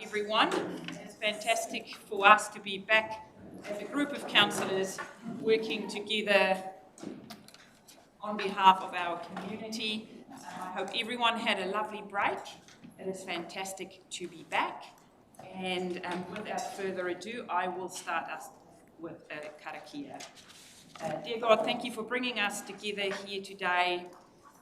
everyone. It's fantastic for us to be back as a group of councillors working together on behalf of our community. I hope everyone had a lovely break. It is fantastic to be back. And without further ado, I will start us with Karakia. Dear God, thank you for bringing us together here today.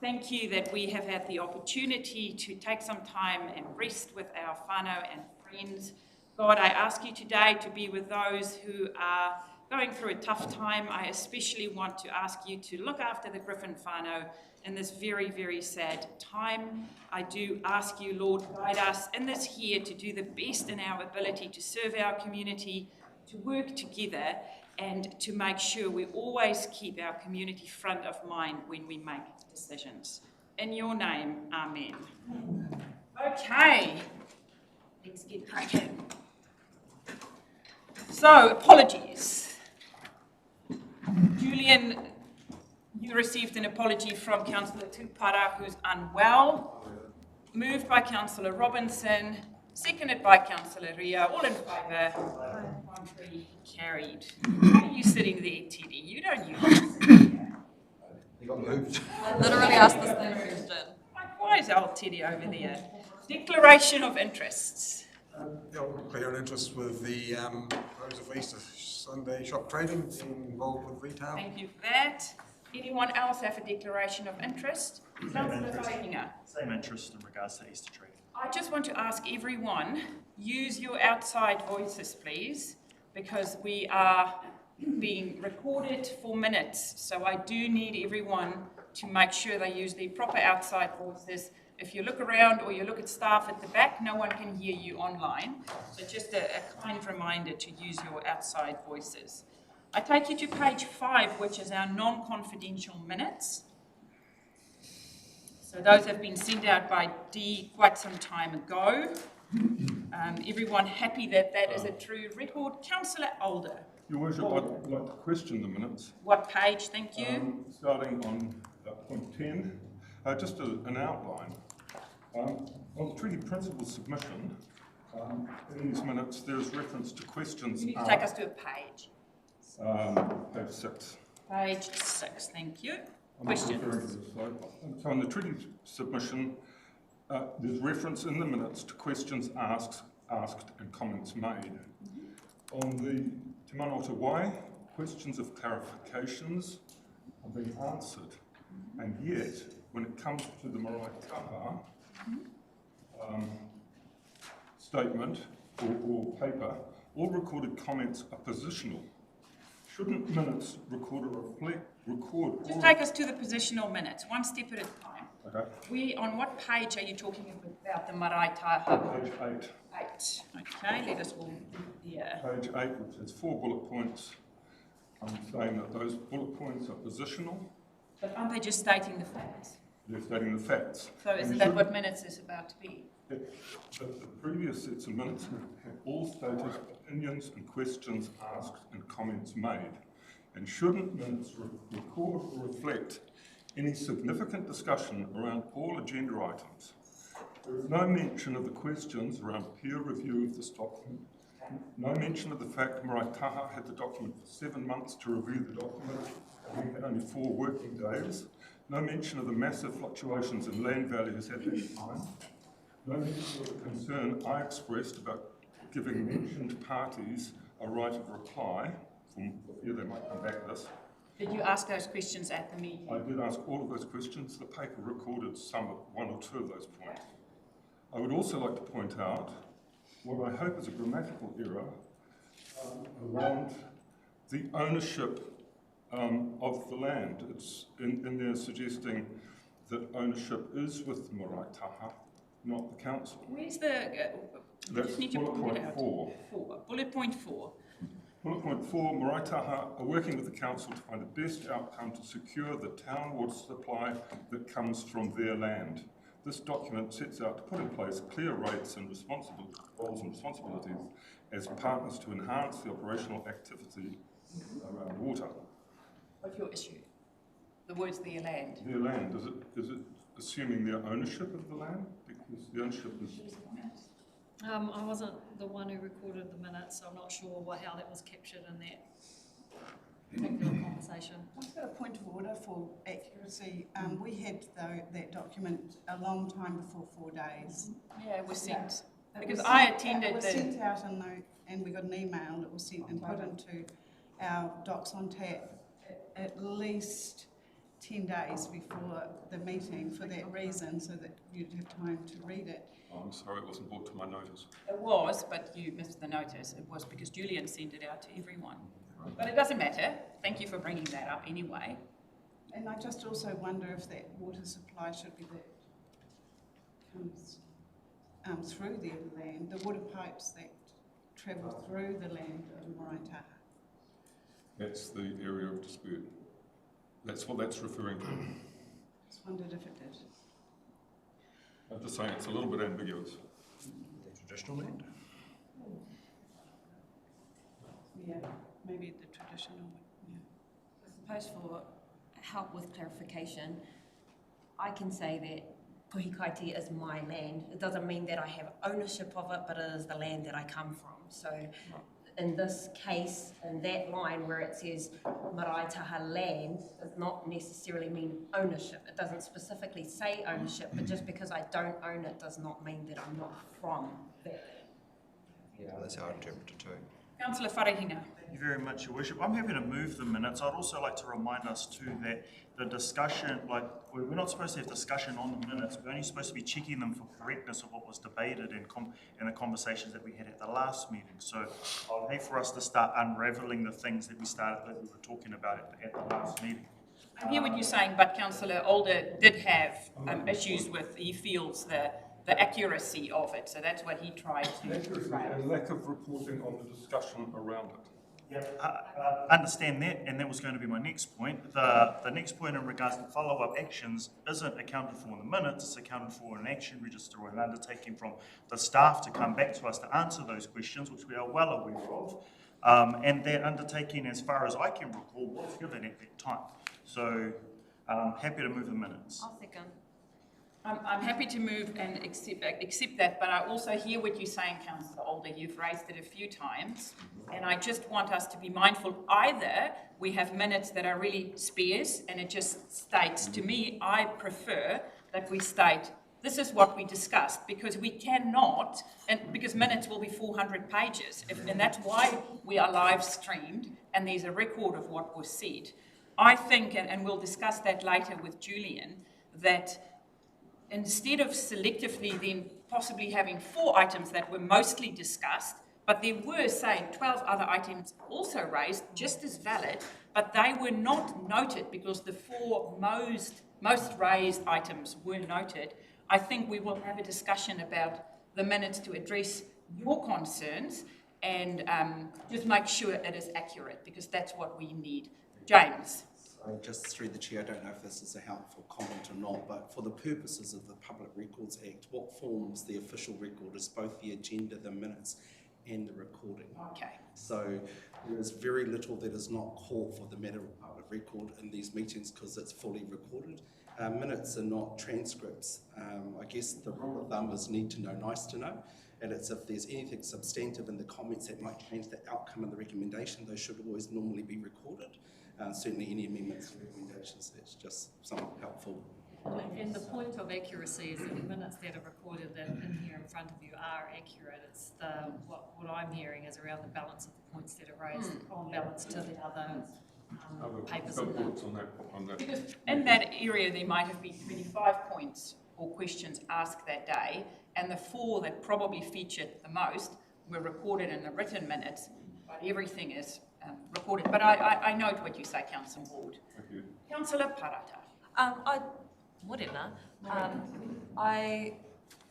Thank you that we have had the opportunity to take some time and rest with our whānau and friends. God, I ask you today to be with those who are going through a tough time. I especially want to ask you to look after the Griffin whānau in this very, very sad time. I do ask you, Lord, guide us in this year to do the best in our ability to serve our community, to work together, and to make sure we always keep our community front of mind when we make decisions. In your name, amen. Okay, let's get cracking. So, apologies. Julian, you received an apology from Councillor Tupara, who's unwell, moved by Councillor Robinson, seconded by Councillor Ria, all in favour, contrary, carried. Why are you sitting there, Teddy? You don't use this. He got moved. I literally asked the same question. Why is old Teddy over there? Declaration of interests. I'll declare an interest with the close of Easter Sunday shop trading involved with retail. Thank you for that. Anyone else have a declaration of interest? Same interest in regards to Easter trading. I just want to ask everyone, use your outside voices, please, because we are being recorded for minutes. So I do need everyone to make sure they use the proper outside voices. If you look around or you look at staff at the back, no one can hear you online. So just a kind reminder to use your outside voices. I take you to page 5, which is our non-confidential minutes. So those have been sent out by Dee quite some time ago. Everyone happy that that is a true record? Councillor Alder. Your Worship, I'd like to question the minutes. What page, thank you? Starting on point 10, just an outline. On the treaty principle submission, in these minutes, there is reference to questions. You need to take us to a page. Page 6. Page 6, thank you. I'm Questions? referring to this slide. So in the treaty submission, there's reference in the minutes to questions asked and comments made. On the Te Manawata Wai, questions of clarifications are being answered. And yet, when it comes to the Marae Taha statement or paper, all recorded comments are positional. Shouldn't minutes record? Just take us to the positional minutes, one step at a time. Okay. On what page are you talking about the Marae Taha? Page 8. 8. Okay, let us all here. Page 8, which has 4 bullet points. I'm saying that those bullet points are positional. But aren't they just stating the facts? They're stating the facts. So isn't that what minutes is about to be? But the previous sets of minutes have all stated opinions and questions asked and comments made. And shouldn't minutes record or reflect any significant discussion around all agenda items? There is no mention of the questions around peer review of this document, no mention of the fact Marae Taha had the document for 7 months to review the document, and we had only 4 working days, no mention of the massive fluctuations in land values at that time, no mention of the concern I expressed about giving mentioned parties a right of reply, from here they might come back to this. Did you ask those questions at the meeting? I did ask all of those questions. The paper recorded one or two of those points. I would also like to point out what I hope is a grammatical error around the ownership of the land. It's in there suggesting that ownership is with Marae Taha, not the council. Where's the... That's bullet point 4. Bullet point 4. Bullet point 4, Marae Taha are working with the council to find the best outcome to secure the town water supply that comes from their land. This document sets out to put in place clear rates and roles and responsibilities as partners to enhance the operational activity around water. What's your issue? The words their land. Their land, is it assuming their ownership of the land? Because the ownership is... I wasn't the one who recorded the minutes, so I'm not sure how that was captured in that particular conversation. I've got a point of order for accuracy. We had that document a long time before 4 days. Yeah, it was sent. It Because was I sent- attended It was the- sent out and we got an email. It was sent and put into our docs on tap at least 10 days before the meeting for that reason, so that you'd have time to read it. I'm sorry it wasn't brought to my notice. It was, but you missed the notice. It was because Julian sent it out to everyone. But it doesn't matter. Thank you for bringing that up anyway. And I just also wonder if that water supply should be that comes through the land, the water pipes that travel through the land of Maraitaha. That's the area of dispute. That's what that's referring to. Just wondered if it did. I'm just saying it's a little bit ambiguous. The traditional land? Yeah, maybe the traditional, yeah. I suppose for help with clarification, I can say that Puhikaiti is my land. It doesn't mean that I have ownership of it, but it is the land that I come from. So in this case, in that line where it says Maraitaha land, does not necessarily mean ownership. It doesn't specifically say ownership, but just because I don't own it does not mean that I'm not from that. Yeah, that's how I interpret it too. Councillor Wharehinga. Thank you very much, Your Worship. I'm happy to move the minutes. I'd also like to remind us too that the discussion, we're not supposed to have discussion on the minutes. We're only supposed to be checking them for correctness of what was debated in the conversations that we had at the last meeting. So I'd hate for us to start unravelling the things that we were talking about at the last meeting. I hear what you're saying, but Councillor Alder did have issues with, he feels, the accuracy of it. So that's what he tried to Accuracy and lack of reporting on the discussion around it. I understand that, and that was going to be my next point. The next point in regards to follow-up actions isn't accounted for in the minutes, it's accounted for in an action register or an undertaking from the staff to come back to us to answer those questions, which we are well aware of. And that undertaking, as far as I can recall, was given at that time. So happy to move the minutes. I'll second. I'm happy to move and accept that, but I also hear what you're saying, Councillor Alder. You've raised it a few times, and I just want us to be mindful. Either we have minutes that are really sparse, and it just states, to me, I prefer that we state, this is what we discussed, because we cannot, and because minutes will be 400 pages, and that's why we are live streamed, and there's a record of what was said. I think, and we'll discuss that later with Julian, that instead of selectively then possibly having 4 items that were mostly discussed, but there were, say, 12 other items also raised, just as valid, but they were not noted because the 4 most raised items were noted. I think we will have a discussion about the minutes to address your concerns and just make sure it is accurate, because that's what we need. James. Just through the chair, I don't know if this is a helpful comment or not, but for the purposes of the Public Records Act, what forms the official record is both the agenda, the minutes, and the recording. Okay. So there is very little that is not called for the matter of public record in these meetings because it's fully recorded. Minutes are not transcripts. I guess the rule of thumb is need to know, nice to know. And it's if there's anything substantive in the comments that might change the outcome of the recommendation, those should always normally be recorded. Certainly any amendments and recommendations, that's just somewhat helpful. And the point of accuracy is that the minutes that are recorded that in here in front of you are accurate. It's what I'm hearing is around the balance of the points that are raised on balance to the other papers. On that. Because in that area there might have been 25 points or questions asked that day, and the 4 that probably featured the most were recorded in the written minutes, but everything is recorded. But I note what you say, Councillor Ward. Thank you. Councillor Parata. I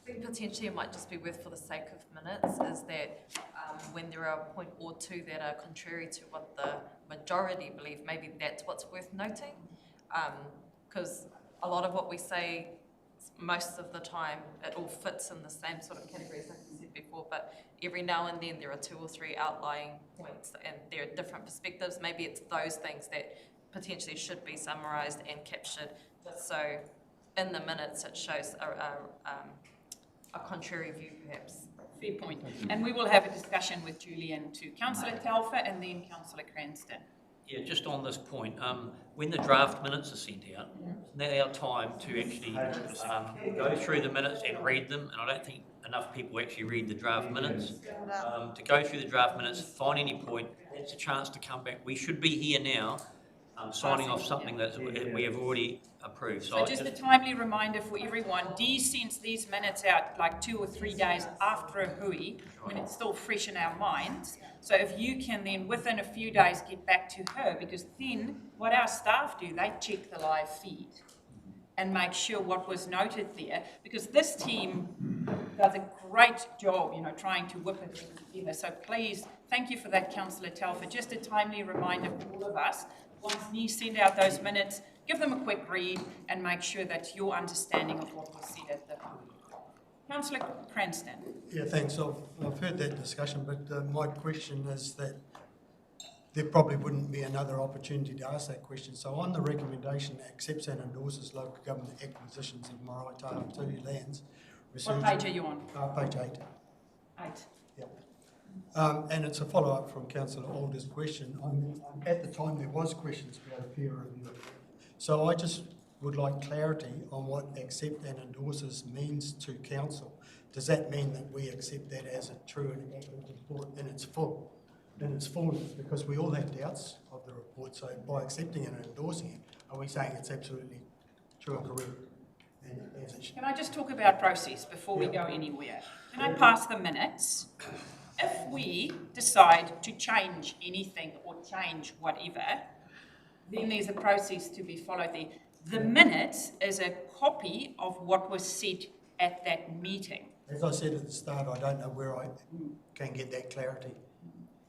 think potentially it might just be worth, for the sake of minutes, is that when there are a point or 2 that are contrary to what the majority believe, maybe that's what's worth noting. Because a lot of what we say, most of the time, it all fits in the same sort of categories like I said before, but every now and then there are 2 or 3 outlying points and there are different perspectives. Maybe it's those things that potentially should be summarised and captured, just so in the minutes it shows a contrary view perhaps Fair point. And we will have a discussion with Julian to Councillor Telfer and then Councillor Cranston. Yeah, just on this point, when the draft minutes are sent out, now our time to actually go through the minutes and read them, and I don't think enough people actually read the draft minutes. To go through the draft minutes, find any point, it's a chance to come back. We should be here now, signing off something that we have already approved. So just a timely reminder for everyone, Dee sends these minutes out like 2 or 3 days after a hui, when it's still fresh in our minds. So if you can then, within a few days, get back to her, because then what our staff do, they check the live feed and make sure what was noted there, because this team does a great job, you know, trying to whip it together. So please, thank you for that, Councillor Telfer. Just a timely reminder for all of us, once you send out those minutes, give them a quick read and make sure that your understanding of what was said at the Councillor Cranston. Yeah, thanks. I've heard that discussion, but my question is that there probably wouldn't be another opportunity to ask that question. So on the recommendation, accepts and endorses local government acquisitions of Marae Tairāwhiti lands. What page are you on? Page 8. 8. Yep. And it's a follow-up from Councillor Alder's question. At the time, there was questions about peer review. So I just would like clarity on what accept and endorses means to council. Does that mean that we accept that as a true and accurate report in its fullness? Because we all have doubts of the report. So by accepting and endorsing it, are we saying it's absolutely true and correct? And as it should? Can I just talk about process before we go anywhere? Can I pass the minutes? If we decide to change anything or change whatever, then there's a process to be followed there. The minutes is a copy of what was said at that meeting. As I said at the start, I don't know where I can get that clarity.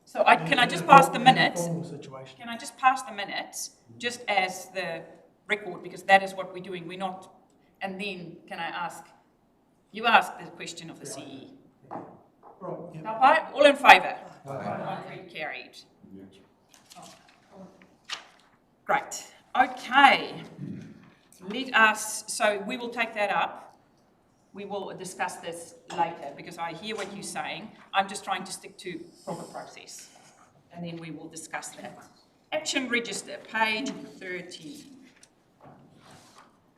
So can I just pass the minutes? Situation. Can I just pass the minutes just as the record, because that is what we're doing. We're not. And then can I ask? You asked the question of the CE. Right. Yep. Tapai, all in favour? Carried. Great. Okay. Let us. So we will take that up. We will discuss this later, because I hear what you're saying. I'm just trying to stick to proper process, and then we will discuss that. Action register, page 13.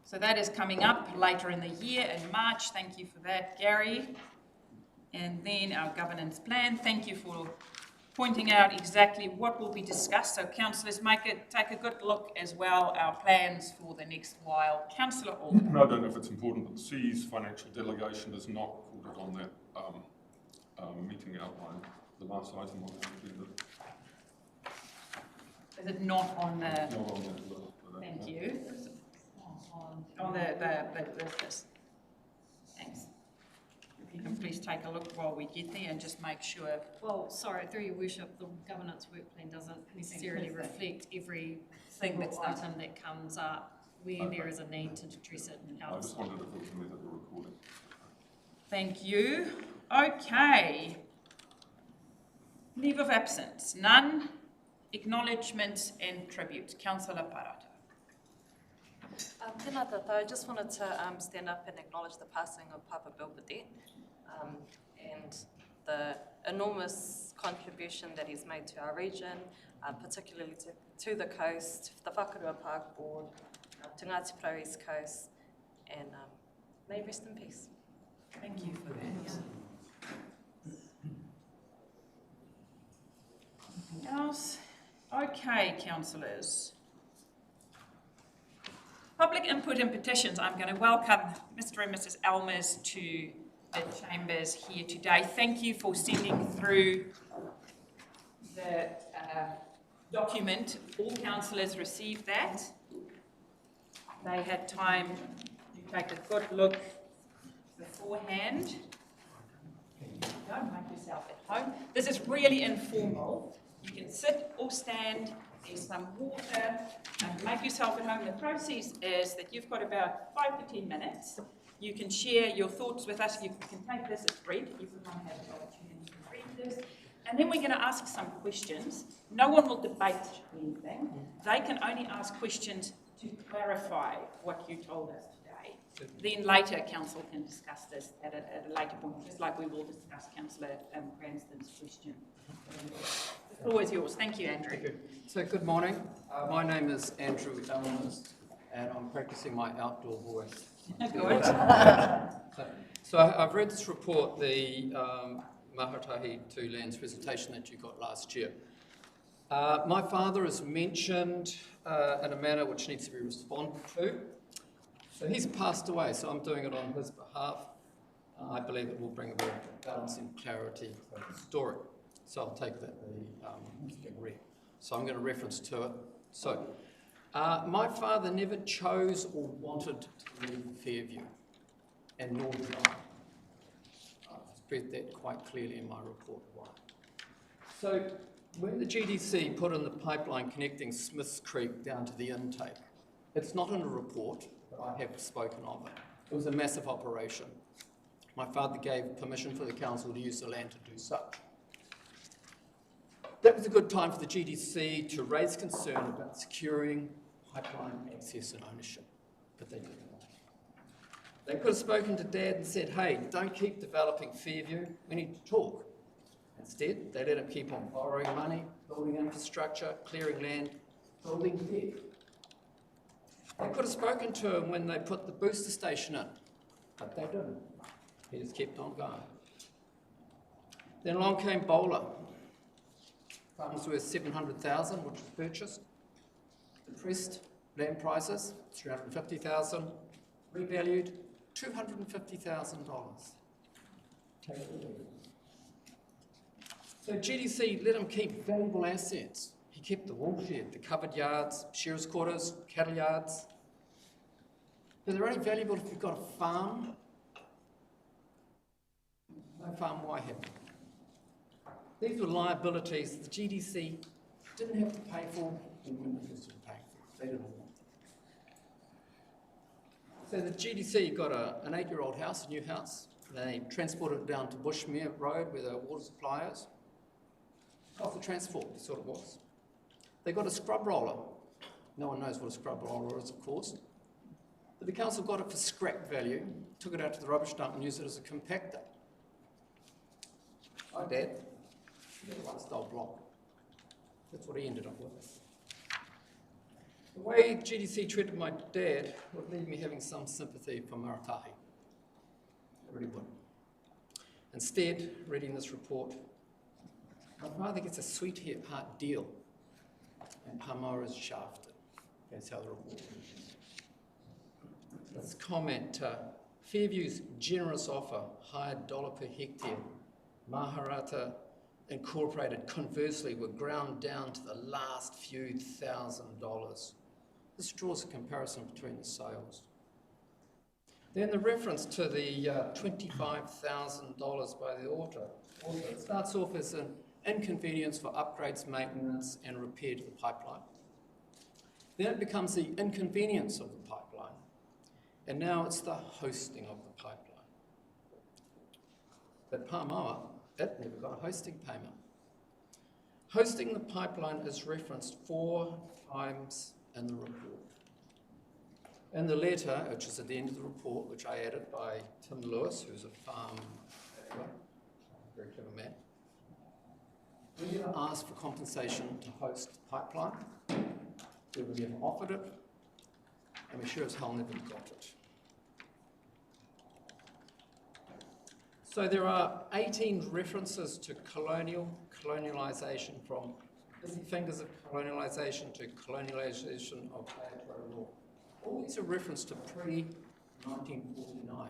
So that is coming up later in the year, in March. Thank you for that, Gary. And then our governance plan. Thank you for pointing out exactly what will be discussed. So councillors, take a good look as well, our plans for the next while. Councillor Alden. And I don't know if it's important, but the CE's financial delegation is not recorded on that meeting outline, the last item on the agenda. Is it not on the... It's not on that list. Thank you. On the list. Thanks. If you can please take a look while we get there and just make sure. Well, sorry, through your worship, the governance work plan doesn't necessarily reflect every Thing that's done. item that comes up where there is a need to address it I just outside. wondered if it was a method of recording. Thank you. Okay. Leave of absence, none. Acknowledgements and tributes. Councillor Parata. Tēnā tātou, I just wanted to stand up and acknowledge the passing of Papa Bill Burdett and the enormous contribution that he's made to our region, particularly to the coast, the Whakarua Park Board, to Ngāti Porou East Coast, and may he rest in peace. Thank you for that. Anything else? Okay, councillors. Public input and petitions. I'm going to welcome Mr. and Mrs. Elmers to the chambers here today. Thank you for sending through the document. All councillors received that. They had time to take a good look beforehand. Don't make yourself at home. This is really informal. You can sit or stand. There's some water. Make yourself at home. The process is that you've got about 5 to 10 minutes. You can share your thoughts with us. You can take this as read. You can come have the opportunity to read this. And then we're going to ask some questions. No one will debate anything. They can only ask questions to clarify what you told us today. then later council can discuss this at a later point, just like we will discuss Councillor Cranston's question. The floor is yours. Thank you, Andrew. Thank you. So good morning. My name is Andrew Elmers, and I'm practicing my outdoor voice. Good. So I've read this report, the Mahatahi 2 lands presentation that you got last year. My father is mentioned in a manner which needs to be responded to. So he's passed away, so I'm doing it on his behalf. I believe it will bring a bit of balance and clarity to the story. So I'll take that as being read. So I'm going to reference to it. So, my father never chose or wanted to leave Fairview, and nor did I. I've spread that quite clearly in my report why. So, when the GDC put in the pipeline connecting Smiths Creek down to the intake, it's not in a report, but I have spoken of it. It was a massive operation. My father gave permission for the council to use the land to do such. That was a good time for the GDC to raise concern about securing pipeline access and ownership, but they didn't. They could have spoken to Dad and said, hey, don't keep developing Fairview, we need to talk. Instead, they let him keep on borrowing money, building infrastructure, clearing land, building debt. They could have spoken to him when they put the booster station in, but they didn't. He just kept on going. Then along came Bowler. Farm was worth $700,000, which was purchased. Depressed land prices, $350,000. Revalued, $250,000. Take it or leave it. So GDC let him keep valuable assets. He kept the wool shed, the covered yards, shearers' quarters, cattle yards. But they're only valuable if you've got a farm. No farm, why have you? These were liabilities the GDC didn't have to pay for and weren't interested in paying for. They didn't want them. So the GDC got an 8-year-old house, a new house. They transported it down to Bushmere Road where the water supply is. Cost of transport, that's what it was. They got a scrub roller. No one knows what a scrub roller is, of course. But the council got it for scrap value, took it out to the rubbish dump and used it as a compactor. Hi, Dad. One-style block. That's what he ended up with. The way GDC treated my dad would leave me having some sympathy for Maratahi. It really would. Instead, reading this report, my father gets a sweetheart deal and Palmyra is shafted. That's how the report finishes. Let's comment. Fairview's generous offer, higher dollar per hectare. Maharata Incorporated, conversely, were ground down to the last few $1,000s. This draws a comparison between the sales. Then the reference to the $25,000 by the author. It starts off as an inconvenience for upgrades, maintenance, and repair to the pipeline. Then it becomes the inconvenience of the pipeline. And now it's the hosting of the pipeline. But Palmyra, it never got a hosting payment. Hosting the pipeline is referenced 4 times in the report. In the letter, which is at the end of the report, which I added by Tim Lewis, who's a farm very clever man, we never asked for compensation to host the pipeline. We were never offered it, and we sure as hell never got it. So there are 18 references to colonialisation, from busy fingers of colonialisation to colonialisation of Tairāwhiti law. All these are referenced to pre-1949,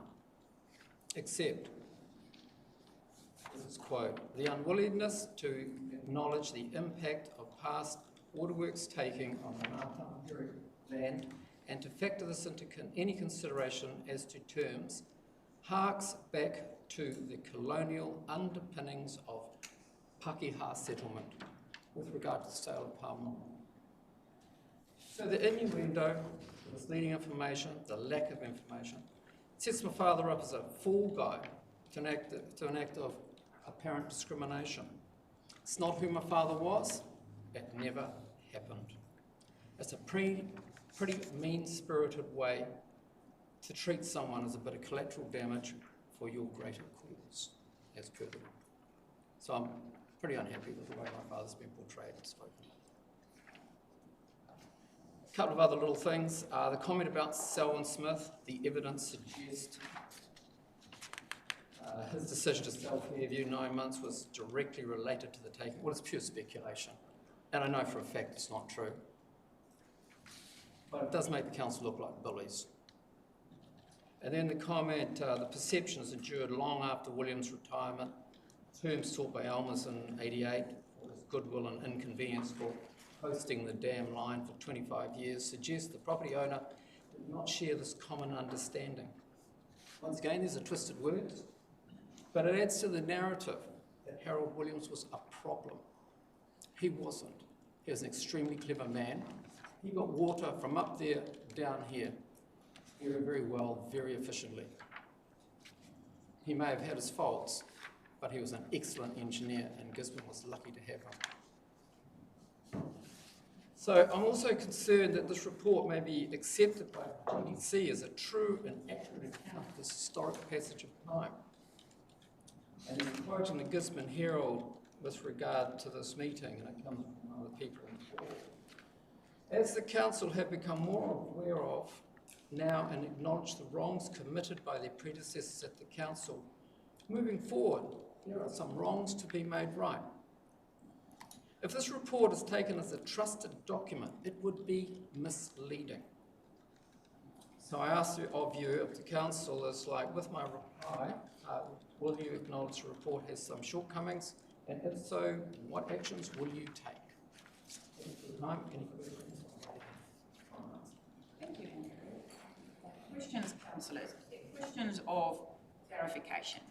except, this is quote, the unwillingness to acknowledge the impact of past waterworks taking on the Ngātahi land and to factor this into any consideration as to terms harks back to the colonial underpinnings of Pakeha settlement with regard to the sale of palm oil. So the innuendo, the misleading information, the lack of information, sets my father up as a fall guy to an act of apparent discrimination. It's not who my father was. It never happened. It's a pretty mean-spirited way to treat someone as a bit of collateral damage for your greater cause, as per the law. So I'm pretty unhappy with the way my father's been portrayed and spoken. A couple of other little things. The comment about Selwyn Smith, the evidence suggests his decision to sell Fairview 9 months was directly related to the taking. Well, it's pure speculation. And I know for a fact it's not true. But it does make the council look like bullies. And then the comment, the perception has endured long after William's retirement, terms taught by Elmer's in '88, for his goodwill and inconvenience for hosting the dam line for 25 years, suggests the property owner did not share this common understanding. Once again, these are twisted words, but it adds to the narrative that Harold Williams was a problem. He wasn't. He was an extremely clever man. He got water from up there down here very, very well, very efficiently. He may have had his faults, but he was an excellent engineer, and Gisborne was lucky to have him. So I'm also concerned that this report may be accepted by GDC as a true and accurate account of this historic passage of time. And in quoting the Gisborne Herald with regard to this meeting, and it comes from other people involved, as the council have become more aware of now and acknowledge the wrongs committed by their predecessors at the council, moving forward, there are some wrongs to be made right. If this report is taken as a trusted document, it would be misleading. So I ask of you, of the council, is like, with my reply, will you acknowledge the report has some shortcomings? And if so, what actions will you take? Thank you for the time. Any questions? Thank you, Andrew. Questions, councillors? Questions of clarification?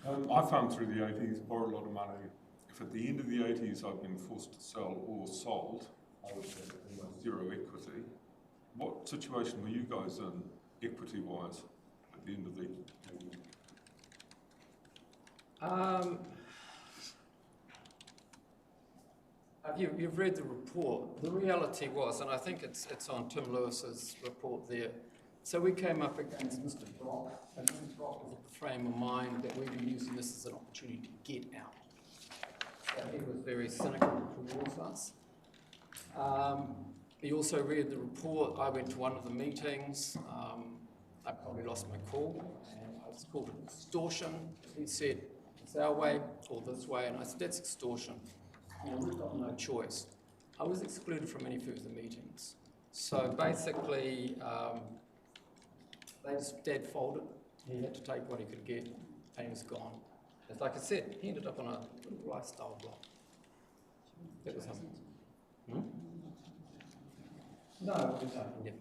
I farmed through the 80s, borrowed a lot of money. If at the end of the 80s I've been forced to sell or sold, I would have almost zero equity. What situation were you guys in, equity-wise, at the end of the 80s? You've read the report. The reality was, and I think it's on Tim Lewis's report there, so we came up against Mr. Brock, and Mr. Brock was at the frame of mind that we were using this as an opportunity to get out. So he was very cynical towards us. He also read the report. I went to one of the meetings. I probably lost my call, and I was called extortion. He said, it's our way or this way, and I said, that's extortion. And we've got no choice. I was excluded from any further meetings. So basically, Dad folded. He had to take what he could get, and he was gone. It's like I said, he ended up on a little lifestyle block. That was him. No, never.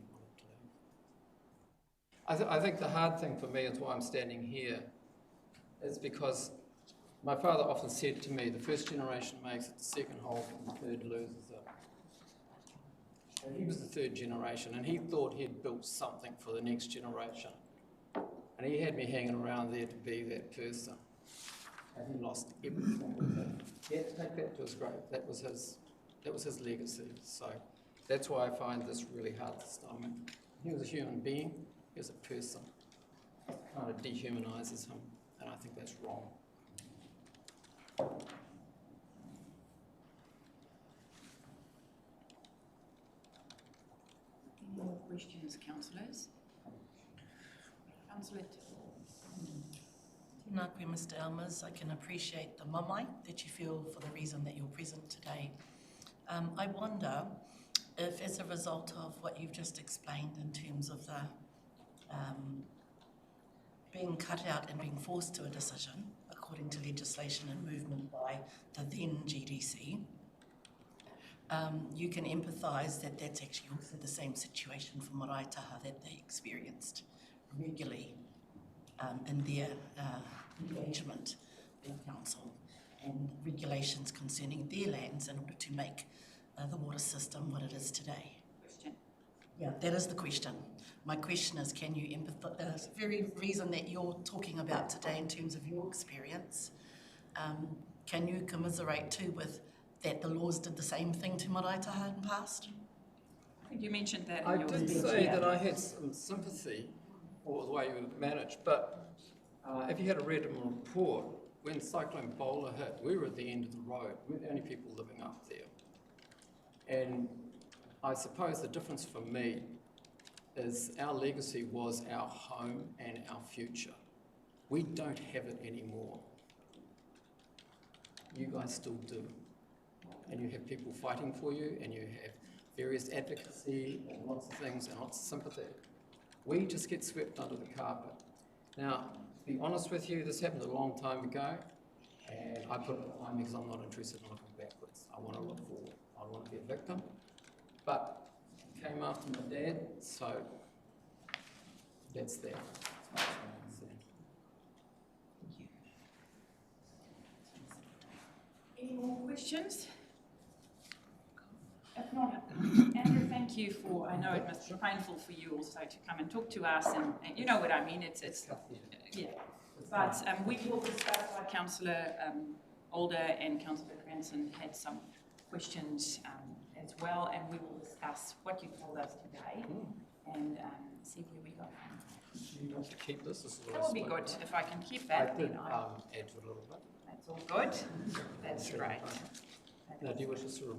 I think the hard thing for me is why I'm standing here is because my father often said to me, the first generation makes it, the second holds it, and the third loses it. And he was the third generation, and he thought he'd built something for the next generation. And he had me hanging around there to be that person. And he lost everything. He had to take that to his grave. That was his legacy. So that's why I find this really hard to stomach. He was a human being. He was a person. It kind of dehumanises him, and I think that's wrong. Any more questions, councillors? Councillor Tēnā koe, Mr. Elmers. I can appreciate the mamai that you feel for the reason that you're present today. I wonder if, as a result of what you've just explained in terms of the being cut out and being forced to a decision, according to legislation and movement by the then GDC, you can empathise that that's actually also the same situation for marae taha that they experienced regularly in their engagement with council and regulations concerning their lands in order to make the water system what it is today. question. Yeah, that is the question. My question is, can you empathise, the very reason that you're talking about today in terms of your experience, can you commiserate too with that the laws did the same thing to marae taha in the past? think you mentioned that I in your did speech. say yeah. that I had some sympathy for the way you managed, but if you had read in my report, when Cyclone Bowler hit, we were at the end of the road. We were the only people living up there. And I suppose the difference for me is our legacy was our home and our future. We don't have it anymore. You guys still do. And you have people fighting for you, and you have various advocacy and lots of things and lots of sympathy. We just get swept under the carpet. Now, to be honest with you, this happened a long time ago, and I put it behind me because I'm not interested in looking backwards. I want to look forward. I don't want to be a victim. But it came after my dad, so that's that. That's what I'm trying to say. Any more questions? If not, Andrew, thank you for, I know it must be painful for you also to come and talk to us, and you know what I mean, it's yeah. But we will discuss, like Councillor Alder and Councillor Cranston had some questions as well, and we will discuss what you told us today and see where we go. Do you want to keep this? This is what That I would be spoke good about. if I can keep I that. did Then add to it a little bit. that's all good. That's great. Now, do you wish us to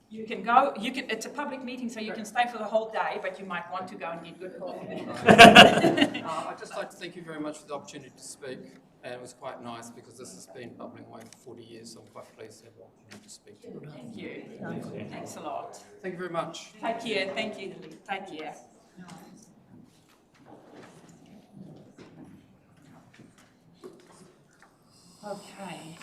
You can go, it's a public meeting, so you can stay for the whole day, but you might want to go and get good coffee. I'd just like to thank you very much for the opportunity to speak. And it was quite nice because this has been bubbling away for 40 years, so I'm quite pleased to have the opportunity to speak to you. Thank you. Thanks a lot. Thank you very much. Take care. Thank you. Take care. Okay.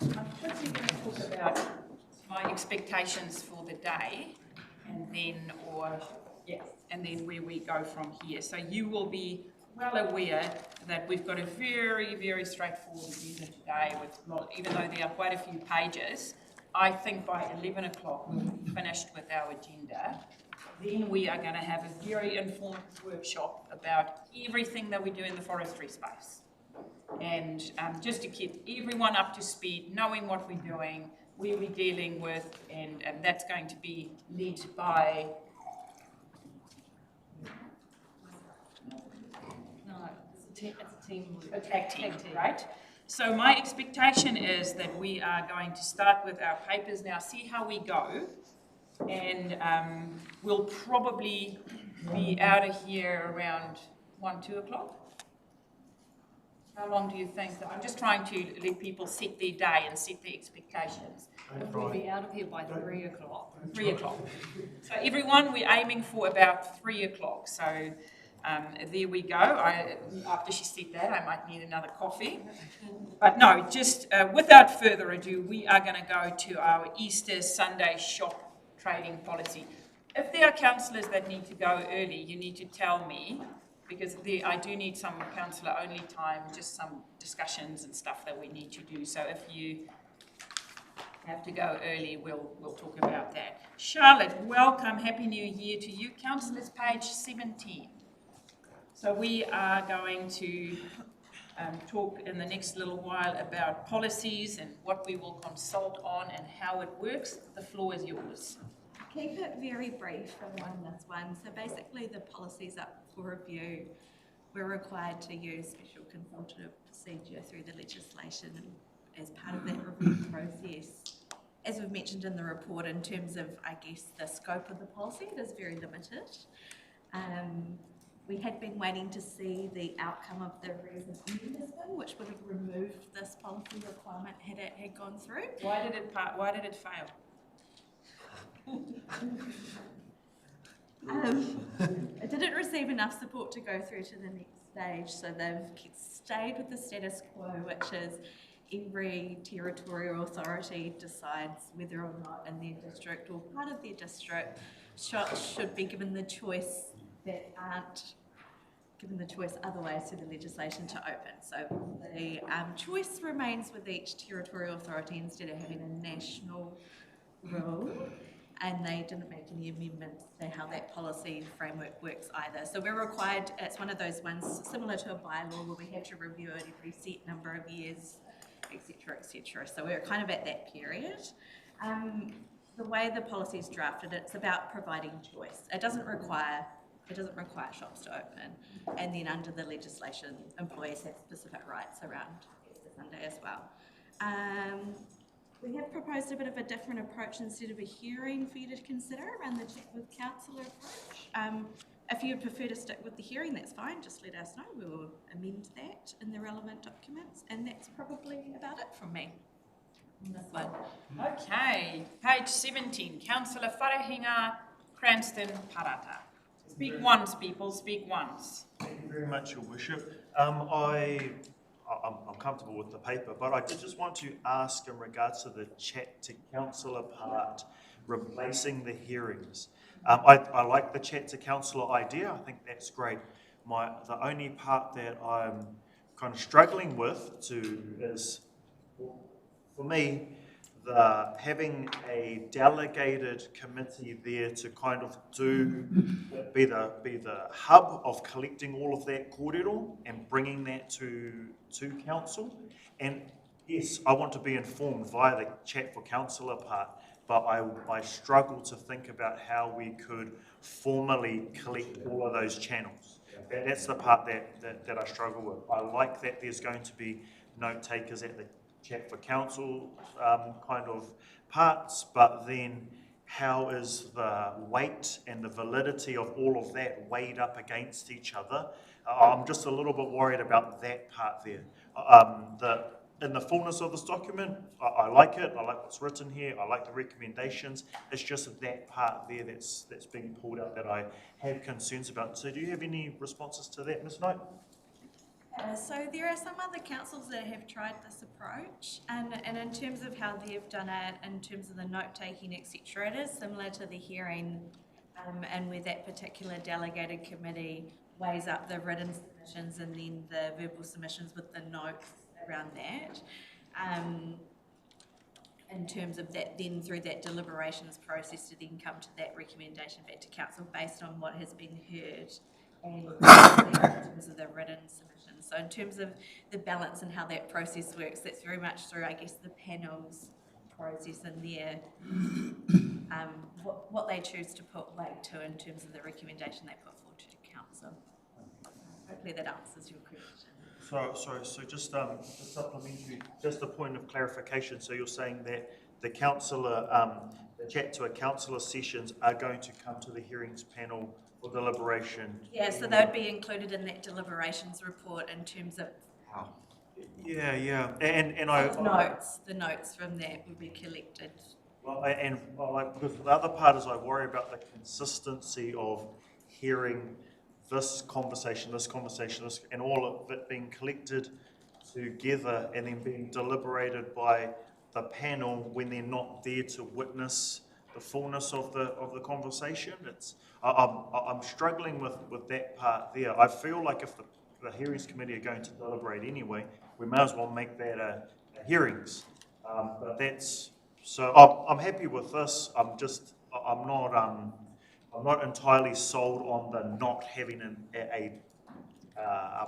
I'm quickly going to talk about my expectations for the day, and then where we go from here. So you will be well aware that we've got a very, very straightforward agenda today, even though there are quite a few pages. I think by 11 o'clock we'll be finished with our agenda. Then we are going to have a very informed workshop about everything that we do in the forestry space. And just to keep everyone up to speed, knowing what we're doing, where we're dealing with, and that's going to be led by... No, it's a team. A tag team, right? So my expectation is that we are going to start with our papers now, see how we go, and we'll probably be out of here around 1, 2 o'clock. How long do you think? I'm just trying to let people set their day and set their expectations. We'll be out of here by 3 o'clock. 3 o'clock. So everyone, we're aiming for about 3 o'clock. So there we go. After she said that, I might need another coffee. But no, just without further ado, we are going to go to our Easter Sunday shop trading policy. If there are councillors that need to go early, you need to tell me, because I do need some councillor-only time, just some discussions and stuff that we need to do. So if you have to go early, we'll talk about that. Charlotte, welcome. Happy New Year to you. Councillors, page 17. So we are going to talk in the next little while about policies and what we will consult on and how it works. The floor is yours. Keep it very brief on this one. So basically the policies up for review, we're required to use special consultative procedure through the legislation as part of that review process. As we've mentioned in the report, in terms of, I guess, the scope of the policy, it is very limited. We had been waiting to see the outcome of the recent ombudsman, which would have removed this policy requirement had it had gone through. Why did it fail? It didn't receive enough support to go through to the next stage, so they've stayed with the status quo, which is every territorial authority decides whether or not in their district or part of their district should be given the choice that aren't given the choice otherwise through the legislation to open. So the choice remains with each territorial authority instead of having a national rule. And they didn't make any amendments to how that policy framework works either. So we're required, it's one of those ones similar to a bylaw where we have to review it every set number of years, etc., etc. So we're kind of at that period. the way the policy is drafted, it's about providing choice. It doesn't require shops to open. And then under the legislation, employees have specific rights around Easter Sunday as well. We have proposed a bit of a different approach instead of a hearing for you to consider around the chat with councillor approach. If you prefer to stick with the hearing, that's fine, just let us know. We will amend that in the relevant documents, and that's probably about it from me. This one. Okay, page 17, Councillor Wharehinga, Cranston, Parata. Speak once, people, speak once. Thank you very much, Your Worship. I'm comfortable with the paper, but I did just want to ask in regards to the chat to councillor part, replacing the hearings. I like the chat to councillor idea. I think that's great. The only part that I'm kind of struggling with is, for me, having a delegated committee there to kind of be the hub of collecting all of that kōrero and bringing that to council. And yes, I want to be informed via the chat for councillor part, but I struggle to think about how we could formally collect all of those channels. That's the part that I struggle with. I like that there's going to be note takers at the chat for council kind of parts, but then how is the weight and the validity of all of that weighed up against each other? I'm just a little bit worried about that part there. In the fullness of this document, I like it. I like what's written here. I like the recommendations. It's just that part there that's being pulled out that I have concerns about. So do you have any responses to that, Ms. Knight? So there are some other councils that have tried this approach, and in terms of how they've done it, in terms of the note-taking, etc., it is similar to the hearing, and where that particular delegated committee weighs up the written submissions and then the verbal submissions with the notes around that. In terms of that, then through that deliberations process to then come to that recommendation back to council based on what has been heard and in terms of the written submissions. So in terms of the balance and how that process works, that's very much through, I guess, the panel's process and their what they choose to put weight to in terms of the recommendation they put forward to the council. Hopefully that answers your question. So just supplementary, just a point of clarification. So you're saying that the councillor, the chat to a councillor sessions are going to come to the hearings panel for deliberation? Yeah, so they would be included in that deliberations report in terms of how. Yeah, and the notes from that would be collected. Because the other part is I worry about the consistency of hearing this conversation, and all of it being collected together and then being deliberated by the panel when they're not there to witness the fullness of the conversation. I'm struggling with that part there. I feel like if the hearings committee are going to deliberate anyway, we may as well make that a hearings. But that's so. I'm happy with this. I'm not entirely sold on the not having a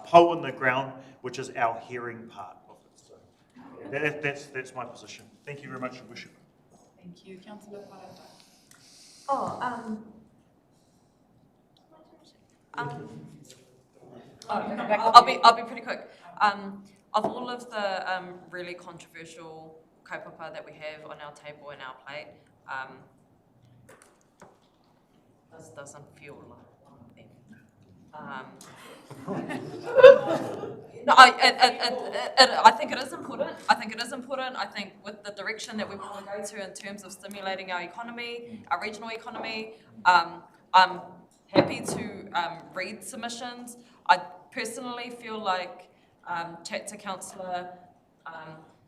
pole in the ground, which is our hearing part of it. So that's my position. Thank you very much, Your Worship. Thank you, Councillor Parata. I'll be pretty quick. Of all of the really controversial kaupapa that we have on our table and our plate, this doesn't feel like one of them. No, I think it is important. I think with the direction that we want to go to in terms of stimulating our economy, our regional economy, I'm happy to read submissions. I personally feel like chat to councillor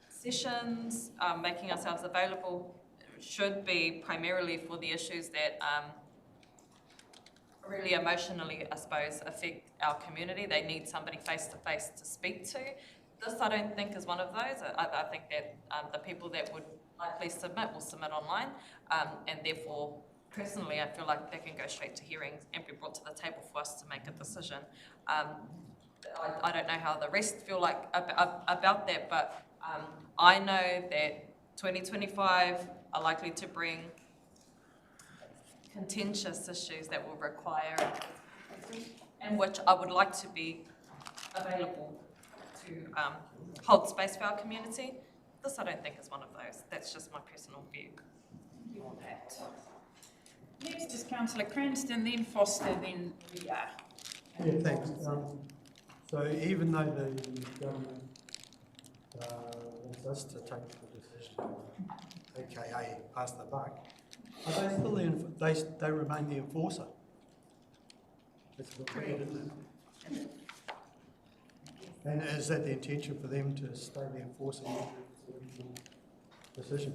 sessions, making ourselves available, should be primarily for the issues that really emotionally, I suppose, affect our community. They need somebody face-to-face to speak to. This, I don't think, is one of those. I think that the people that would likely submit will submit online, and therefore, personally, I feel like they can go straight to hearings and be brought to the table for us to make a decision. I don't know how the rest feel like about that, but I know that 2025 are likely to bring contentious issues that will require, and which I would like to be available to hold space for our community. This I don't think is one of those. That's just my personal view. On that. Next is Councillor Cranston, then Foster, then Ria. Yeah, thanks. So even though the government wants us to take the decision, aka pass the buck, are they still they remain the enforcer? That's what we're getting at. And is that the intention for them to stay the enforcer of the decision?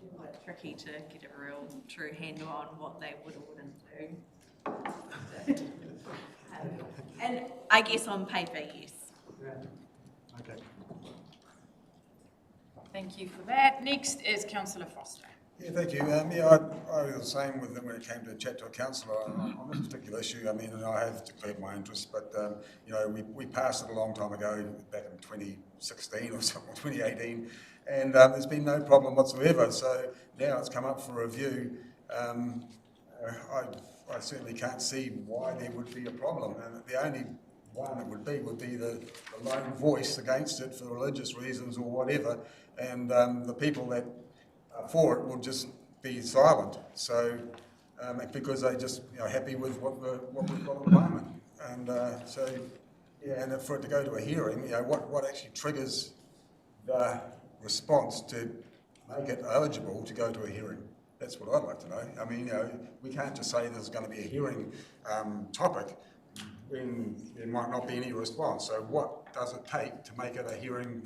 It's quite tricky to get a real true handle on what they would or wouldn't do. And I guess on paper, yes. Okay. Thank you for that. Next is Councillor Foster. Yeah, thank you. I was the same with them when it came to chat to a councillor on this particular issue. I mean, and I have declared my interest, but we passed it a long time ago, back in 2016 or something, 2018, and there's been no problem whatsoever. So now it's come up for review. I certainly can't see why there would be a problem, and the only one it would be the lone voice against it for religious reasons or whatever, and the people that for it will just be silent. So because they're just happy with what we've got at the moment, and and for it to go to a hearing, what actually triggers the response to make it eligible to go to a hearing? That's what I'd like to know. I mean, we can't just say there's going to be a hearing topic when there might not be any response. So what does it take to make it a hearing?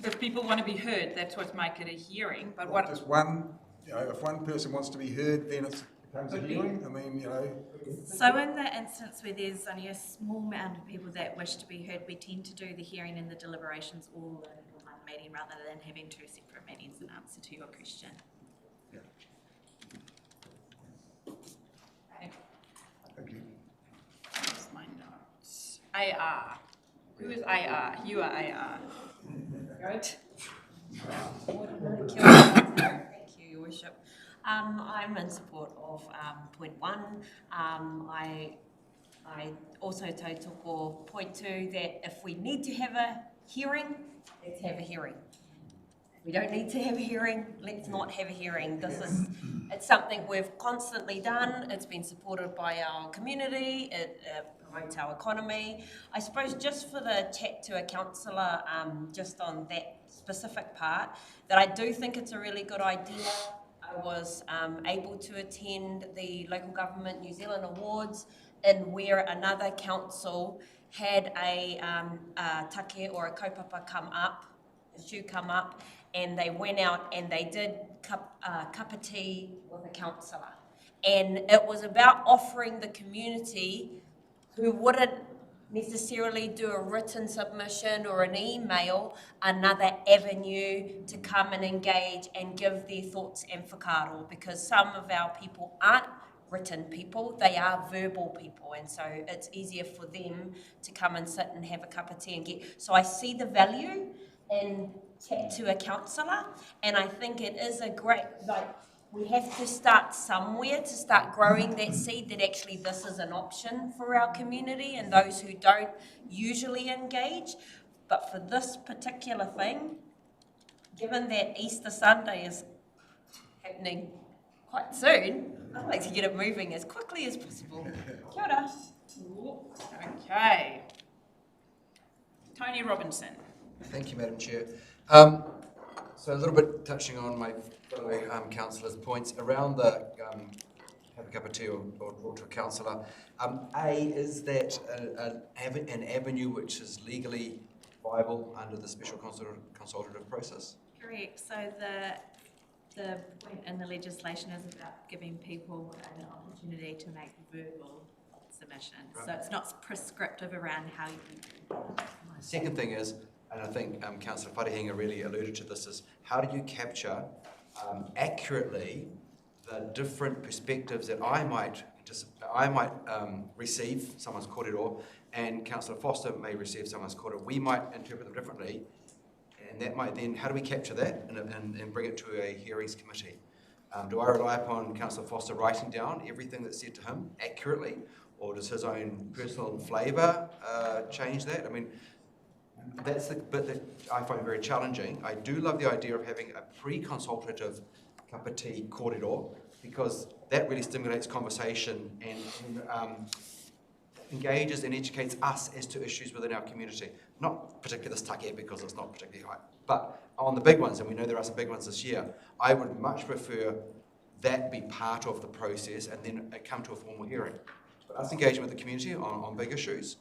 If people want to be heard, that's what make it a hearing. But just one, if one person wants to be heard, then it becomes a hearing. I mean, So in the instance where there's only a small amount of people that wish to be heard, we tend to do the hearing and the deliberations all in one meeting rather than having two separate meetings in answer to your question. Yeah. Thank you. That's my notes. AR. Who is AR? You are AR. Good. Thank you, Your Worship. I'm in support of point 1. I also tautoko point 2 that if we need to have a hearing, let's have a hearing. If we don't need to have a hearing, let's not have a hearing. It's something we've constantly done. It's been supported by our community. It promotes our economy. I suppose just for the chat to a councillor, just on that specific part, that I do think it's a really good idea. I was able to attend the Local Government New Zealand Awards, and where another council had a take or a kaupapa come up, and they went out and they did cup of tea with a councillor. And it was about offering the community who wouldn't necessarily do a written submission or an email another avenue to come and engage and give their thoughts and whakaaro, because some of our people aren't written people, they are verbal people, and so it's easier for them to come and sit and have a cup of tea and get. So I see the value in chat to a councillor, and I think it is a great, we have to start somewhere to start growing that seed that actually this is an option for our community and those who don't usually engage. But for this particular thing, given that Easter Sunday is happening quite soon, I'd like to get it moving as quickly as possible. Kia ora. Okay. Tony Robinson. Thank you, Madam Chair. So a little bit touching on my fellow councillors' points around the have a cup of tea or talk to a councillor. Is that an avenue which is legally viable under the special consultative process? Correct. So the point in the legislation is about giving people an opportunity to make verbal submissions. Right. So it's not prescriptive around how you do it. Second thing is, and I think Councillor Wharehinga really alluded to this, is how do you capture accurately the different perspectives that I might receive someone's kōrero, and Councillor Foster may receive someone's kōrero. We might interpret them differently, and that might then, how do we capture that and bring it to a hearings committee? Do I rely upon Councillor Foster writing down everything that's said to him accurately, or does his own personal flavour change that? I mean, that's the bit that I find very challenging. I do love the idea of having a pre-consultative cup of tea corridor, because that really stimulates conversation and engages and educates us as to issues within our community. Not particularly this Take, because it's not particularly high, but on the big ones, and we know there are some big ones this year, I would much prefer that be part of the process and then it come to a formal hearing. But us engaging with the community on big issues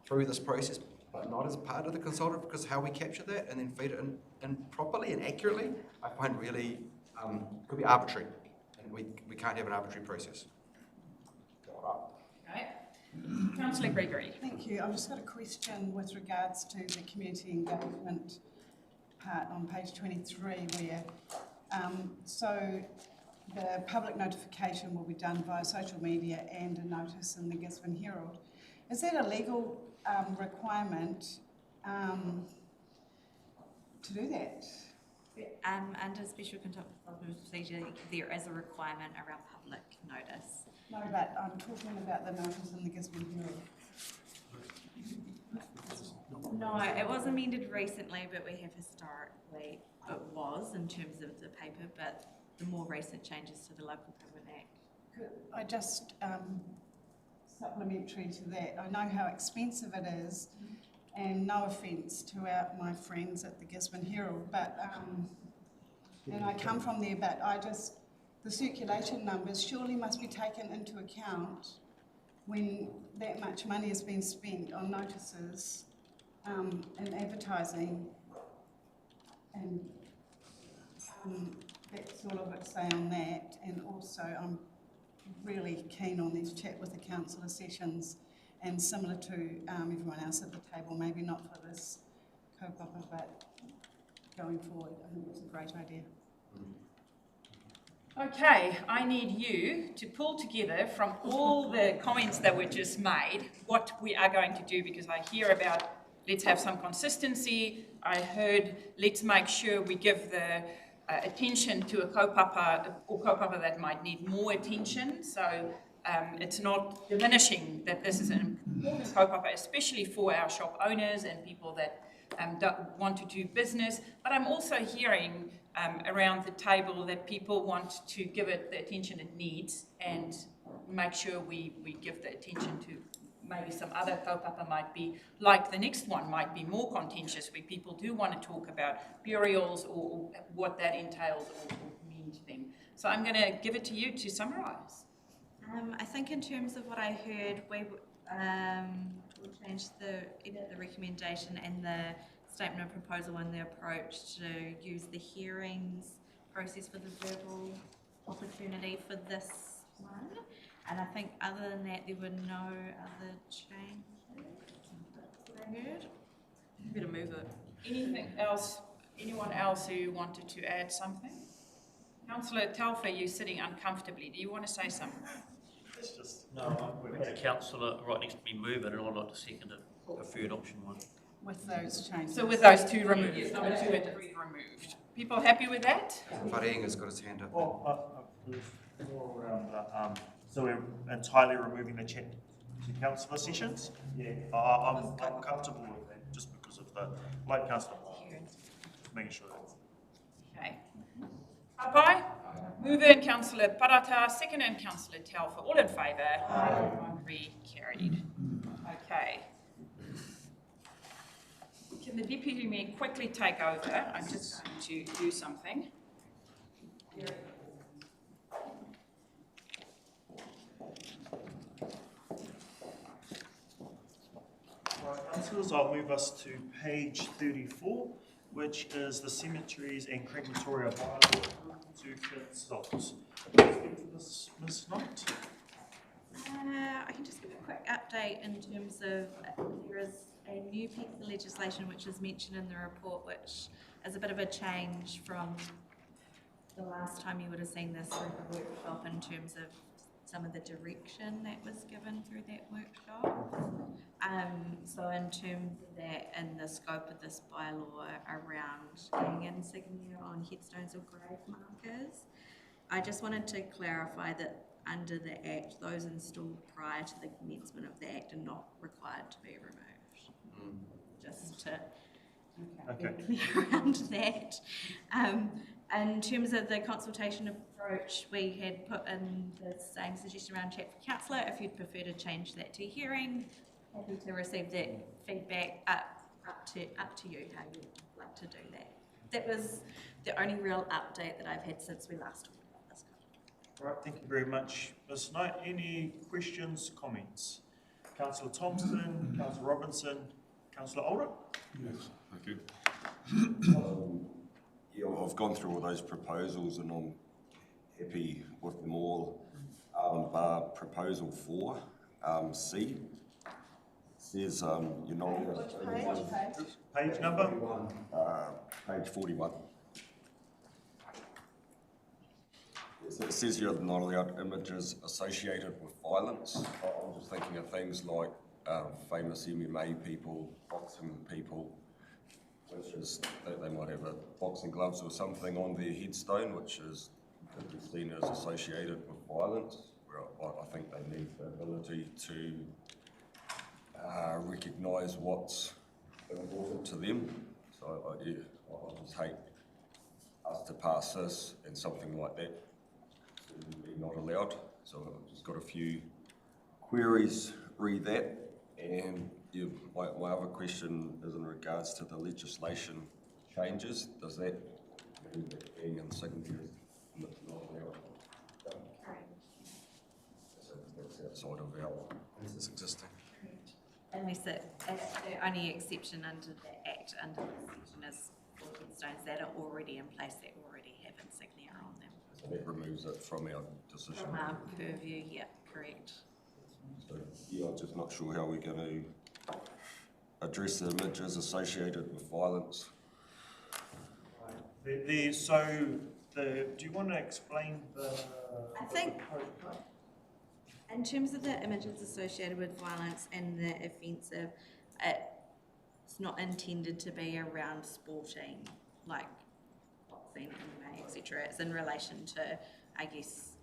through this process, but not as part of the consultative, because how we capture that and then feed it in properly and accurately, I find really could be arbitrary, and we can't have an arbitrary process. Okay. Councillor Gregory. Thank you. I've just got a question with regards to the community engagement part on page 23, where so the public notification will be done via social media and a notice in the Gisborne Herald. Is that a legal requirement to do that? Under special conduct procedure, there is a requirement around public notice. No, but I'm talking about the notice in the Gisborne Herald. No, it was amended recently, but we have historically, it was in terms of the paper, but the more recent changes to the Local Government Act. I just, supplementary to that, I know how expensive it is, and no offence to my friends at the Gisborne Herald, but, and I come from there, but the circulation numbers surely must be taken into account when that much money has been spent on notices and advertising, and that's all I've got to say on that. And also I'm really keen on this chat with the councillor sessions, and similar to everyone else at the table, maybe not for this kaupapa, but going forward, I think it's a great idea. Okay, I need you to pull together from all the comments that were just made what we are going to do, because I hear about let's have some consistency. I heard let's make sure we give the attention to a kaupapa or kaupapa that might need more attention. So it's not diminishing that this is an important kaupapa, especially for our shop owners and people that don't want to do business. But I'm also hearing around the table that people want to give it the attention it needs, and make sure we give the attention to maybe some other kaupapa might be, like the next one might be more contentious, where people do want to talk about burials or what that entails or mean to them. So I'm going to give it to you to summarise. I think in terms of what I heard, we will change the recommendation and the statement of proposal and the approach to use the hearings process for the verbal opportunity for this one. And I think other than that, there were no other changes that I heard. You better move it. Anything else? Anyone else who wanted to add something? Councillor Tairāwhiti, you're sitting uncomfortably. Do you want to say something? It's just, no, we've had a councillor right next to me move it, and I'd like to second it, preferred option one. With those changes. So with those two removed, number 2 and 3 removed. People happy with that? Wharenga has got his hand up. More around so we're entirely removing the chat to councillor sessions? Yeah. I'm comfortable with that, just because of the, like councillor, just making sure that. Okay. Papai? Mover and Councillor Parata, second and Councillor Tairāwhiti. All in favour? Aye. Carried. Okay. Can the Deputy Mayor quickly take over? I'm just going to do something. Right, councillors, I'll move us to page 34, which is the Cemeteries and Crematoria Bylaw to consult. Ms. Knight? I can just give a quick update in terms of there is a new piece of legislation which is mentioned in the report, which is a bit of a change from the last time you would have seen this through the workshop in terms of some of the direction that was given through that workshop. So in terms of that and the scope of this bylaw around getting insignia on headstones or grave markers, I just wanted to clarify that under the Act, those installed prior to the commencement of the Act are not required to be removed. Just to be clear around that. In terms of the consultation approach, we had put in the same suggestion around chat for councillor. If you'd prefer to change that to hearing, happy to receive that feedback. Up to you how you'd like to do that. That was the only real update that I've had since we last talked about this. Right, thank you very much, Ms. Knight. Any questions, comments? Councillor Thompson, Councillor Robinson, Councillor Older? Yes, thank you. Yeah, well, I've gone through all those proposals and I'm happy with them all, bar proposal 4, C. It says you're not allowed Page number? page 41. So it says you're not allowed images associated with violence. I'm just thinking of things like famous MMA people, boxing people, which is they might have a boxing gloves or something on their headstone, which is could be seen as associated with violence. Where I think they need the ability to recognise what's important to them. So I just hate us to pass this and something like that to be not allowed. So I've just got a few queries, read that. And my other question is in regards to the legislation changes. Does that mean that being in signatories not allowed? So that's outside of our, this is existing. Unless the only exception under the Act, under the section is for headstones that are already in place, that already have insignia on them. So that removes it from our decision. From our purview, yeah, correct. So, yeah, I'm just not sure how we're going to address the images associated with violence. Do you want to explain the... I think, in terms of the images associated with violence and the offensive, it's not intended to be around sporting, like boxing, MMA, etc. It's in relation to, I guess,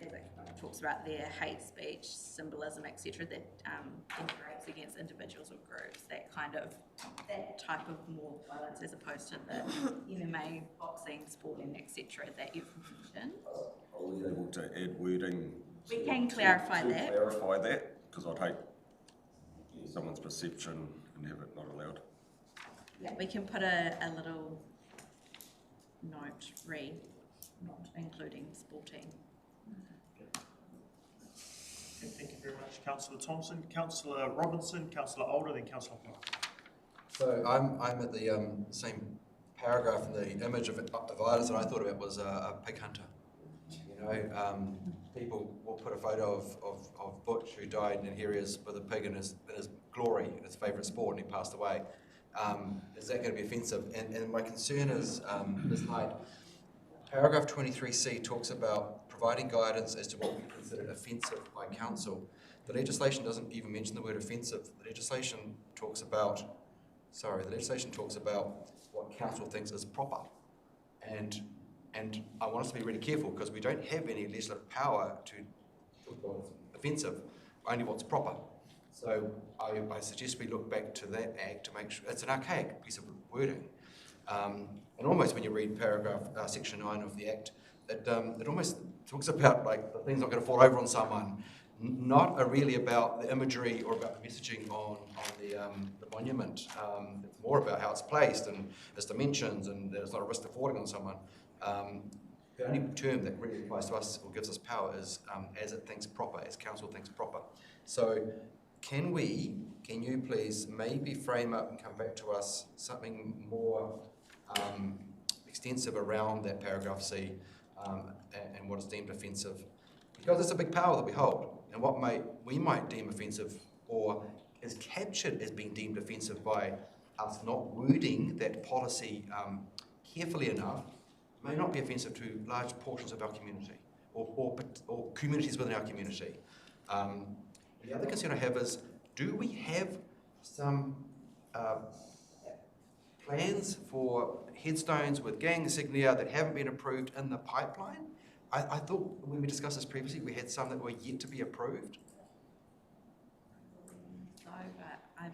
as it talks about their hate speech, symbolism, etc. that interacts against individuals or groups, that type of more violence as opposed to the MMA, boxing, sporting, etc. that you've mentioned. Are we able to add wording? We can clarify that. Clarify that, because I'd hate someone's perception and have it not allowed. Yeah, we can put a little note, not including sporting. Okay, thank you very much, Councillor Thompson. Councillor Robinson, Councillor Older, then Councillor Clark. So I'm at the same paragraph in the image of violence that I thought about was a pig hunter. You know, people will put a photo of Butch, who died, and here he is with a pig in his glory, his favourite sport, and he passed away. Is that going to be offensive? And my concern is this night, paragraph 23C talks about providing guidance as to what we consider offensive by council. The legislation doesn't even mention the word offensive. The legislation talks about what council thinks is proper. And I want us to be really careful because we don't have any legislative power to talk about what's offensive, only what's proper. So I suggest we look back to that act to make sure it's an archaic piece of wording. And almost when you read paragraph section 9 of the act, it almost talks about like the thing's not going to fall over on someone, not really about the imagery or about the messaging on the monument. It's more about how it's placed and its dimensions and that it's not a risk of falling on someone. The only term that really applies to us or gives us power is as it thinks proper, as council thinks proper. So can you please maybe frame up and come back to us something more extensive around that paragraph C and what is deemed offensive? Because it's a big power that we hold, and what we might deem offensive or is captured as being deemed offensive by us not wording that policy carefully enough may not be offensive to large portions of our community or communities within our community. The other concern I have is, do we have some plans for headstones with gang insignia that haven't been approved in the pipeline? I thought when we discussed this previously, we had some that were yet to be approved. So, but I'm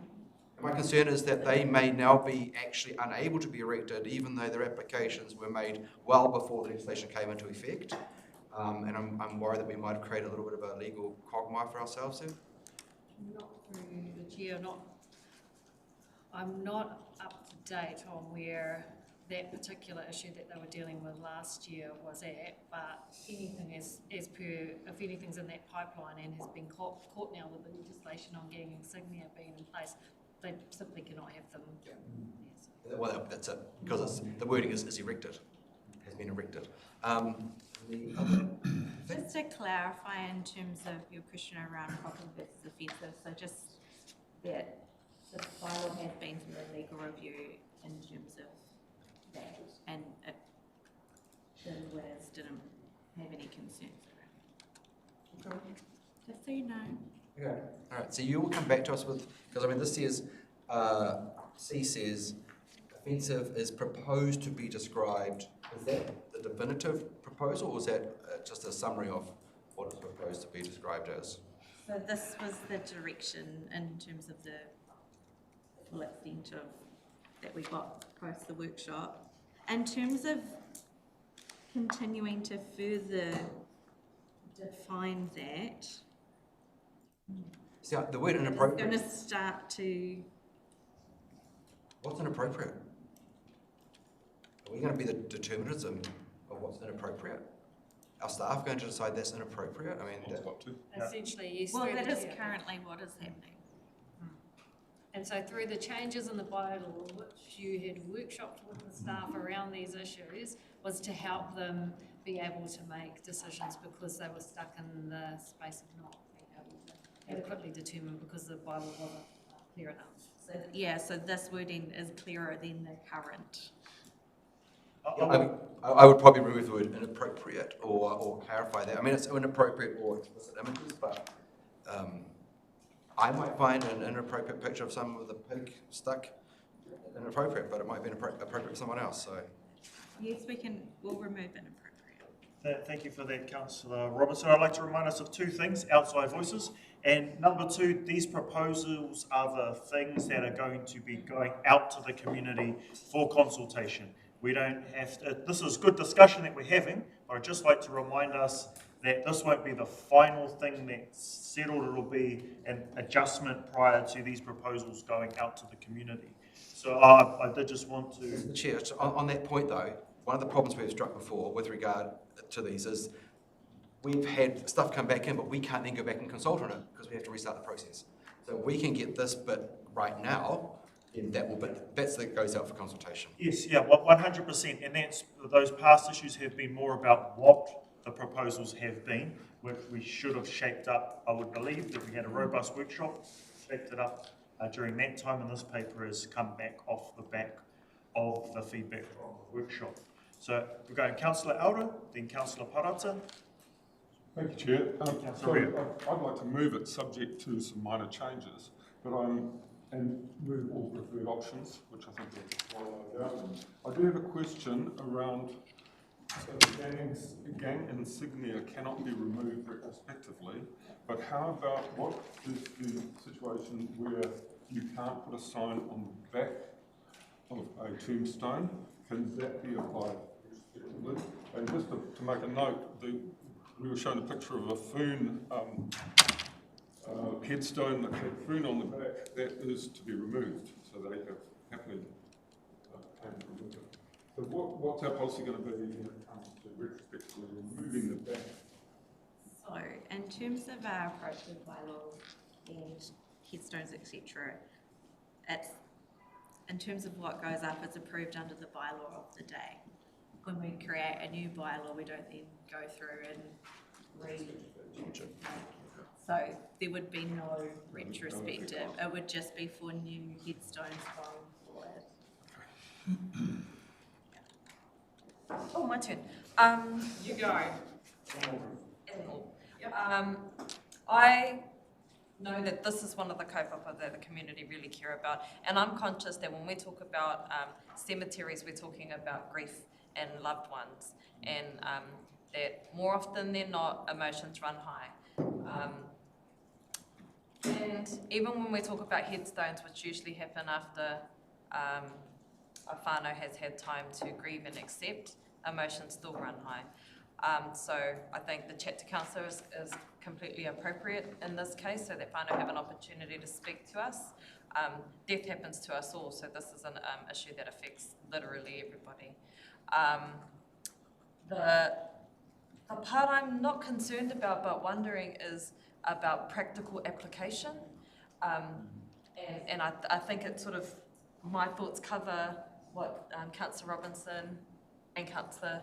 My concern is that they may now be actually unable to be erected, even though their applications were made well before the legislation came into effect. And I'm worried that we might have created a little bit of a legal quagmire for ourselves here. Not through the chair, I'm not up to date on where that particular issue that they were dealing with last year was at, but anything as per, if anything's in that pipeline and has been caught now with the legislation on gang insignia being in place, they simply cannot have them. Yeah. Well, that's it, because the wording is erected, has been erected. just to clarify in terms of your question around problem versus offensive, so just that the bylaw has been through a legal review in terms of that, and the lawyers didn't have any concerns around it. Just so you know. Okay. All right. So you will come back to us with, because I mean, this says, C says, offensive is proposed to be described. Is that the definitive proposal, or is that just a summary of what is proposed to be described as? So this was the direction in terms of the full extent of that we got post the workshop. In terms of continuing to further define that, See, the word inappropriate. it's going to start to. What's inappropriate? Are we going to be the determinism of what's inappropriate? Our staff going to decide that's inappropriate? I mean, Essentially, yes. Well, through that the is chair. currently what is happening. And so through the changes in the bylaw, which you had workshopped with the staff around these issues, was to help them be able to make decisions because they were stuck in the space of not being able to adequately determine because the bylaw wasn't clear enough. So, yeah, so this wording is clearer than the current. I would probably remove the word inappropriate or clarify that. I mean, it's inappropriate or explicit images, but I might find an inappropriate picture of someone with a pig stuck inappropriate, but it might be appropriate for someone else. So Yes, we'll remove inappropriate. Thank you for that, Councillor Robertson. I'd like to remind us of two things, outside voices. And number two, these proposals are the things that are going to be going out to the community for consultation. We don't have to, this is good discussion that we're having, but I'd just like to remind us that this won't be the final thing that's settled. It'll be an adjustment prior to these proposals going out to the community. So I did just want to... Mr. Chair, on that point though, one of the problems we've struck before with regard to these is we've had stuff come back in, but we can't then go back and consult on it because we have to restart the process. So we can get this bit right now, then that's that goes out for consultation. Yes, yeah, 100%. And those past issues have been more about what the proposals have been, which we should have shaped up. I would believe that we had a robust workshop, shaped it up during that time, and this paper has come back off the back of the feedback from the workshop. So we're going Councillor Aura, then Councillor Parata. Thank you, Chair. I'd like to move it subject to some minor changes, and move all preferred options, which I think is well out. I do have a question around gang insignia cannot be removed retrospectively, but how about what is the situation where you can't put a sign on the back of a tombstone? Can that be applied retrospectively? And just to make a note, we were shown a picture of a Foon headstone that had Foon on the back. That is to be removed, so they have happily came to remove it. So what's our policy going to be when it comes to retrospectively removing the back? So, in terms of our approach with bylaws and headstones, etc., it's in terms of what goes up, it's approved under the bylaw of the day. When we create a new bylaw, we don't then go through and read. So there would be no retrospective. It would just be for new headstones going forward. Oh, my turn. You go. I know that this is one of the kaupapa that the community really care about, and I'm conscious that when we talk about cemeteries, we're talking about grief and loved ones, and that more often than not, emotions run high. And even when we talk about headstones, which usually happen after a whānau has had time to grieve and accept, emotions still run high. So I think the chapter councillor is completely appropriate in this case, so that whānau have an opportunity to speak to us. Death happens to us all, so this is an issue that affects literally everybody. The part I'm not concerned about but wondering is about practical application. And I think it sort of, my thoughts cover what Councillor Robinson and Councillor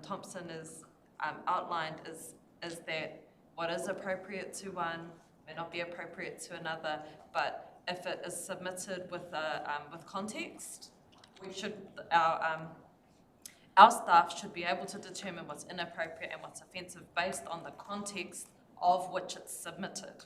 Thompson has outlined is that what is appropriate to one may not be appropriate to another, but if it is submitted with context, we should, our staff should be able to determine what's inappropriate and what's offensive based on the context of which it's submitted.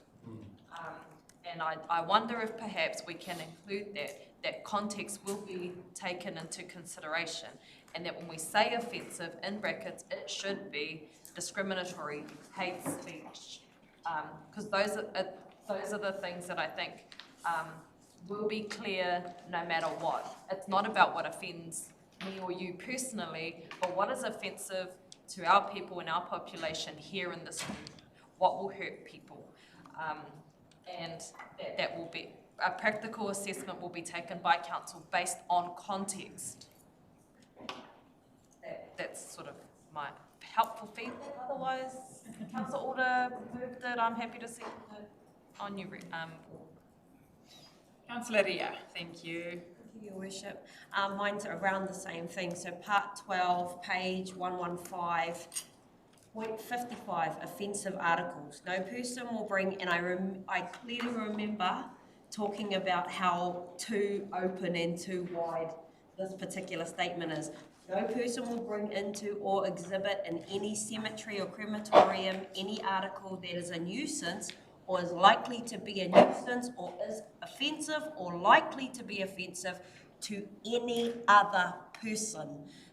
And I wonder if perhaps we can include that context will be taken into consideration, and that when we say offensive, in brackets, it should be discriminatory hate speech. Because those are the things that I think will be clear no matter what. It's not about what offends me or you personally, but what is offensive to our people and our population here in this room. What will hurt people? And that will be, a practical assessment will be taken by council based on context. That's sort of my helpful feedback. Otherwise, council order moved it. I'm happy to see it on you. Councillor Ria, thank you. Thank you, Your Worship. Mine's around the same thing. So part 12, page 115. Point 55, offensive articles. No person will bring, and I clearly remember talking about how too open and too wide this particular statement is. No person will bring into or exhibit in any cemetery or crematorium any article that is a nuisance or is likely to be a nuisance or is offensive or likely to be offensive to any other person.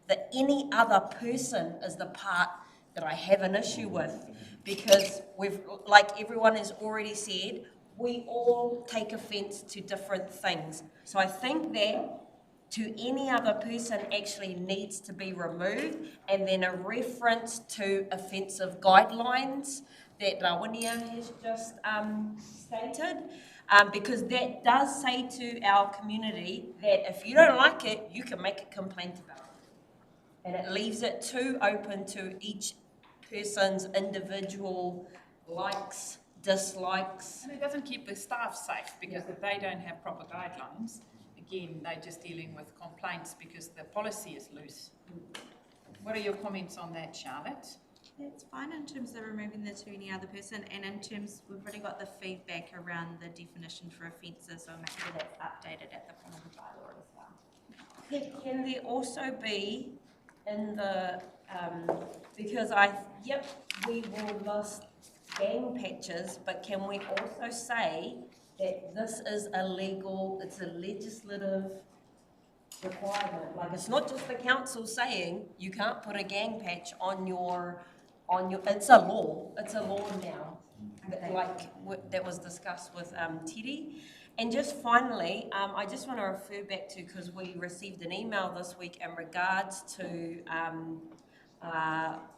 The any other person is the part that I have an issue with, because we've, like everyone has already said, we all take offence to different things. So I think that to any other person actually needs to be removed, and then a reference to offensive guidelines that Rawinia has just stated, because that does say to our community that if you don't like it, you can make a complaint about it. And it leaves it too open to each person's individual likes, dislikes. And it doesn't keep the staff safe, because if they don't have proper guidelines, again, they're just dealing with complaints because the policy is loose. What are your comments on that, Charlotte? That's fine in terms of removing the to any other person, and in terms, we've already got the feedback around the definition for offences, so make sure that's updated at the front of the bylaw as well. Can there also be in the, because we will list gang patches, but can we also say that this is illegal, it's a legislative requirement? Like, it's not just the council saying you can't put a gang patch on your, it's a law now, that was discussed with Tiri. And just finally, I just want to refer back to, because we received an email this week in regards to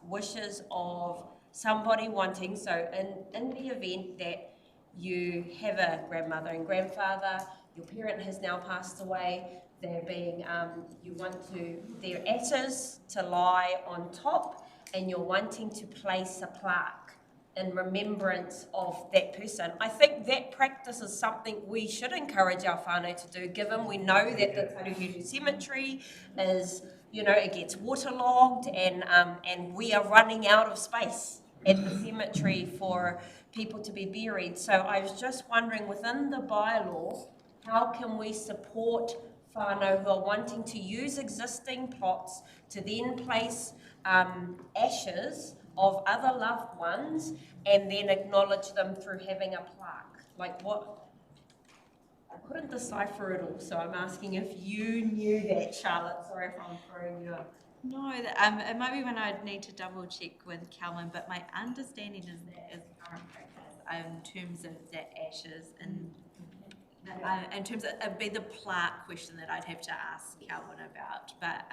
wishes of somebody wanting, so in the event that you have a grandmother and grandfather, your parent has now passed away, they're being, you want to, their ashes to lie on top, and you're wanting to place a plaque in remembrance of that person. I think that practice is something we should encourage our whānau to do, given we know that the Tairāwhiti cemetery is, it gets waterlogged, and we are running out of space at the cemetery for people to be buried. So I was just wondering, within the bylaw, how can we support whānau who are wanting to use existing plots to then place ashes of other loved ones and then acknowledge them through having a plaque? Like, what? I couldn't decipher it all, so I'm asking if you knew that, Charlotte. Sorry if I'm throwing you No, it might be when I'd need to double check with Calvin, but my understanding is that is current practice in terms of the ashes and in terms of it'd be the plaque question that I'd have to ask Calvin about. But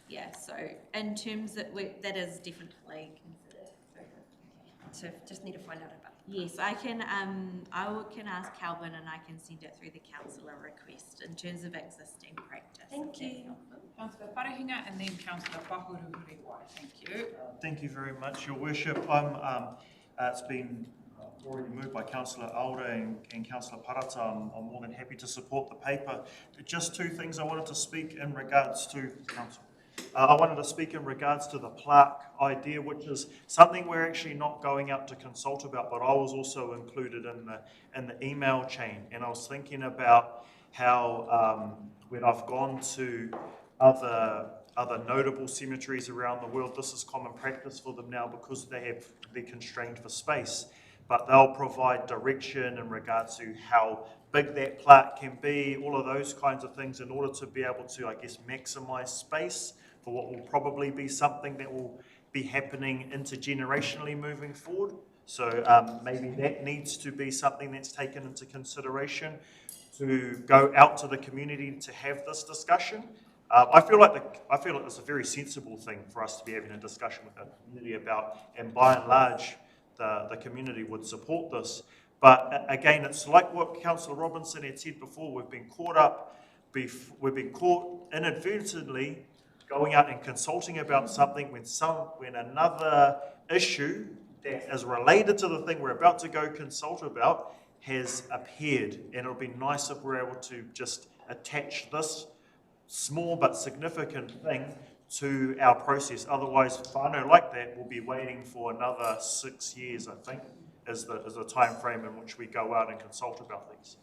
yeah, so in terms that that is definitely considered. So just need to find out about. Yes, I can ask Calvin and I can send it through the councillor request in terms of existing practice. Thank you. Councillor Parehinga and then Councillor Pahuruhuriwai. Thank you. Thank you very much, Your Worship. It's been already moved by Councillor Alder and Councillor Parata. I'm more than happy to support the paper. Just two things I wanted to speak in regards to, Council. I wanted to speak in regards to the plaque idea, which is something we're actually not going out to consult about, but I was also included in the email chain, and I was thinking about how when I've gone to other notable cemeteries around the world, this is common practice for them now because they're constrained for space, but they'll provide direction in regards to how big that plaque can be, all of those kinds of things in order to be able to, I guess, maximise space for what will probably be something that will be happening intergenerationally moving forward. So maybe that needs to be something that's taken into consideration to go out to the community to have this discussion. I feel like it's a very sensible thing for us to be having a discussion with the community about, and by and large, the community would support this. But again, it's like what Councillor Robinson had said before. We've been caught inadvertently going out and consulting about something when another issue that is related to the thing we're about to go consult about has appeared. And it'll be nice if we're able to just attach this small but significant thing to our process. Otherwise, whānau like that will be waiting for another 6 years, I think, is the time frame in which we go out and consult about these.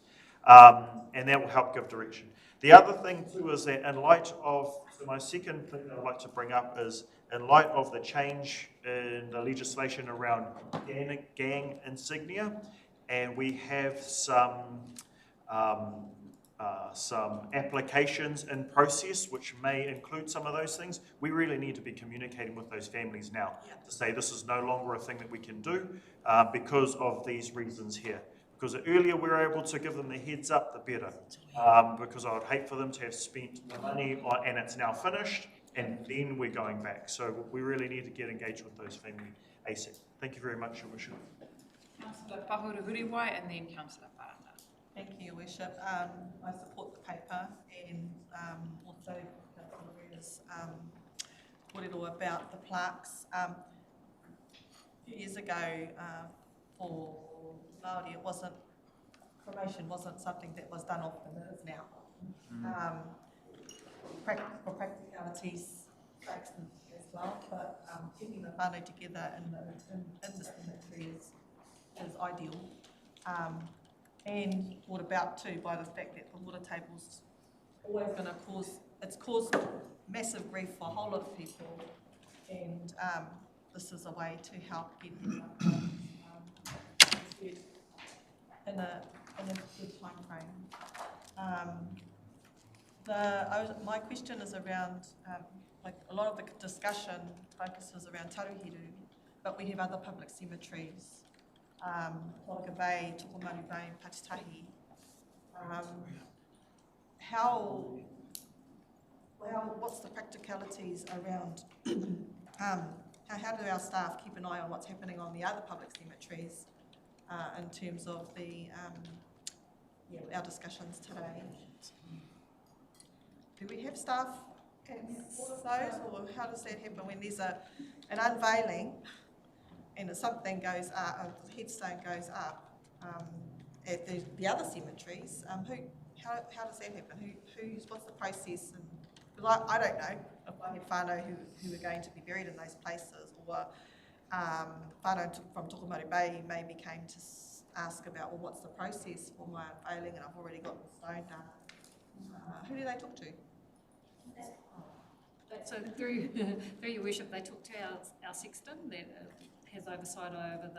And that will help give direction. The other thing too is that in light of, so my second thing that I'd like to bring up is in light of the change in the legislation around gang insignia, and we have some applications in process which may include some of those things. We really need to be communicating with those families now to say this is no longer a thing that we can do because of these reasons here. Because the earlier we're able to give them the heads up, the better. Because I would hate for them to have spent the money and it's now finished and then we're going back. So we really need to get engaged with those families ASAP. Thank you very much, Your Worship. Councillor Pahuruhuriwai and then Councillor Parata. Thank you, Your Worship. I support the paper and also Councillor kōrero about the plaques. A few years ago, for Māori, cremation wasn't something that was done often, it is now. For practicalities, as well, but keeping the whānau together in the cemetery is ideal. And brought about too by the fact that the water table's always going to caused massive grief for a whole lot of people, and this is a way to help get them in a good time frame. My question is around, like a lot of the discussion focuses around Tairāwhiti, but we have other public cemeteries, Karakia Bay, Tokomaru Bay, Patitahi. What's the practicalities around how do our staff keep an eye on what's happening on the other public cemeteries in terms of our discussions today? Do we have staff at all of those, or how does that happen when there's an unveiling and something goes up, a headstone goes up at the other cemeteries? How does that happen? What's the process? Because I don't know if I have whānau who are going to be buried in those places, or whānau from Tokomaru Bay maybe came to ask about, well, what's the process for my unveiling, and I've already got the stone done. Who do they talk to? So through Your Worship, they talk to our sexton that has oversight over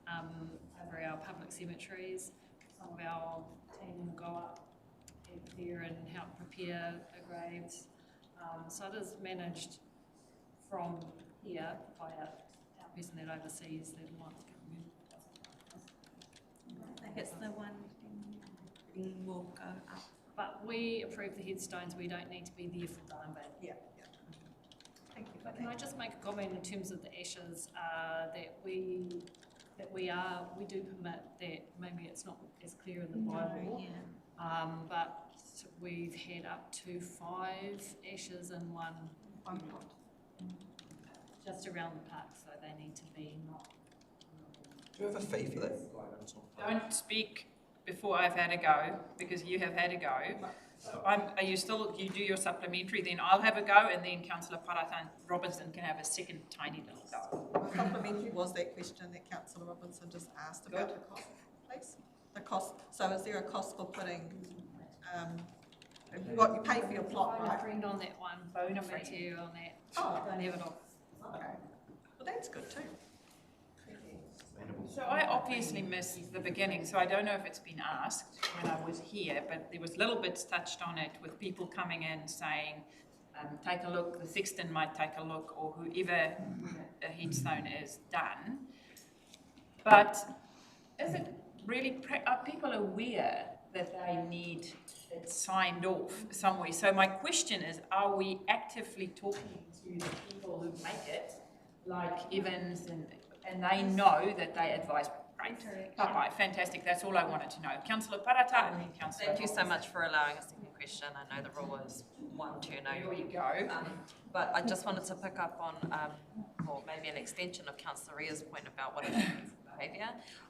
our public cemeteries. Some of our team will go up there and help prepare the graves. So it is managed from here by our person that oversees the Alliance government. I think it's the one will go up. But we approve the headstones, we don't need to be there for them, but. Yeah. Thank you for But can I just make a comment in terms of the ashes, that we do permit that, maybe it's not as clear in the Bylaw. Yeah. But we've had up to 5 ashes in one plot, just around the park, so they need to be not. Do you have a fee for that? Don't speak before I've had a go, because you have had a go. So are you still, you do your supplementary, then I'll have a go, and then Councillor Parathan Robinson can have a second tiny little go. My supplementary was that question that Councillor Robinson just asked about the cost, please. The cost, so is there a cost for putting, what you pay for your plot, Phone a right? friend on that one, Phone a come back friend. to you on that. Oh. Don't have it off. Okay, well, that's good too. So I obviously missed the beginning, so I don't know if it's been asked when I was here, but there was little bits touched on it with people coming in saying, take a look, the sexton might take a look, or whoever a headstone is done. But is it really, are people aware that they need it signed off somewhere? So my question is, are we actively talking to the people who make it, like Evans, and they know that they advise? Great. Papai, fantastic. That's all I wanted to know. Councillor Parata and then Councillor. Thank you so much for allowing a second question. I know the rule is one turn over. Here you go. But I just wanted to pick up on, or maybe an extension of Councillor Ria's point about what is offensive behaviour.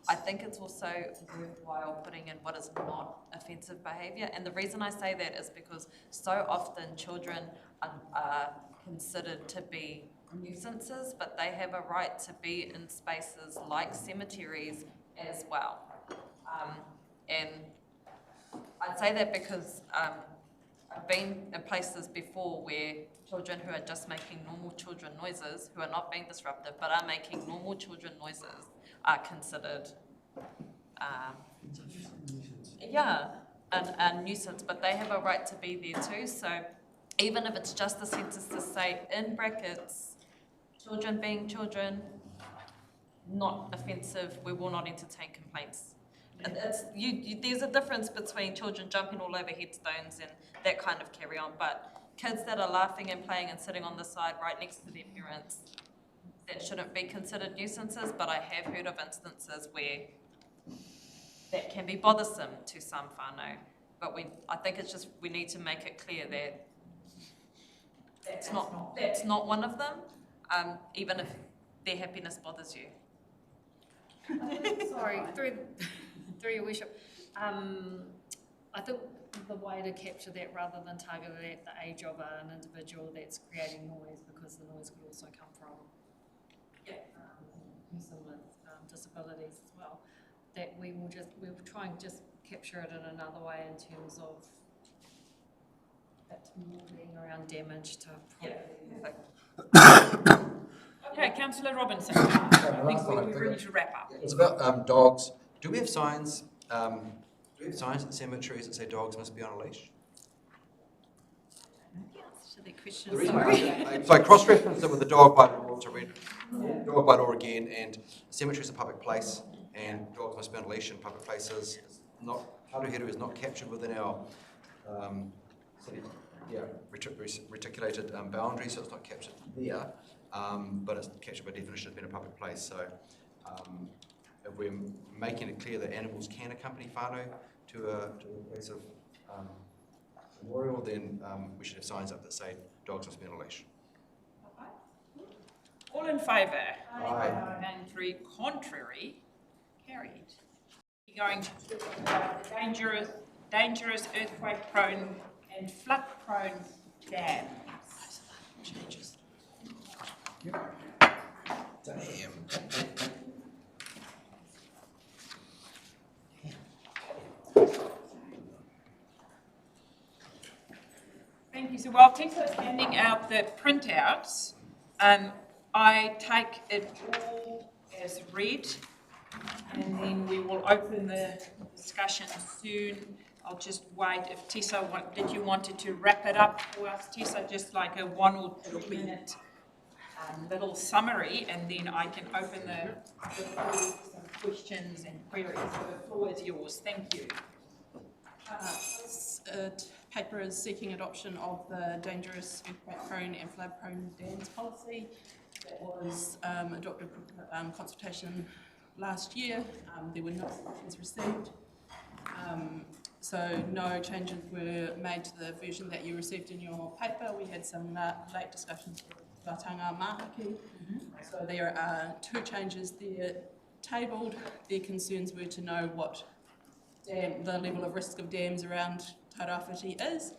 I think it's also worthwhile putting in what is not offensive behaviour. And the reason I say that is because so often children are considered to be nuisances, but they have a right to be in spaces like cemeteries as well. And I'd say that because I've been in places before where children who are just making normal children noises, who are not being disruptive, but are making normal children noises, are considered, a nuisance, but they have a right to be there too. So even if it's just a sentence to say, in brackets, children being children, not offensive, we will not entertain complaints. There's a difference between children jumping all over headstones and that kind of carry on, but kids that are laughing and playing and sitting on the side right next to their parents, that shouldn't be considered nuisances, but I have heard of instances where that can be bothersome to some whānau. But I think it's just, we need to make it clear that that's not one of them, even if their happiness bothers you. Sorry, through your worship. I think the way to capture that rather than target it at the age of an individual that's creating noise, because the noise could also come from person with disabilities as well, that we'll try and just capture it in another way in terms of it being around damage to property. Okay, Councillor Robinson. I think we're ready to wrap up. It's about dogs. Do we have signs? Do we have signs at cemeteries that say dogs must be on a leash? The answer to that question. The reason so I cross-referenced it with the dog bite law to read dog bite law again, and cemetery is a public place, and dogs must be on a leash in public places. It's not, Tairāwhiti is not captured within our reticulated boundary, so it's not captured there, but it's captured by definition as being a public place. So if we're making it clear that animals can accompany whānau to a place of memorial, then we should have signs up that say dogs must be on a leash. All in favour? Aye. And 3 contrary? Carried. We're going to talk about the dangerous earthquake-prone and flood-prone dams. Changes. Damn. Thank you. So while Tesla's handing out the printouts, I take it all as read, and then we will open the discussion soon I'll just wait if Tessa, did you wanted to wrap it up for us, Tessa, just like a 1 or 2 minute little summary, and then I can open the floor to some questions and queries. So the floor is yours. Thank you. This paper is seeking adoption of the dangerous, earthquake-prone and flood-prone dams policy that was adopted consultation last year. There were no submissions received. So no changes were made to the version that you received in your paper. We had some late discussions with Watanga Mahaki. So there are 2 changes there tabled. Their concerns were to know what the level of risk of dams around Tairāwhiti is.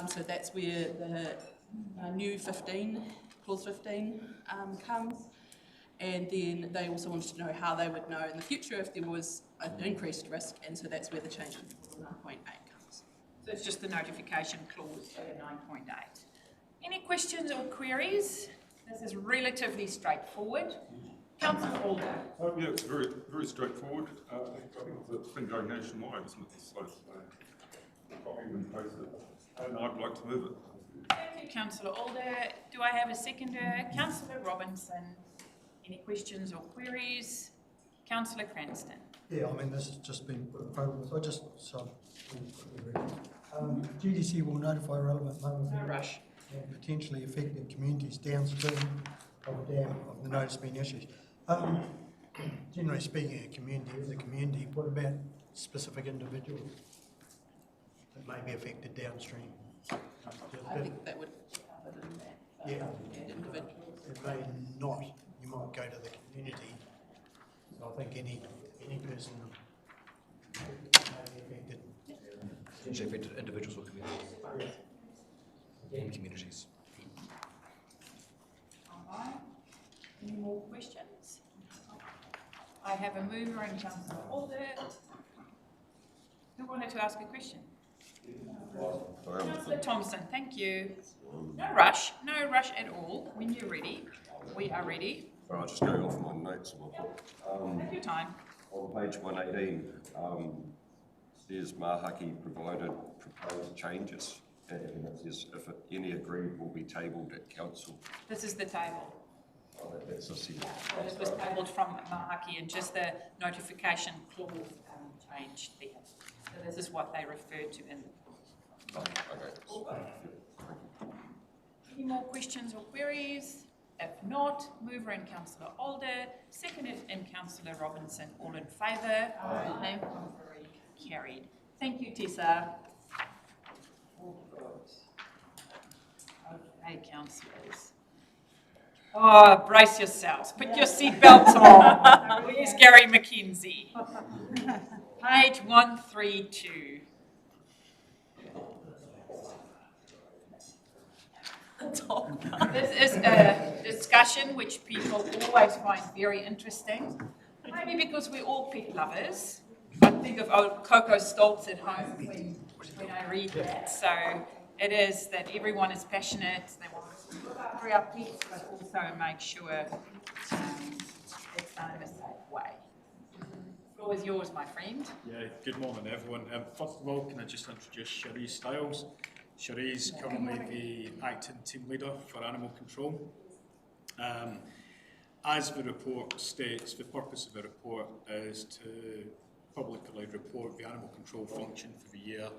So that's where the new 15, clause 15 comes. And then they also wanted to know how they would know in the future if there was an increased risk, and so that's where the change in 9.8 comes. So it's just the notification clause for 9.8. Any questions or queries? This is relatively straightforward. Councillor Alder. Yeah, it's very, very straightforward. I think it's been going nationwide, isn't it? So, copy and paste it. And I'd like to move it. Thank you, Councillor Alder. Do I have a seconder? Councillor Robinson. Any questions or queries? Councillor Cranston. Yeah, I mean, this has just been put forward. I just, GDC will notify relevant members and potentially affected communities downstream of the dam of the notice being issued. Generally speaking, a community is a community. What about specific individuals that may be affected downstream? I think that would be covered in that. Yeah. Individuals. It may not. You might go to the community. So I think any person may be affected. Potentially affected individuals or communities. And communities. All right. Any more questions? I have a mover and Councillor Alder. Who wanted to ask a question? Councillor Thompson, thank you. No rush at all. When you're ready, we are ready. Well, I'll just go off my notes. Take your time. On page 118, says Mahaki provided proposed changes, and it says if any agreed will be tabled at council. This is the table. Oh, that's the second. So this was tabled from Mahaki, and just the notification clause changed there. So this is what they referred to in. Okay. Any more questions or queries? If not, mover and Councillor Alder, seconded and Councillor Robinson, all in favour? Aye. Carried. Thank you, Tessa. All good. Okay, councillors. Oh, brace yourselves. Put your seatbelts on. Where's Gary McKenzie? Page 132. This is a discussion which people always find very interesting. Maybe because we're all pet lovers. I think of old Coco Stoltz at home when I read that. So it is that everyone is passionate. They want to look after our pets, but also make sure it's done in a safe way. The floor is yours, my friend. Yeah, good morning, everyone. First of all, can I just introduce Cherise Stiles? Cherise, currently the acting team leader for animal control. As the report states, the purpose of the report is to publicly report the animal control function for the year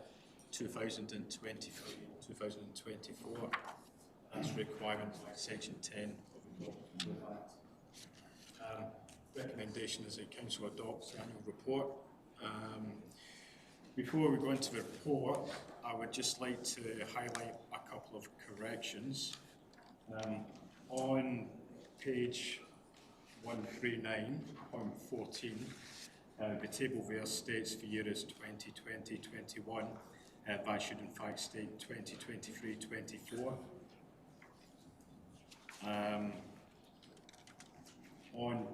2023-2024. That's requirement by Section 10 of the Animal Control Act. Recommendation is that Council adopts the annual report. Before we go into the report, I would just like to highlight a couple of corrections. On page 139.14, the table there states the year is 2020-21. That should in fact state 2023-24. On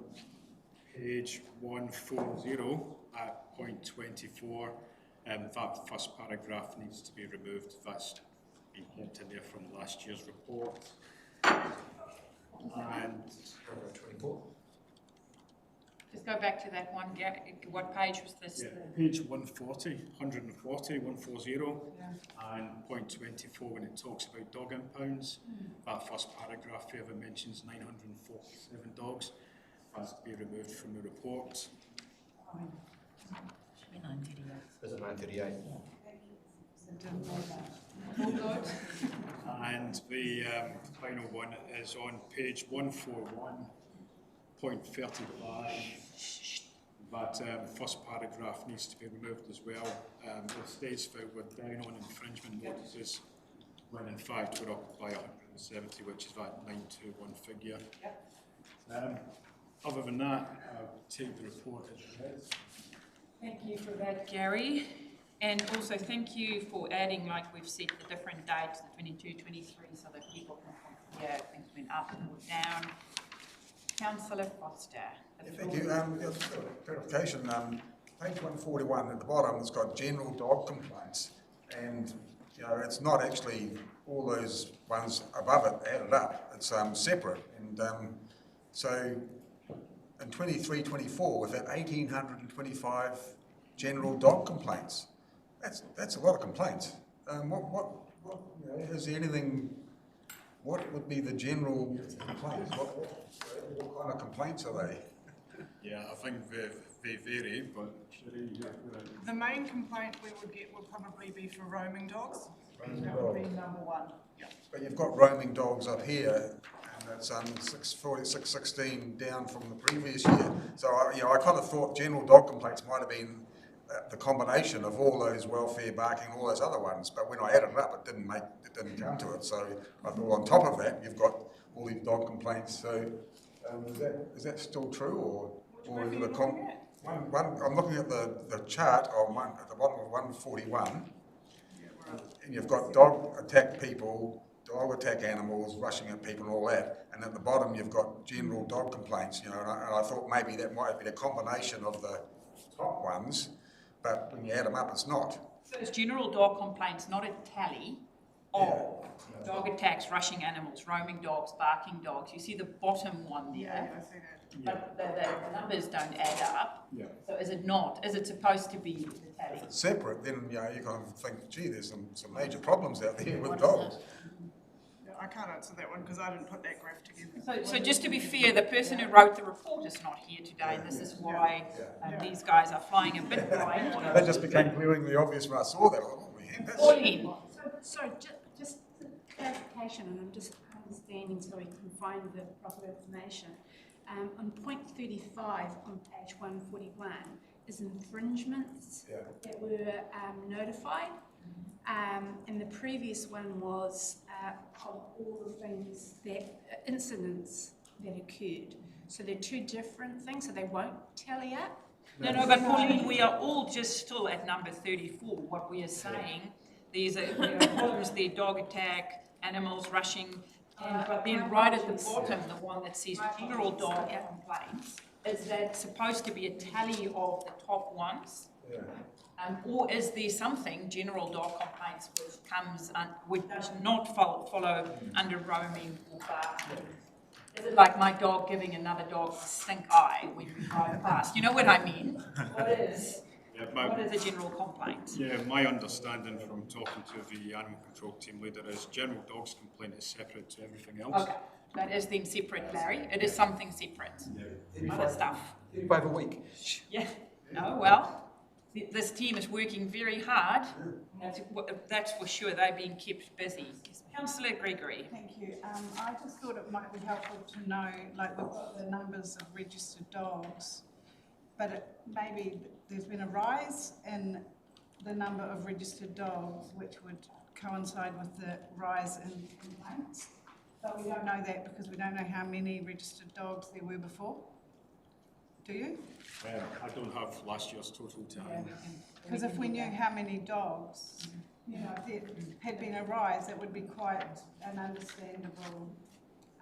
page 140 at point 24, that first paragraph needs to be removed. That's been kept in there from last year's report. And paragraph 24. Just go back to that one, what page was this? Yeah, page 140, 140, and point 24 when it talks about dog impounds. That first paragraph further mentions 947 dogs. That's to be removed from the report. Is it 938? All good. And the final one is on page 141.35. That first paragraph needs to be removed as well. It states that we're down on infringement notices, when in fact we're up by 170, which is that 921 figure. Other than that, I'll take the report as read. Thank you for that, Gary. And also thank you for adding, like we've said, the different dates, the 22, 23, so that people can compare things went up or down. Councillor Foster. Thank you. Clarification, page 141 at the bottom, it's got general dog complaints. And, you know, it's not actually all those ones above it added up. It's separate. And so in 23-24, we've had 1,825 general dog complaints. That's a lot of complaints. What you know, is there anything? What would be the general complaints? What kind of complaints are they? Yeah, I think they vary, but the main complaint we would get would probably be for roaming dogs. Roaming would be number one. Yeah. But you've got roaming dogs up here, and that's 616 down from the previous year. So I kind of thought general dog complaints might have been the combination of all those welfare, barking, all those other ones. But when I added it up, it didn't come to it. So I thought on top of that, you've got all these dog complaints. So is that still true, or is it a I'm looking at the chart at the bottom of 141, and you've got dog attack people, dog attack animals, rushing at people, and all that. And at the bottom, you've got general dog complaints. You know, and I thought maybe that might have been a combination of the top ones, but when you add them up, it's not. So it's general dog complaints, not a tally of dog attacks, rushing animals, roaming dogs, barking dogs. You see the bottom one there. Yeah, I see that. But the numbers don't add up. Yeah. So is it not? Is it supposed to be the tally? If it's separate, then you know you kind of think, gee, there's some major problems out there with dogs. I can't answer that one because I didn't put that graph together. So just to be fair, the person who wrote the report is not here today. This is why these guys are flying a bit blind. That just became glaringly obvious when I saw that. Pauline. So just clarification, and I'm just understanding so we can find the proper information. On point 35 on page 141 is infringements that were notified. And the previous one was of all the things incidents that occurred. So they're two different things, so they won't tally up. No, but Pauline, we are all just still at number 34. What we are saying, there are problems there, dog attack, animals rushing, but then right at the bottom, the one that says general dog complaints, is that supposed to be a tally of the top ones? Or is there something, general dog complaints, which does not follow under roaming or barking? Is it like my dog giving another dog a stink eye when we drive past? You know what I mean? What is a general complaint? Yeah, my understanding from talking to the animal control team leader is general dogs complaint is separate to everything else. Okay, that is then separate, Larry. It is something separate. Other stuff. 35 a week. Yeah. No, well. This team is working very hard. That's for sure. They've been kept busy. Councillor Gregory. Thank you. I just thought it might be helpful to know, like we've got the numbers of registered dogs, but maybe there's been a rise in the number of registered dogs, which would coincide with the rise in complaints. But we don't know that because we don't know how many registered dogs there were before. Do you? I don't have last year's total to hand. Because if we knew how many dogs, you know, if there had been a rise, it would be quite an understandable,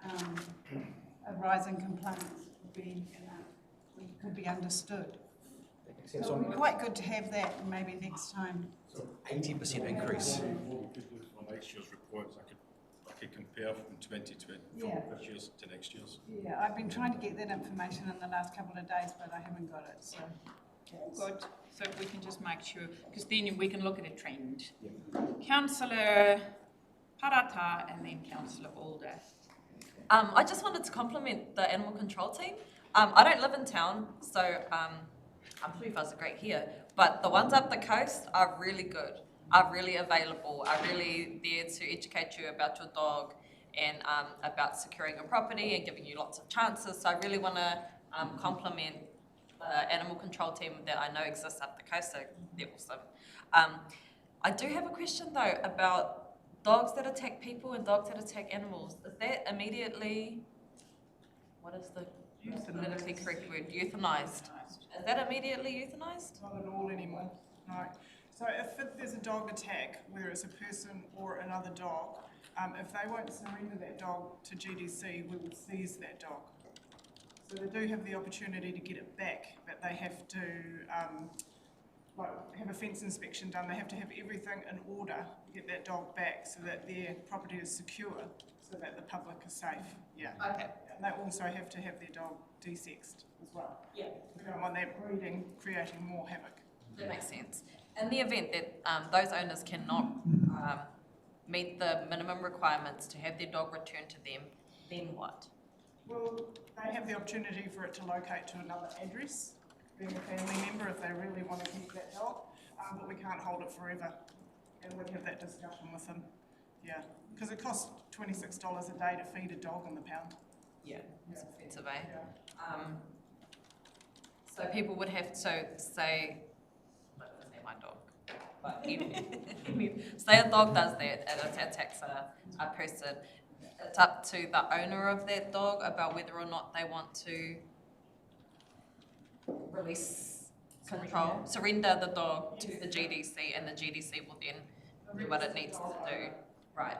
a rise in complaints could be understood. So it would be quite good to have that maybe next time. 80% increase. For next year's reports, I could actually compare from 2020, from Yeah. this year's to next year's. Yeah, I've been trying to get that information in the last couple of days, but I haven't got it, so. Good, so we can just make sure, because then we can look at a trend. Councillor Parata and then Councillor Alder. I just wanted to compliment the animal control team. I don't live in town, so I'm sure you guys are great here, but the ones up the coast are really good, are really available, are really there to educate you about your dog and about securing your property and giving you lots of chances. So I really want to compliment the animal control team that I know exists up the coast, so they're awesome. I do have a question though about dogs that attack people and dogs that attack animals. Is that immediately, what is the politically correct word, euthanized? Is that immediately euthanized? Not at all anymore, no. So if there's a dog attack, whether it's a person or another dog, if they won't surrender that dog to GDC, we will seize that dog. So they do have the opportunity to get it back, but they have to have a fence inspection done. They have to have everything in order to get that dog back so that their property is secure, so that the public is safe. Yeah. Okay. And they also have to have their dog desexed as well. Yeah. We don't want that breeding creating more havoc. That makes sense. In the event that those owners cannot meet the minimum requirements to have their dog returned to them, then what? Well, they have the opportunity for it to locate to another address, being a family member if they really want to keep that dog, but we can't hold it forever. And we'd have that discussion with them. Yeah, because it costs $26 a day to feed a dog in the pound. Yeah, it's expensive, eh? So people would have to say, let's say my dog, but say a dog does that and it attacks a person, it's up to the owner of that dog about whether or not they want to release control, surrender the dog to the GDC, and the GDC will then do what it needs to do. Right.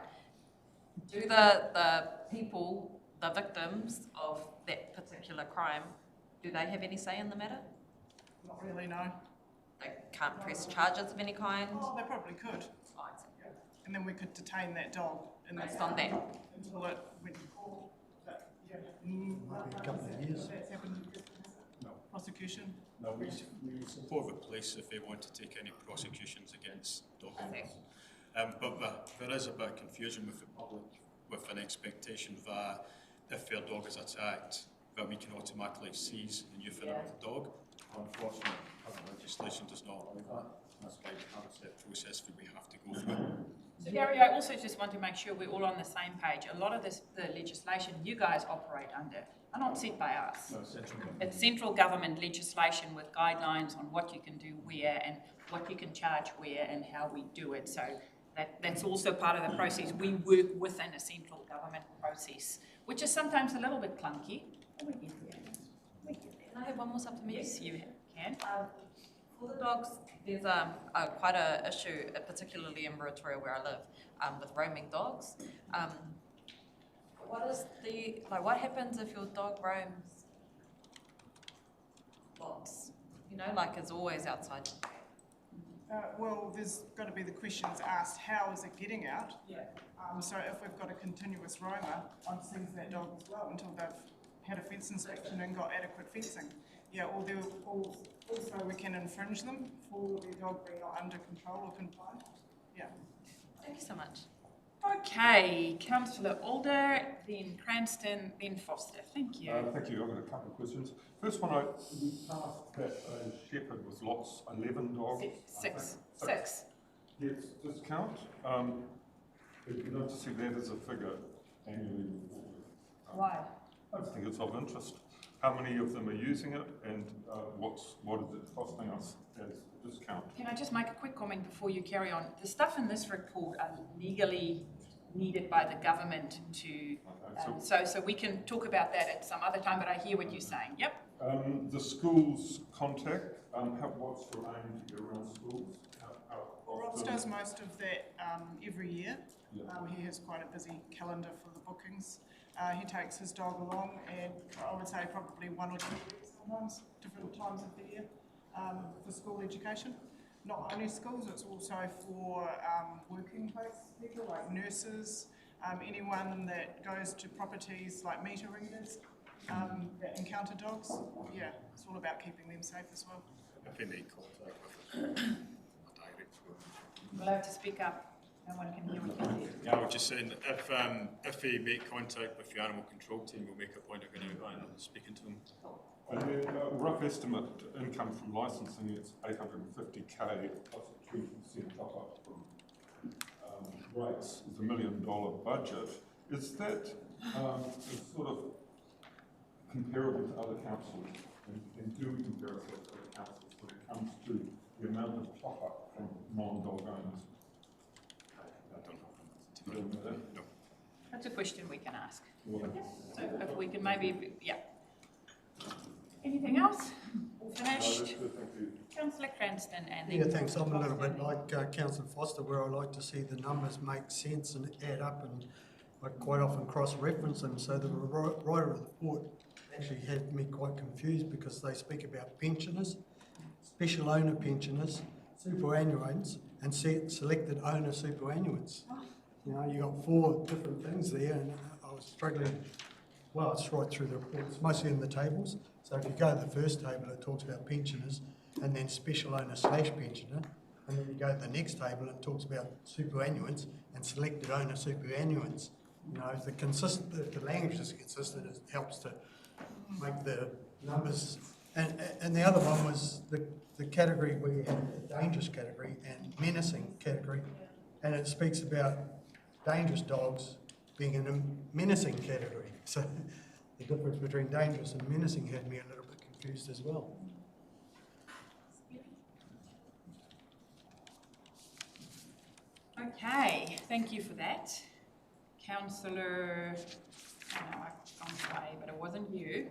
Do the people, the victims of that particular crime, do they have any say in the matter? Not really, no. They can't press charges of any kind? Oh, they probably could. And then we could detain that dog based on that until it went to court. But, yeah. Maybe a couple of years. That's happened. No. Prosecution. No, we support the police if they want to take any prosecutions against dog owners. But there is a bit of confusion with the public, with an expectation that if their dog is attacked, that we can automatically seize and euthanize the dog. Unfortunately, current legislation does not allow that. That's why it's that process that we have to go through. So Gary, I also just want to make sure we're all on the same page. A lot of the legislation you guys operate under are not set by us. No, central government. It's central government legislation with guidelines on what you can do where and what you can charge where and how we do it. So that's also part of the process. We work within a central government process, which is sometimes a little bit clunky. We get there. Can I have one more supplement? Yes, you can. For the dogs, there's quite an issue, particularly in Crematoria where I live, with roaming dogs. What happens if your dog roams lots? You know, like it's always outside. Well, there's got to be the questions asked, how is it getting out? Yeah. So if we've got a continuous roamer, I'd seize that dog as well until they've had a fence inspection and got adequate fencing. Yeah, also we can infringe them for the dog being not under control or confined. Yeah. Thank you so much. Okay, Councillor Alder, then Cranston, then Foster. Thank you. Thank you. I've got a couple of questions. First one, we passed that a shepherd with lots, 11 dogs. Six. Gets discount. It'd be nice to see that as a figure annually. Why? I just think it's of interest. How many of them are using it, and what is it costing us as a discount? Can I just make a quick comment before you carry on? The stuff in this report are legally needed by the government to, so we can talk about that at some other time, but I hear what you're saying. Yep. The schools contact, what's the aim to get around schools? Ross does most of that every year. Yeah. He has quite a busy calendar for the bookings. He takes his dog along, and I would say probably 1 or 2 weeks sometimes, different times of the year, for school education. Not only schools, it's also for working place people like nurses, Anyone that goes to properties like meter readers that encounter dogs, yeah, it's all about keeping them safe as well. If they make contact with a direct You'll have to speak up. No one can hear what you say. Yeah, I was just saying, if they make contact with the animal control team, we'll make a point of going out and speaking to them. And then rough estimate income from licensing is 850k plus a 2% top up from rates is $1 million budget. Is that sort of comparable to other councils? And do we compare ourselves to other councils when it comes to the amount of top up from non-dog owners? No. That's a question we can ask. Well, So if we can maybe, yeah. Anything else? Finished? Councillor Cranston and then... Yeah, thanks. I'm a little bit like Councillor Foster, where I like to see the numbers make sense and add up, and I quite often cross-reference them. So the writer of the report actually had me quite confused because they speak about pensioners, special owner pensioners, superannuants, and selected owner superannuants. You know, you got 4 different things there, and I was struggling. Well, it's right through the report. It's mostly in the tables. So if you go to the first table, it talks about pensioners, and then special owner / pensioner, and then you go to the next table, it talks about superannuants and selected owner superannuants. You know, if the language is consistent, it helps to make the numbers. And the other one was the category where you have a dangerous category and menacing category, and it speaks about dangerous dogs being in a menacing category. So the difference between dangerous and menacing had me a little bit confused as well. Okay, thank you for that. Councillor, I know I've gone away, but it wasn't you.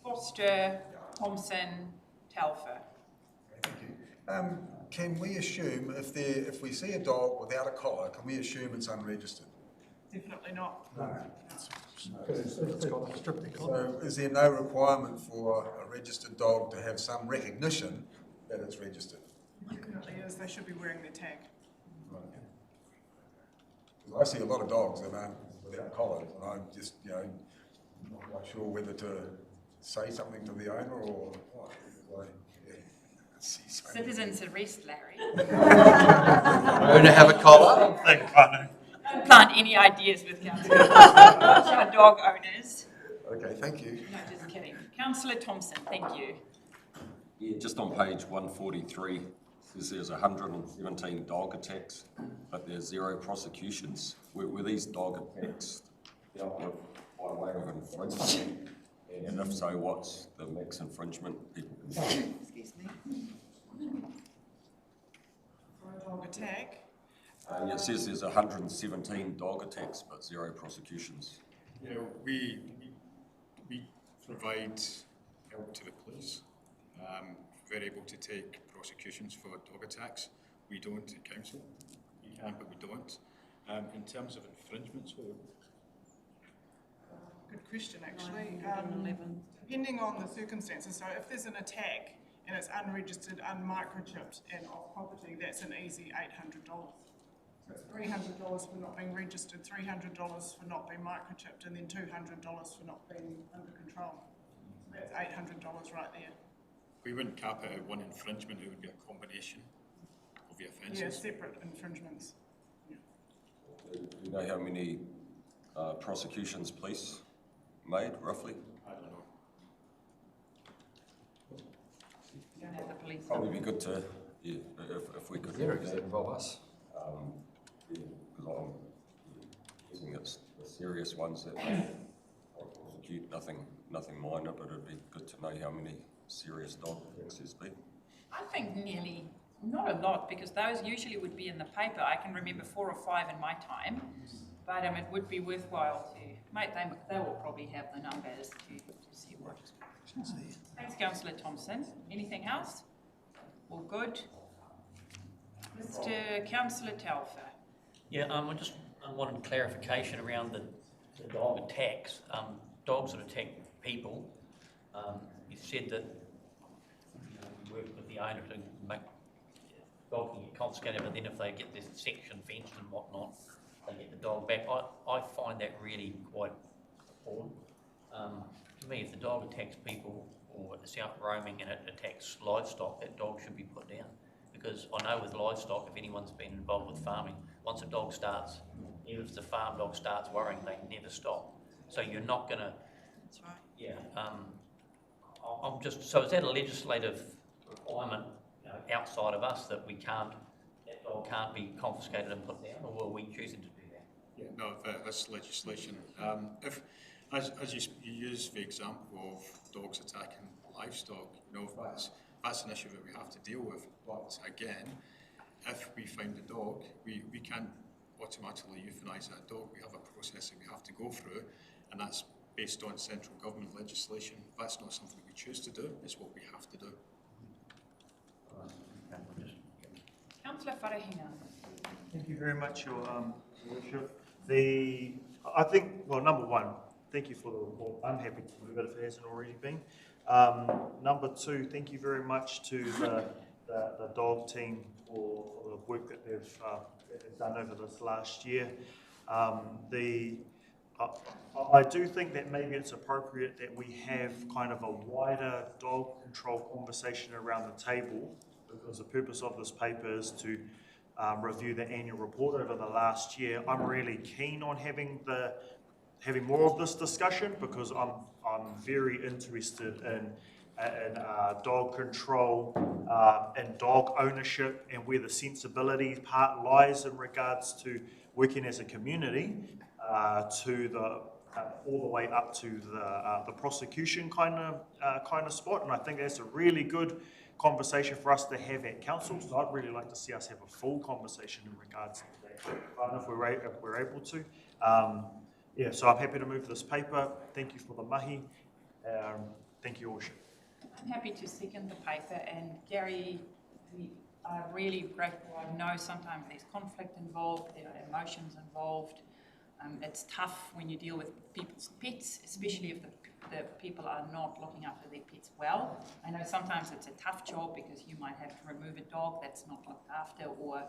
Foster, Thompson, Telfer. Thank you. Can we assume if we see a dog without a collar, can we assume it's unregistered? Definitely not. No. So is there no requirement for a registered dog to have some recognition that it's registered? Definitely is. They should be wearing their tag. I see a lot of dogs that aren't without collars, and I'm just, not quite sure whether to say something to the owner or what. Citizens arrest, Larry. Owner have a collar? Don't plant any ideas with councillors. Our dog owners. Okay, thank you. No, just kidding. Councillor Thompson, thank you. Yeah, just on page 143, says there's 117 dog attacks, but there's 0 prosecutions. Were these dog attacks dealt with by way of infringement? And if so, what's the max infringement people can do? Excuse me. For a dog attack? Yeah, it says there's 117 dog attacks, but 0 prosecutions. Yeah, we provide help to the police. We're able to take prosecutions for dog attacks. We don't at council. We can, but we don't. In terms of infringements, Good question, actually. Depending on the circumstances, so if there's an attack and it's unregistered, unmicrochipped and off property, that's an easy $800. So it's $300 for not being registered, $300 for not being microchipped, and then $200 for not being under control. So that's $800 right there. we wouldn't cap it at one infringement, it would be a combination of the offences. Yeah, separate infringements. Do you know how many prosecutions police made, roughly? I don't know. You don't have the police. Probably be good to, yeah, if we could. Yeah, because they involve us. Yeah, because I'm guessing it's the serious ones that prosecute, nothing minor, but it'd be good to know how many serious dog attacks there's been. I think nearly, not a lot, because those usually would be in the paper. I can remember 4 or 5 in my time, but it would be worthwhile to, mate, they will probably have the numbers to see what. Thanks, Councillor Thompson. Anything else? All good? Mr. Councillor Telfer. Yeah, I wanted clarification around the dog attacks. Dogs that attack people, you said that you work with the owner to make dogs can get confiscated, but then if they get this section fenced and whatnot, they get the dog back. I find that really quite appalling. To me, if the dog attacks people or it's out roaming and it attacks livestock, that dog should be put down. Because I know with livestock, if anyone's been involved with farming, once a dog starts, even if the farm dog starts worrying, they never stop. So you're not going to... That's right. Yeah. I'm just... So is that a legislative requirement, you know, outside of us that that dog can't be confiscated and put down, or are we choosing to do that? Yeah, no, that's legislation. If, as you use the example of dogs attacking livestock, you know, that's an issue that we have to deal with. But again, if we find a dog, we can't automatically euthanize that dog. We have a process that we have to go through, and that's based on central government legislation. That's not something we choose to do, it's what we have to do. Councillor Wharehina. Thank you very much, Your Worship. I think, well, number one, thank you for the report. I'm happy to move it if it hasn't already been. Number two, thank you very much to the dog team for the work that they've done over this last year. I do think that maybe it's appropriate that we have kind of a wider dog control conversation around the table, because the purpose of this paper is to review the annual report over the last year. I'm really keen on having more of this discussion, because I'm very interested in dog control and dog ownership, and where the sensibility part lies in regards to working as a community to all the way up to the prosecution kind of spot. And I think that's a really good conversation for us to have at council. So I'd really like to see us have a full conversation in regards to that, if we're able to. Yeah, so I'm happy to move this paper. Thank you for the mahi. Thank you, Worship. I'm happy to second the paper, and Gary, we are really grateful. I know sometimes there's conflict involved, there are emotions involved. It's tough when you deal with people's pets, especially if the people are not looking after their pets well. I know sometimes it's a tough job because you might have to remove a dog that's not looked after, or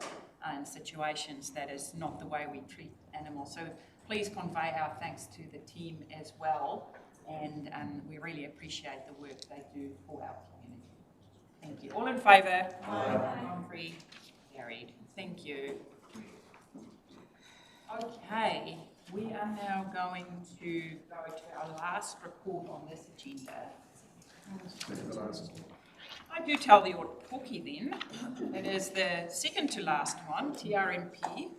in situations that is not the way we treat animals. So please convey our thanks to the team as well, and we really appreciate the work they do for our community. Thank you. All in favour? Aye. Contrary? Carried. Thank you. Okay, we are now going to go to our last report on this agenda. I do tell the Porky then. It is the second to last one, TRMP.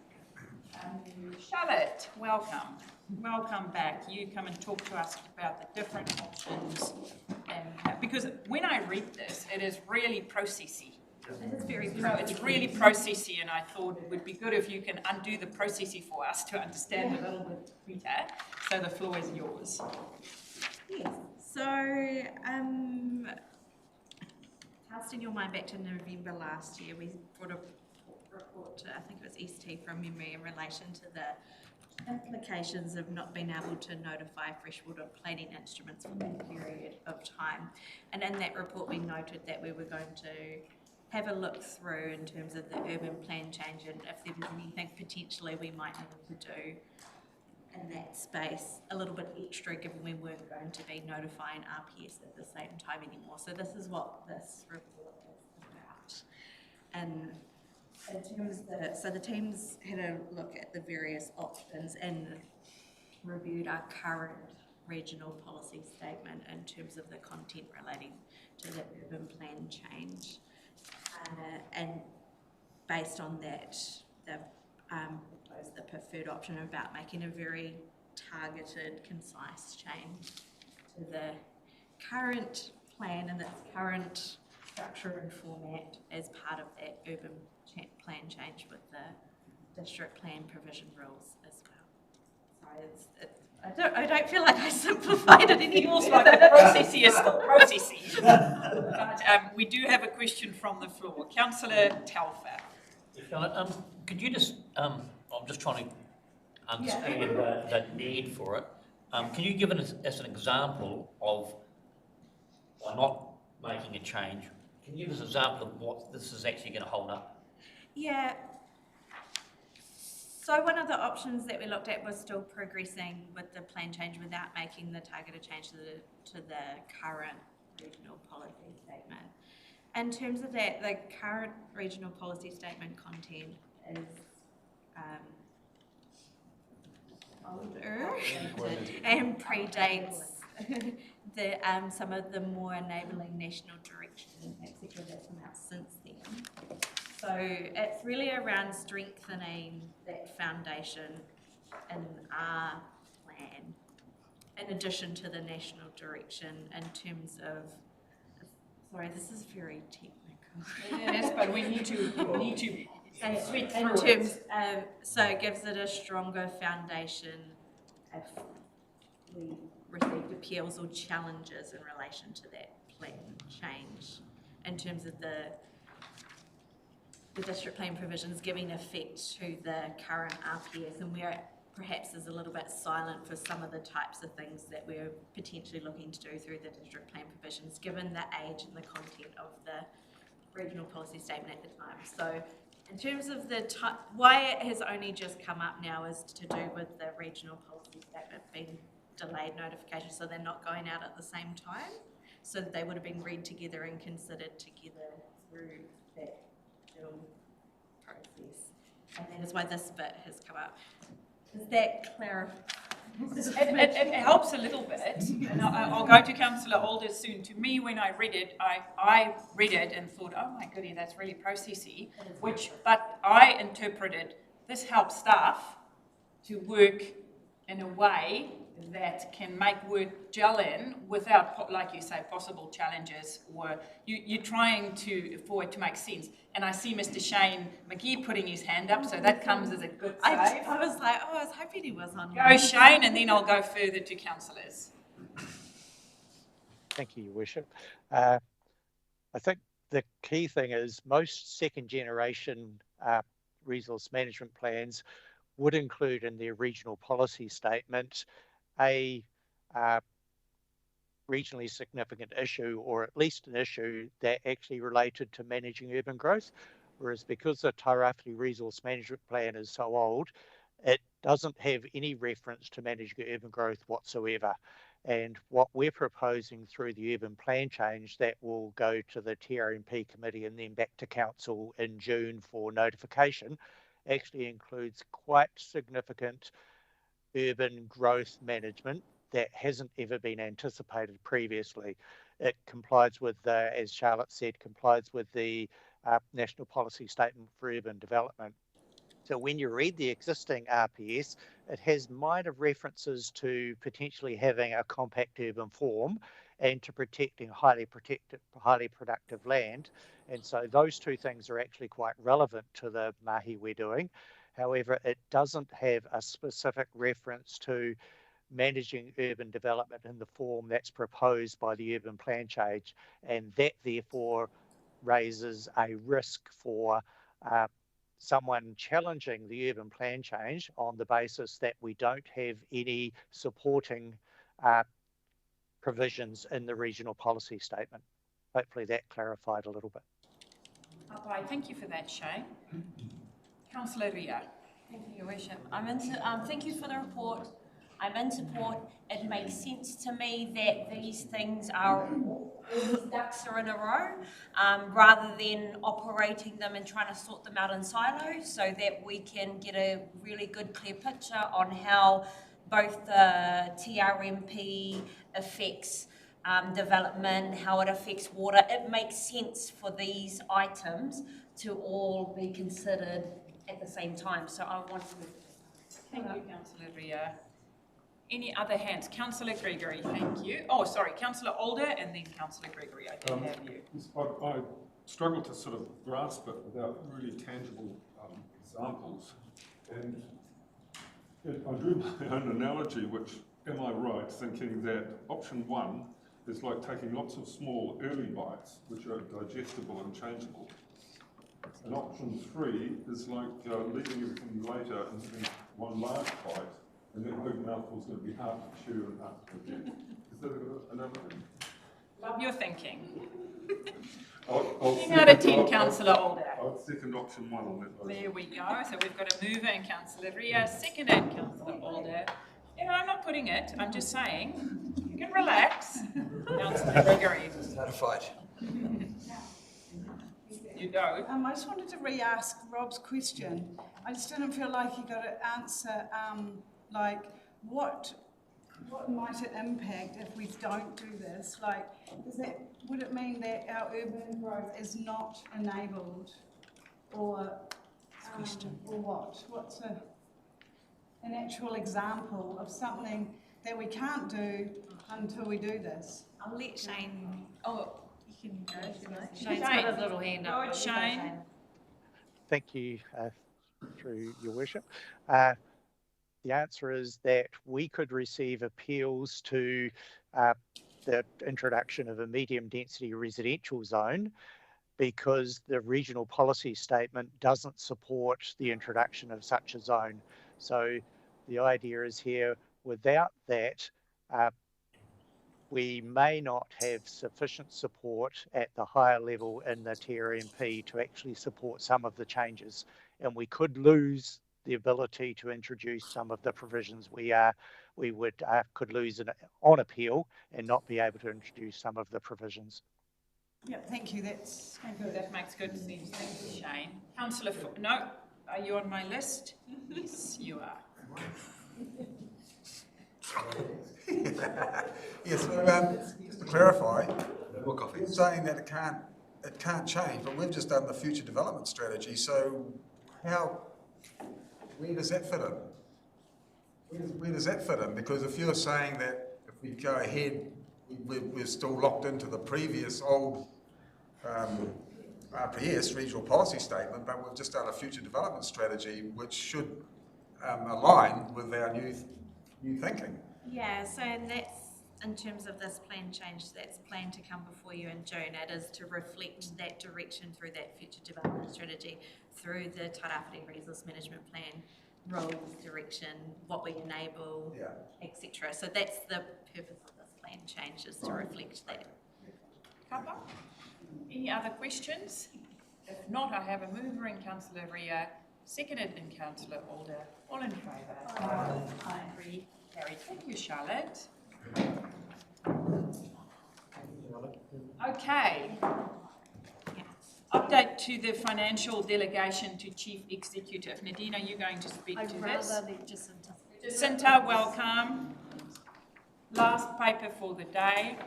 Charlotte, welcome. Welcome back. You come and talk to us about the different options. And because when I read this, it is really processy. It's very, it's really processy, and I thought it would be good if you can undo the processy for us to understand a little bit better. So the floor is yours. Yes. So, casting your mind back to November last year, we brought a report to, I think it was ST from memory, in relation to the implications of not being able to notify freshwater planning instruments for that period of time. And in that report, we noted that we were going to have a look through in terms of the urban plan change, and if there was anything potentially we might need to do in that space a little bit extra, given we weren't going to be notifying RPS at the same time anymore. So this is what this report is about. And in terms of so the teams had a look at the various options and reviewed our current regional policy statement in terms of the content relating to the urban plan change. And based on that, they've proposed the preferred option about making a very targeted, concise change to the current plan and its current structure and format as part of that urban plan change with the district plan provision rules as well. So I don't feel like I simplified it anymore. Feels like the processy is still processy. But we do have a question from the floor. Councillor Telfer. Could you just, I'm just trying to understand the need for it. Can you give us as an example of, by not making a change, can you give us an example of what this is actually going to hold up? Yeah. So one of the options that we looked at was still progressing with the plan change without making the targeted change to the current regional policy statement. In terms of that, the current regional policy statement content is older and predates some of the more enabling national direction, etc. that's come out since then. So it's really around strengthening that foundation in our plan, in addition to the national direction in terms of, sorry, this is very technical. Yes, but we need to sweep through in terms of, so it gives it a stronger foundation if we received appeals or challenges in relation to that plan change, in terms of the district plan provisions giving effect to the current RPS, and where it perhaps is a little bit silent for some of the types of things that we're potentially looking to do through the district plan provisions, given the age and the content of the regional policy statement at the time. So in terms of the why it has only just come up now is to do with the regional policy statement being delayed notification, so they're not going out at the same time, so that they would have been read together and considered together through that process. And that is why this bit has come up. Does that clarify? It helps a little bit, and I'll go to Councillor Alders soon. To me, when I read it, I read it and thought, oh my goodness, that's really processy, but I interpreted this helps staff to work in a way that can make work gel in without, like you say, possible challenges, or you're trying for it to make sense. And I see Mr. Shane McGee putting his hand up, so that comes as a good save. I was like, oh, I was hoping he was on. Go Shane, and then I'll go further to councillors. Thank you, Your Worship. I think the key thing is most second generation resource management plans would include in their regional policy statement a regionally significant issue, or at least an issue that actually related to managing urban growth. Whereas because the Tairāwhiti Resource Management Plan is so old, it doesn't have any reference to managing urban growth whatsoever. And what we're proposing through the urban plan change that will go to the TRMP committee and then back to council in June for notification actually includes quite significant urban growth management that hasn't ever been anticipated previously. It complies with, as Charlotte said, complies with the National Policy Statement for Urban Development. So when you read the existing RPS, it has minor references to potentially having a compact urban form and to protecting highly productive land. And so those two things are actually quite relevant to the mahi we're doing. However, it doesn't have a specific reference to managing urban development in the form that's proposed by the urban plan change, and that therefore raises a risk for someone challenging the urban plan change on the basis that we don't have any supporting provisions in the regional policy statement. Hopefully that clarified a little bit. Okay, thank you for that, Shane. Councillor Ria. Thank you, Your Worship. Thank you for the report. I'm in support. It makes sense to me that these things are, all these ducks are in a row, rather than operating them and trying to sort them out in silos, so that we can get a really good, clear picture on how both the TRMP affects development, how it affects water. It makes sense for these items to all be considered at the same time. So I want to... Thank you, Councillor Ria. Any other hands? Councillor Gregory, thank you. Oh, sorry, Councillor Alder and then Councillor Gregory. I didn't have you. I struggle to sort of grasp it without really tangible examples. And I drew my own analogy, which, am I right, thinking that option one is like taking lots of small early bites, which are digestible and changeable. And option three is like leaving everything later and having one large bite, and that big mouthful is going to be hard to chew and hard to digest. Is that an analogy? Love your thinking. I'll 10 out of 10, Councillor Alder. I'll second option 1 on that. There we go. So we've got a mover in Councillor Ria, seconded Councillor Alder. Yeah, I'm not putting it. I'm just saying you can relax. Councillor Gregory. Notified. You don't. I just wanted to re-ask Rob's question. I just didn't feel like he got an answer, like what might it impact if we don't do this? Like, would it mean that our urban growth is not enabled, or what? What's an actual example of something that we can't do until we do this? I'll let Shane. Oh, you can go if you like. Shane's got his little hand up. Shane. Thank you, through your worship. The answer is that we could receive appeals to the introduction of a medium density residential zone because the regional policy statement doesn't support the introduction of such a zone. So the idea is here, without that, we may not have sufficient support at the higher level in the TRMP to actually support some of the changes, and we could lose the ability to introduce some of the provisions we could lose on appeal and not be able to introduce some of the provisions. Yeah, thank you. That's good. That makes good sense. Thank you, Shane. Councillor, no, are you on my list? Yes, you are. Yes, so just to clarify, you're saying that it can't change, but we've just done the future development strategy. So where does that fit in? Where does that fit in? Because if you're saying that if we go ahead, we're still locked into the previous old RPS, regional policy statement, but we've just done a future development strategy which should align with our new thinking. Yeah, so that's in terms of this plan change that's planned to come before you in June. It is to reflect that direction through that future development strategy, through the Tairāwhiti Resource Management Plan, rules, direction, what we enable, etc. So that's the purpose of this plan change, is to reflect that. Kapa? Any other questions? If not, I have a mover in Councillor Ria, seconded in Councillor Alder. All in favour? Aye. Agree. Carried. Thank you, Charlotte. Okay. Update to the financial delegation to Chief Executive. Nadine, are you going to speak to this? I'd rather let Jacinta. Jacinta, welcome. Last paper for the day.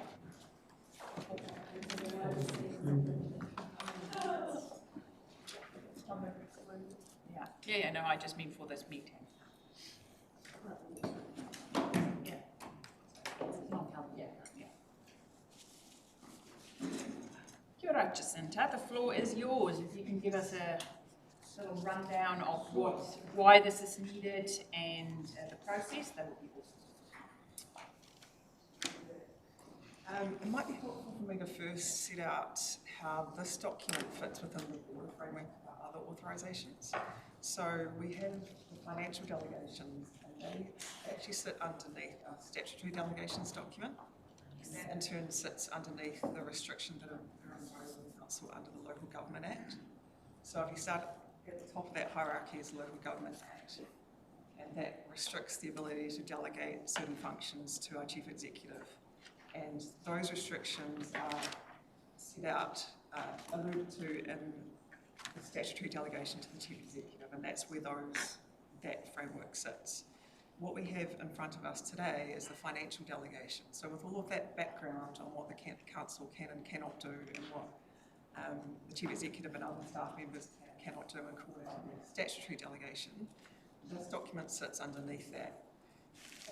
Yeah, no, I just mean for this meeting. Kia ora, Jacinta. The floor is yours. If you can give us a little rundown of why this is needed and the process, that would be awesome. It might be helpful for me to first set out how this document fits within the broader framework of our other authorisations. So we have the financial delegations, and they actually sit underneath our statutory delegations document, and that in turn sits underneath the restrictions that are imposed on the council under the Local Government Act. So if you start at the top of that hierarchy is the Local Government Act, and that restricts the ability to delegate certain functions to our Chief Executive. And those restrictions are set out, alluded to in the statutory delegation to the Chief Executive, and that's where that framework sits. What we have in front of us today is the financial delegation. So with all of that background on what the council can and cannot do, and what the Chief Executive and other staff members cannot do according to the statutory delegation, this document sits underneath that.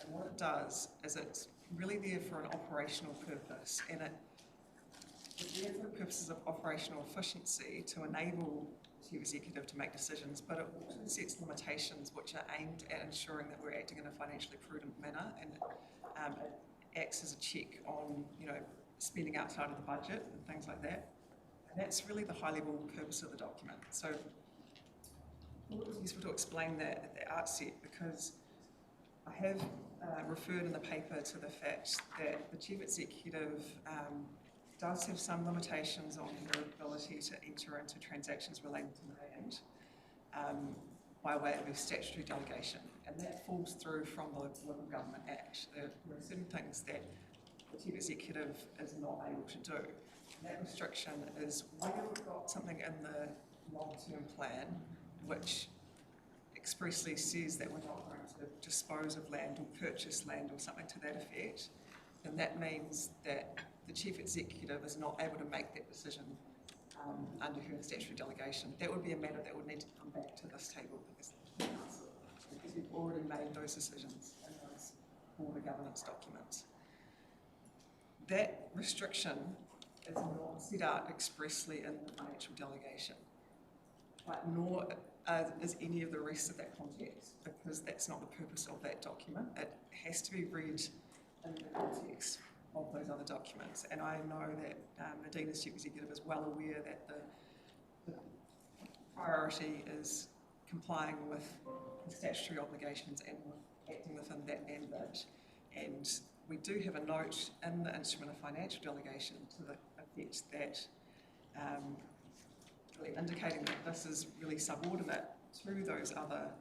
And what it does is it's really there for an operational purpose, and it's there for the purposes of operational efficiency to enable the Chief Executive to make decisions, but it also sets limitations which are aimed at ensuring that we're acting in a financially prudent manner, and it acts as a check on, spending outside of the budget and things like that. And that's really the high-level purpose of the document. So it's useful to explain that at the outset, because I have referred in the paper to the fact that the Chief Executive does have some limitations on her ability to enter into transactions relating to land by way of her statutory delegation, and that falls through from the Local Government Act. There are certain things that the Chief Executive is not able to do. And that restriction is where we've got something in the long-term plan which expressly says that we're not going to dispose of land or purchase land or something to that effect, then that means that the Chief Executive is not able to make that decision under her statutory delegation. That would be a matter that would need to come back to this table because we've already made those decisions in those border governance documents. That restriction is not set out expressly in the financial delegation, but nor is any of the rest of that context, because that's not the purpose of that document. It has to be read in the context of those other documents. And I know that Nadine, as Chief Executive, is well aware that the priority is complying with the statutory obligations and acting within that mandate. And we do have a note in the instrument of financial delegation to the effect that really indicating that this is really subordinate to those other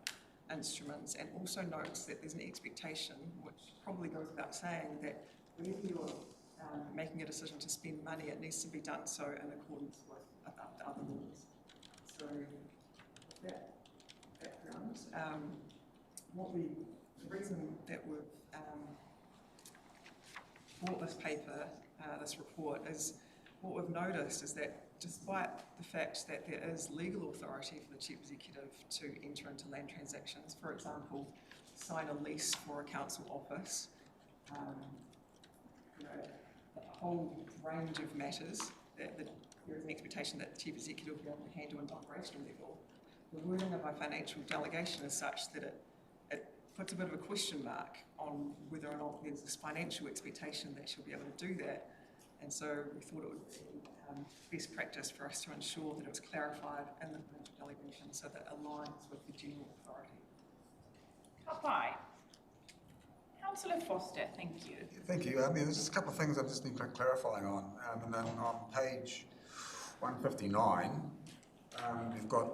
instruments, and also notes that there's an expectation, which probably goes without saying, that whenever you're making a decision to spend money, it needs to be done so in accordance with the other laws. So with that background, the reason that we've brought this paper, this report, is what we've noticed is that despite the fact that there is legal authority for the Chief Executive to enter into land transactions, for example, sign a lease for a council office, a whole range of matters that there is an expectation that the Chief Executive will be able to handle at an operational level. The wording of our financial delegation is such that it puts a bit of a question mark on whether or not there's this financial expectation that she'll be able to do that. And so we thought it would be best practice for us to ensure that it was clarified in the financial delegation so that it aligns with the general authority. Kapai. Councillor Foster, thank you. Thank you. There's just a couple of things I just need clarifying on. And then on page 159, you've got,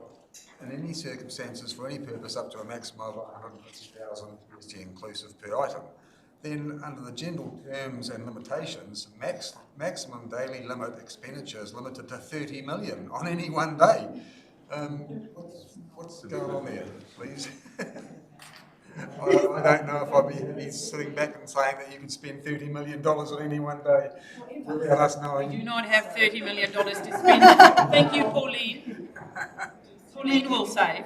in any circumstances for any purpose up to a maximum of 150,000 USD inclusive per item. Then under the general terms and limitations, maximum daily limit expenditure is limited to 30 million on any one day. What's going on there, please? I don't know if I'd be sitting back and saying that you can spend $30 million on any one day without us knowing. We do not have $30 million to spend. Thank you, Pauline. Pauline will say.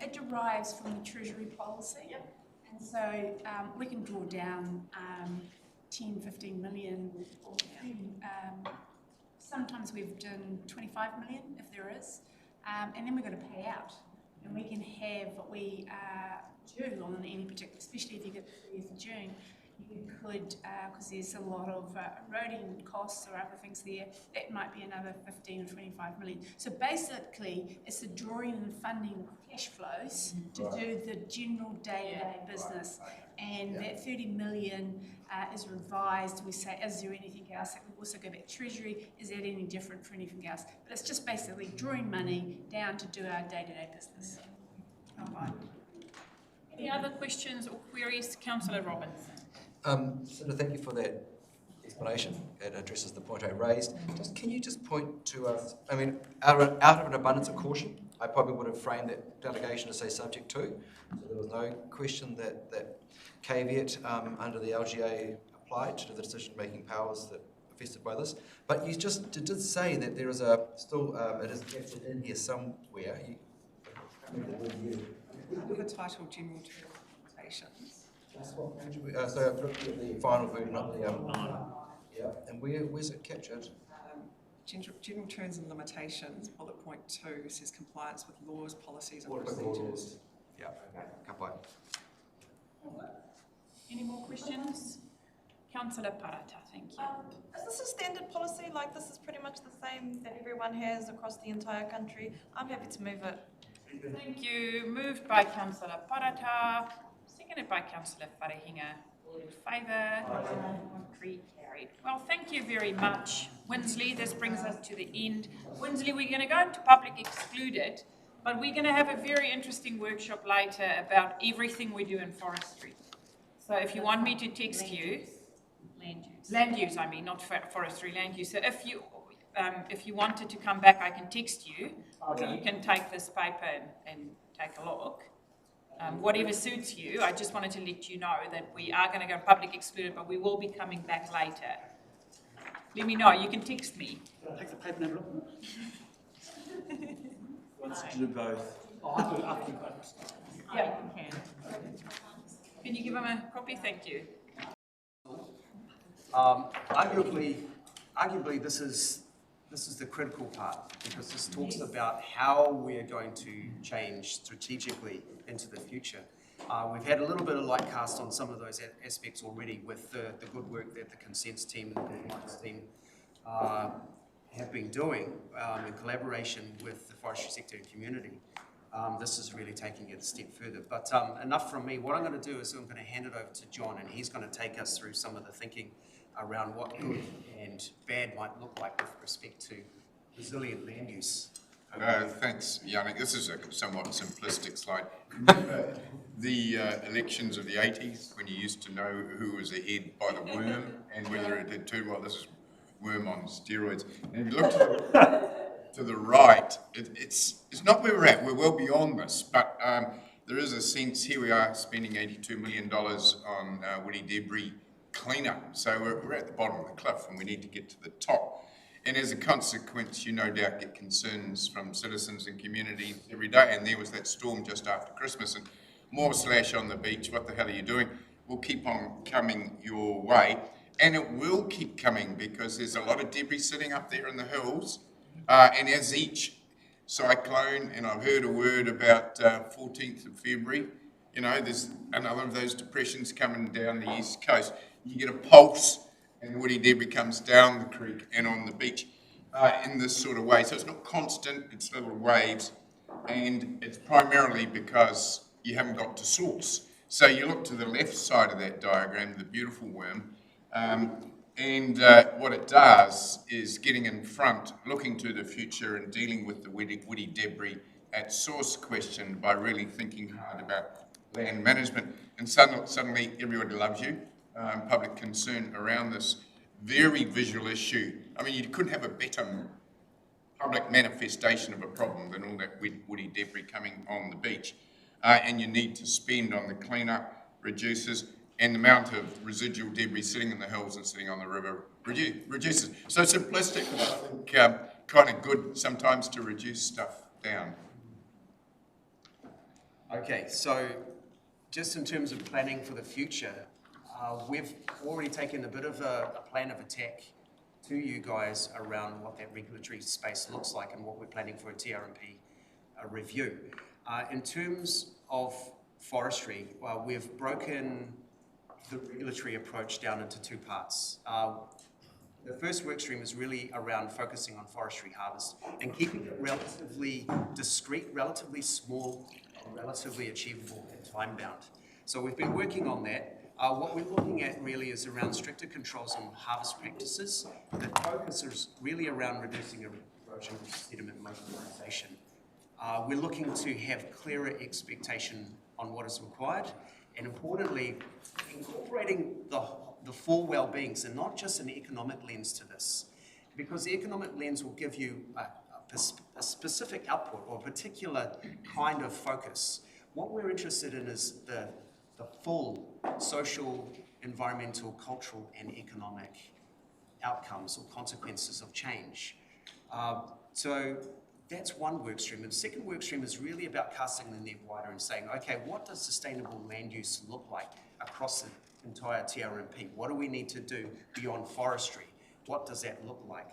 It derives from the Treasury policy. Yep. And so we can draw down 10, 15 million. Sometimes we've done 25 million if there is. And then we've got to pay out. And we can have what we due on any particular, especially if you get the 30th of June, you could, because there's a lot of eroding costs or other things there, that might be another 15 or 25 million. So basically, it's the drawing and funding cash flows to do the general day-to-day business. And that 30 million is revised. We say, is there anything else? We also go back to Treasury. Is that any different for anything else? But it's just basically drawing money down to do our day-to-day business. Any other questions or queries? Councillor Robbins. So thank you for that explanation. It addresses the point I raised. Can you just point to us, out of an abundance of caution, I probably would have framed that delegation to say subject to, so there was no question that caveat under the LGA applied to the decision-making powers that are vested by this. But you just did say that there is it is captured in here somewhere. The title general term limitations. So I've looked at the final version of the and where's it captured? General terms and limitations, bullet point 2 says compliance with laws, policies and procedures. Yeah, okay. Any more questions? Councillor Parata, thank you. Is this a standard policy? Like this is pretty much the same that everyone has across the entire country? I'm happy to move it. Thank you. Moved by Councillor Parata, seconded by Councillor Wharehinga. All in favour? Aye. 3 carried. Well, thank you very much, Winsley. This brings us to the end. Winsley, we're going to go into public excluded, but we're going to have a very interesting workshop later about everything we do in forestry. So if you want me to text you, land use, I mean, not forestry, land use. So if you wanted to come back, I can text you, or you can take this paper and take a look. Whatever suits you. I just wanted to let you know that we are going to go public excluded, but we will be coming back later. Let me know. You can text me. Take the paper and have a look. Let's do both. After Yeah, you can. Can you give him a copy? Thank you. Arguably, this is the critical part, because this talks about how we're going to change strategically into the future. We've had a little bit of light cast on some of those aspects already with the good work that the consents team and the compliance team have been doing in collaboration with the forestry sector and community. This is really taking it a step further. But enough from me. What I'm going to do is I'm going to hand it over to John, and he's going to take us through some of the thinking around what good and bad might look like with respect to resilient land use. Thanks, Yannick. This is a somewhat simplistic slide. Remember the elections of the 80s, when you used to know who was ahead by the worm and whether it did too well? This is worm on steroids. And if you look to the right, it's not where we're at. We're well beyond this, but there is a sense, here we are spending $82 million on woody debris cleanup. So we're at the bottom of the cliff and we need to get to the top. And as a consequence, you no doubt get concerns from citizens and communities every day. And there was that storm just after Christmas and more slash on the beach. What the hell are you doing? Will keep on coming your way. And it will keep coming because there's a lot of debris sitting up there in the hills. And as each cyclone, and I've heard a word about 14th of February, you know, there's another of those depressions coming down the east coast. You get a pulse and the woody debris comes down the creek and on the beach in this sort of way. So it's not constant, it's little waves, and it's primarily because you haven't got to source. So you look to the left side of that diagram, the beautiful worm, and what it does is getting in front, looking to the future and dealing with the woody debris at source question by really thinking hard about land management. And suddenly everybody loves you. Public concern around this very visual issue. I mean, you couldn't have a better public manifestation of a problem than all that woody debris coming on the beach. And you need to spend on the cleanup, reduces, and the amount of residual debris sitting in the hills and sitting on the river reduces. So simplistic, but I think kind of good sometimes to reduce stuff down. Okay, so just in terms of planning for the future, we've already taken a bit of a plan of attack to you guys around what that regulatory space looks like and what we're planning for a TRMP review. In terms of forestry, we've broken the regulatory approach down into two parts. The first work stream is really around focusing on forestry harvest and keeping it relatively discrete, relatively small, and relatively achievable and time-bound. So we've been working on that. What we're looking at really is around stricter controls on harvest practices. The focus is really around reducing erosion and sediment mobilization. We're looking to have clearer expectation on what is required, and importantly, incorporating the full well-beings and not just an economic lens to this, because the economic lens will give you a specific output or a particular kind of focus. What we're interested in is the full social, environmental, cultural, and economic outcomes or consequences of change. So that's one work stream. And the second work stream is really about casting the net wider and saying, okay, what does sustainable land use look like across the entire TRMP? What do we need to do beyond forestry? What does that look like?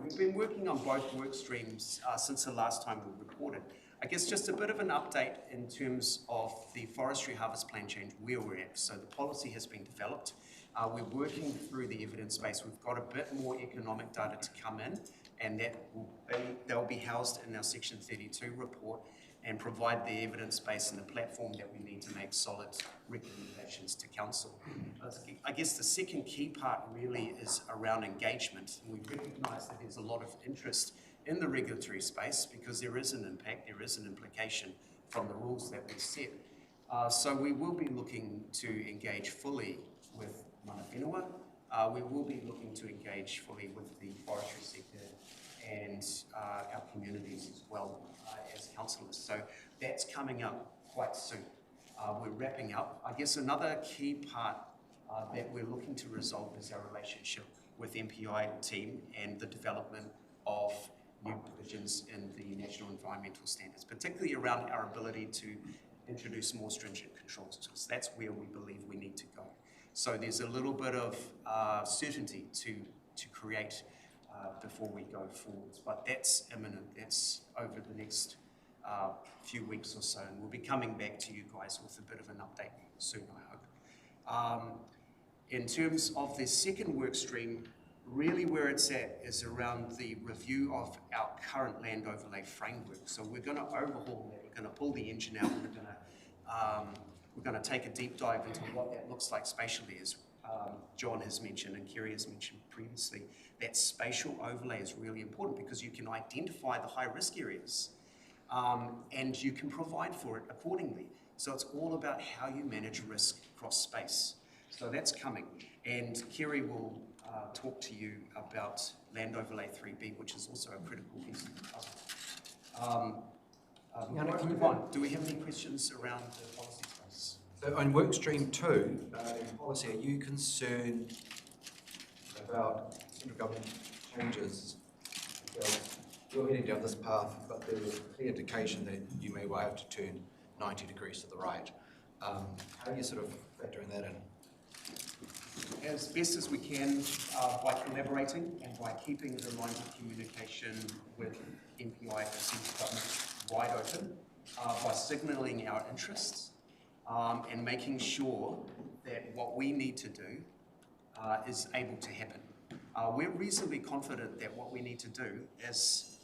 We've been working on both work streams since the last time we reported. I guess just a bit of an update in terms of the forestry harvest plan change, where we're at. So the policy has been developed. We're working through the evidence base. We've got a bit more economic data to come in, and that will be housed in our Section 32 report. and provide the evidence base and the platform that we need to make solid recommendations to council. I guess the second key part really is around engagement. We recognise that there's a lot of interest in the regulatory space because there is an impact, there is an implication from the rules that we set. So we will be looking to engage fully with mana whenua. We will be looking to engage fully with the forestry sector and our communities as well as councillors. So that's coming up quite soon. We're wrapping up. I guess another key part that we're looking to resolve is our relationship with MPI team and the development of new provisions in the National Environmental Standards, particularly around our ability to introduce more stringent controls, because that's where we believe we need to go. So there's a little bit of certainty to create before we go forwards, but that's imminent. That's over the next few weeks or so, and we'll be coming back to you guys with a bit of an update soon, I hope. In terms of the second work stream, really where it's at is around the review of our current land overlay framework. So we're going to overhaul that. We're going to pull the engine out. We're going to take a deep dive into what that looks like spatially, as John has mentioned and Kerry has mentioned previously. That spatial overlay is really important because you can identify the high-risk areas and you can provide for it accordingly. So it's all about how you manage risk across space. So that's coming. And Kerry will talk to you about Land Overlay 3B, which is also a critical piece of the puzzle. Do we have any questions around the policy space? So on work stream 2, in policy, are you concerned about central government changes? Because you're heading down this path, but there's a clear indication that you may well have to turn 90 degrees to the right. How are you sort of factoring that in? As best as we can by collaborating and by keeping the lines of communication with MPI and central government wide open, by signalling our interests and making sure that what we need to do is able to happen. We're reasonably confident that what we need to do, as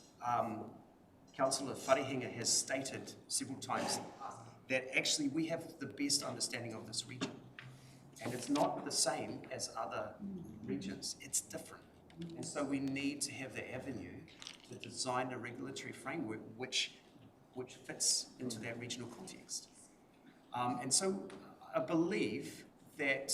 Councillor Wharehinga has stated several times, that actually we have the best understanding of this region. And it's not the same as other regions, it's different. And so we need to have the avenue to design a regulatory framework which fits into that regional context. And so I believe that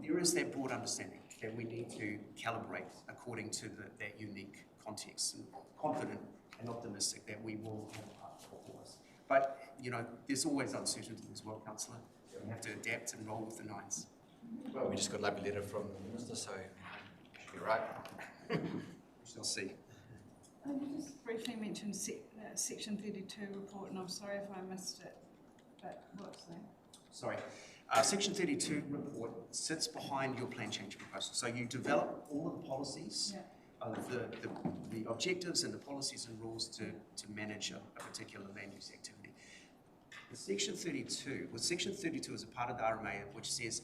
there is that broad understanding that we need to calibrate according to that unique context, and confident and optimistic that we will have a path for us. But, you know, there's always uncertainty as well, Councillor. We have to adapt and roll with the nines. Well, we just got a lovely letter from the Minister, so should be right. We shall see. I just briefly mentioned Section 32 report, and I'm sorry if I missed it, but what's that? Sorry. Section 32 report sits behind your plan change proposal. So you develop all of the policies, the objectives and the policies and rules to manage a particular land use activity. Section 32 is a part of the RMA which says,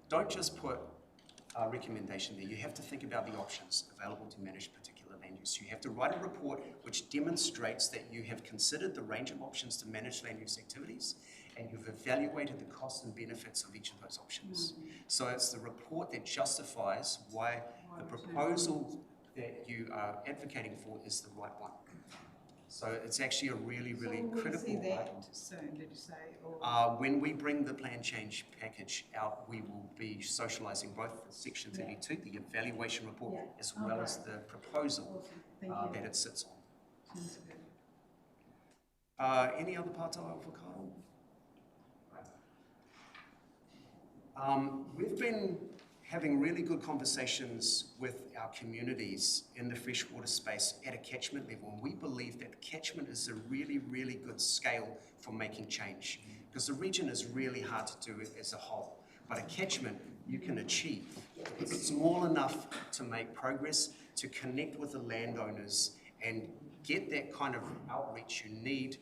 don't just put a recommendation there, you have to think about the options available to manage particular land use. You have to write a report which demonstrates that you have considered the range of options to manage land use activities and you've evaluated the costs and benefits of each of those options. So it's the report that justifies why the proposal that you are advocating for is the right one. So it's actually a really, really critical. So we'll see that soon, did you say? When we bring the plan change package out, we will be socialising both Section 32, the evaluation report, as well as the proposal that it sits on. Any other parts of avocado? We've been having really good conversations with our communities in the freshwater space at a catchment level. And we believe that catchment is a really, really good scale for making change, because the region is really hard to do it as a whole. But a catchment you can achieve. It's small enough to make progress, to connect with the landowners and get that kind of outreach you need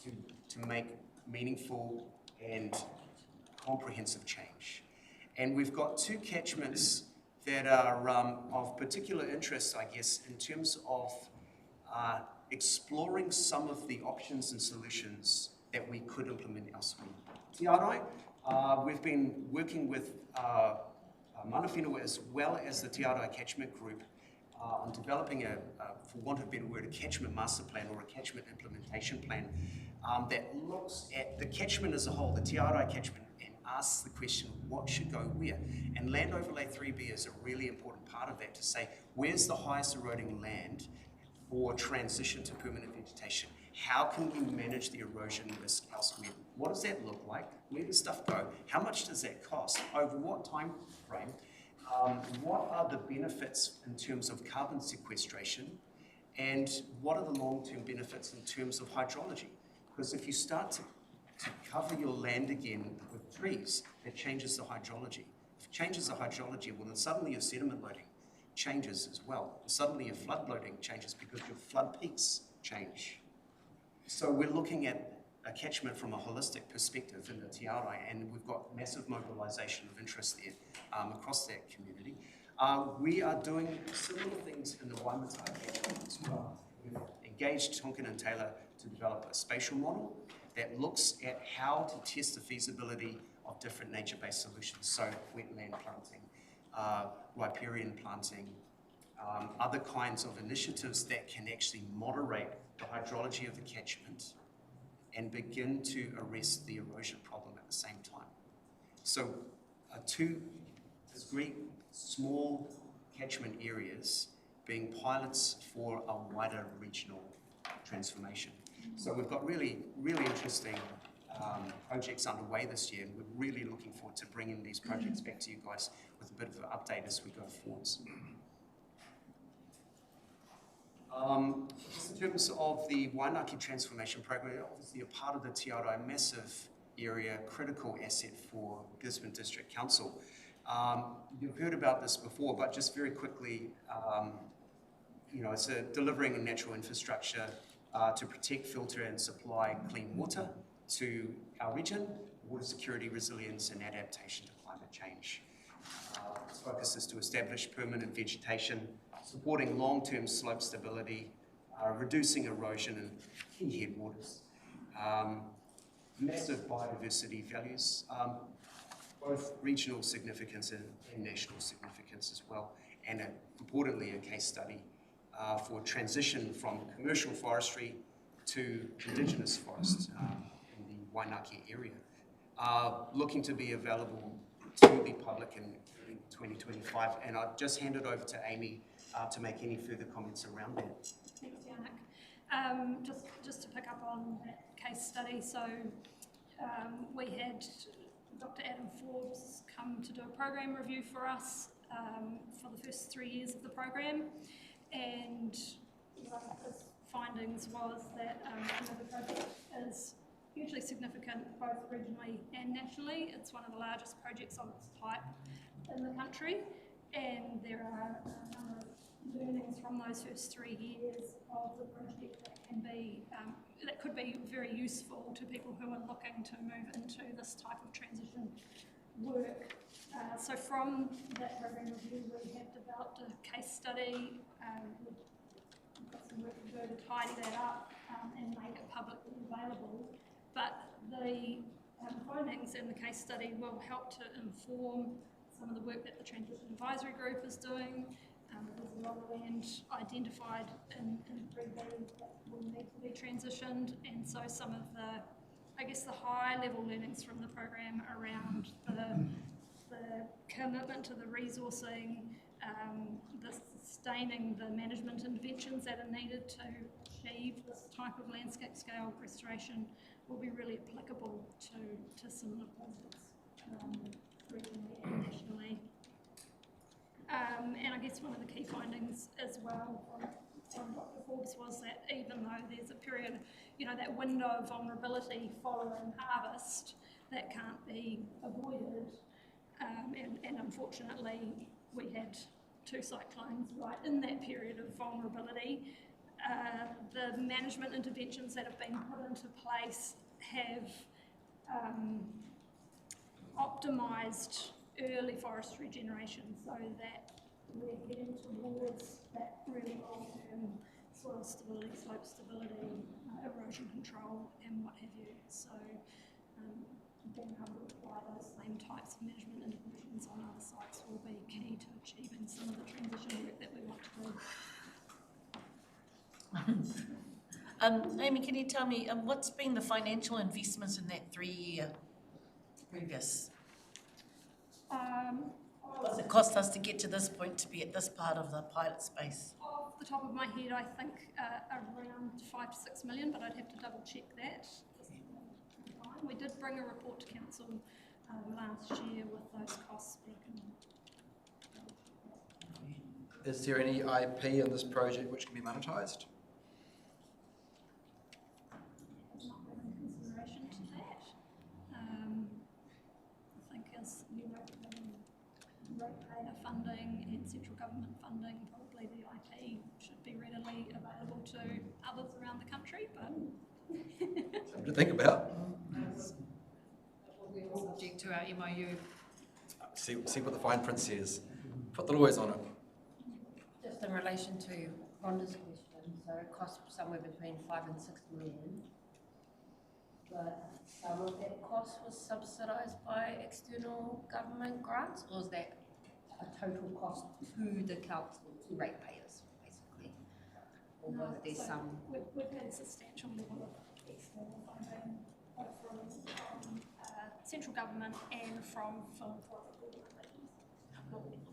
to make meaningful and comprehensive change. And we've got two catchments that are of particular interest, I guess, in terms of exploring some of the options and solutions that we could implement elsewhere. Tairāwhiti, we've been working with mana whenua as well as the Tairāwhiti Catchment Group on developing for want of a better word, a catchment master plan or a catchment implementation plan that looks at the catchment as a whole, the Tairāwhiti catchment, and asks the question, what should go where? And Land Overlay 3B is a really important part of that, to say, where's the highest eroding land for transition to permanent vegetation? How can we manage the erosion risk elsewhere? What does that look like? Where does stuff go? How much does that cost? Over what time frame? What are the benefits in terms of carbon sequestration? And what are the long-term benefits in terms of hydrology? Because if you start to cover your land again with trees, that changes the hydrology. If it changes the hydrology, well, then suddenly your sediment loading changes as well. Suddenly your flood loading changes because your flood peaks change. So we're looking at a catchment from a holistic perspective in the Tairāwhiti, and we've got massive mobilisation of interest there across that community. We are doing similar things in the Waimata catchment as well. We've engaged Tonkin and Taylor to develop a spatial model that looks at how to test the feasibility of different nature-based solutions, so wetland planting, riparian planting, other kinds of initiatives that can actually moderate the hydrology of the catchment and begin to arrest the erosion problem at the same time. So two discrete, small catchment areas being pilots for a wider regional transformation. So we've got really, really interesting projects underway this year, and we're really looking forward to bringing these projects back to you guys with a bit of an update as we go forwards. Just in terms of the Wainaki Transformation Program, obviously a part of the Tairāwhiti, massive area, critical asset for Gisborne District Council. You've heard about this before, but just very quickly, it's delivering a natural infrastructure to protect, filter and supply clean water to our region, water security, resilience and adaptation to climate change. Its focus is to establish permanent vegetation, supporting long-term slope stability, reducing erosion in key headwaters, massive biodiversity values, both regional significance and national significance as well, and importantly a case study for transition from commercial forestry to indigenous forests in the Wainaki area, looking to be available to the public in 2025. And I'll just hand it over to Amy to make any further comments around that. Thanks, Yannick. Just to pick up on that case study, so we had Dr. Adam Forbes come to do a program review for us for the first 3 years of the program, and one of his findings was that the project is hugely significant both regionally and nationally. It's one of the largest projects of its type in the country, and there are a number of learnings from those first 3 years of the project that can be that could be very useful to people who are looking to move into this type of transition work. So from that program review, we have developed a case study. We've got some work to do to tidy that up and make it publicly available. But the findings in the case study will help to inform some of the work that the Transition Advisory Group is doing. There's a lot of land identified in 3B that will need to be transitioned, and so some of the, I guess, the high-level learnings from the program around the commitment to the resourcing, the sustaining the management interventions that are needed to achieve this type of landscape scale restoration will be really applicable to similar projects regionally and nationally. And I guess one of the key findings as well from Dr. Forbes was that even though there's a period, that window of vulnerability following harvest that can't be avoided, and unfortunately we had 2 cyclones right in that period of vulnerability, the management interventions that have been put into place have optimised early forest regeneration so that we're getting towards that really long-term soil stability, slope stability, erosion control, and what have you. So being able to apply those same types of management interventions on other sites will be key to achieving some of the transition work that we want to do. Amy, can you tell me what's been the financial investment in that 3-year previous? What does it cost us to get to this point to be at this part of the pilot space? Off the top of my head, I think around 5 to 6 million, but I'd have to double check that. We did bring a report to council last year with those costs. Is there any IP in this project which can be monetised? Consideration to that. I think as you know, ratepayer funding and central government funding, probably the IP should be readily available to others around the country, but something to think about. We will subject to our MOU. See what the fine print says. Put the lawyers on it. Just in relation to Rhonda's question, so it costs somewhere between 5 and 6 million. But some of that cost was subsidised by external government grants, or is that a total cost to the council, to ratepayers, basically? Or was there some? We've had a substantial level of external funding, both from central government and from philanthropic organisations.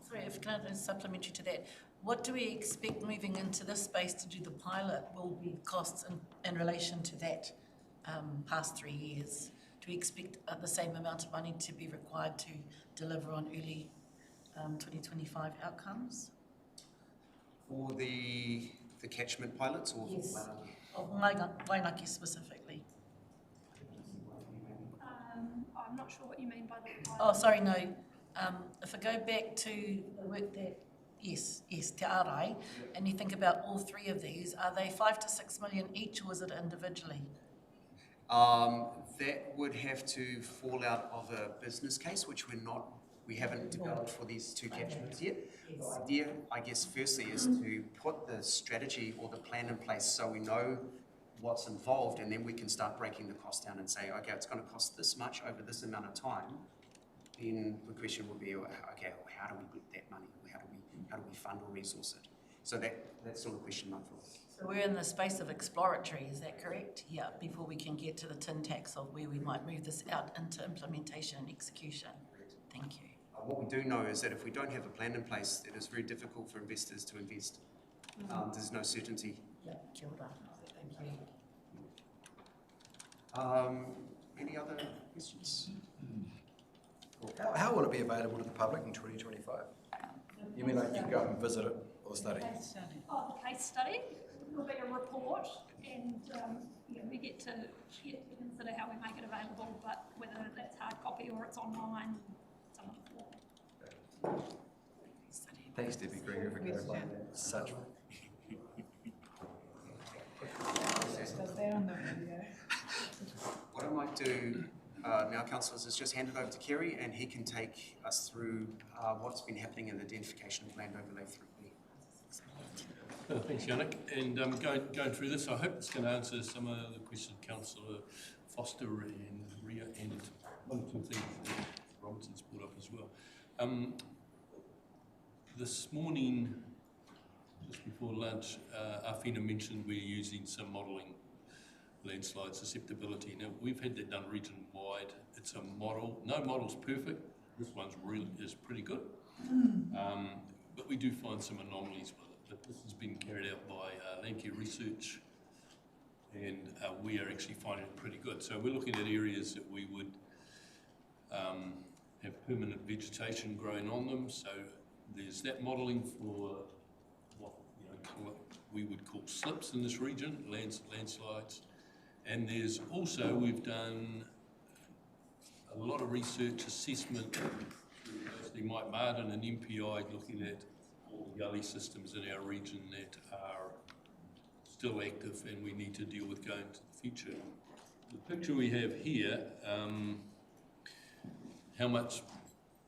Sorry, if can I supplementary to that, what do we expect moving into this space to do the pilot will be costs in relation to that past 3 years? Do we expect the same amount of money to be required to deliver on early 2025 outcomes? For the catchment pilots or yes. for Wainaki specifically? I'm not sure what you mean by the pilot. Oh, sorry, no. If I go back to the work that, yes, Te Arai, and you think about all 3 of these, are they 5 to 6 million each, or is it individually? That would have to fall out of a business case, which we haven't developed for these 2 catchments yet. The idea, I guess, firstly is to put the strategy or the plan in place so we know what's involved, and then we can start breaking the cost down and say, okay, it's going to cost this much over this amount of time. Then the question would be, okay, how do we get that money? How do we fund or resource it? So that's sort of question mark for us. So we're in the space of exploratory, is that correct? Yeah, before we can get to the tin tacks of where we might move this out into implementation and execution. Thank you. What we do know is that if we don't have a plan in place, it is very difficult for investors to invest. There's no certainty. Yeah, kia ora. Thank you. Any other questions? How will it be available to the public in 2025? You mean like you can go and visit it or study? The case study will be a report, and we get to consider how we make it available, but whether that's hard copy or it's online, some of the form. Thanks, Debbie Greger, for clarifying that. Such. What I might do now, councillors, is just hand it over to Kerry, and he can take us through what's been happening in the identification of land overlay 3B. Thanks, Yannick. And going through this, I hope it's going to answer some of the questions Councillor Foster and Ria and one or two things that Robinson's brought up as well. This morning, just before lunch, Afina mentioned we're using some modelling landslide susceptibility. Now, we've had that done region-wide. It's a model. No model's perfect. This one's is pretty good. But we do find some anomalies with it. But this has been carried out by Landcare Research, and we are actually finding it pretty good. So we're looking at areas that we would have permanent vegetation growing on them. So there's that modelling for what we would call slips in this region, landslides. And there's also, we've done a lot of research assessment, mostly Mike Martin and MPI, looking at all the gully systems in our region that are still active and we need to deal with going to the future. The picture we have here, how much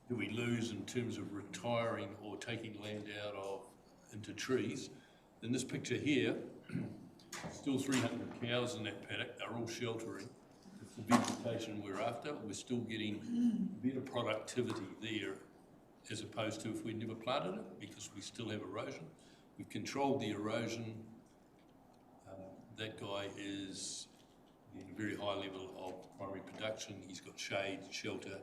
do we lose in terms of retiring or taking land out of into trees? In this picture here, Still 300 cows in that paddock, they're all sheltering. It's the vegetation we're after. We're still getting better productivity there as opposed to if we never planted it, because we still have erosion. We've controlled the erosion. That guy is at a very high level of primary production. He's got shade, shelter,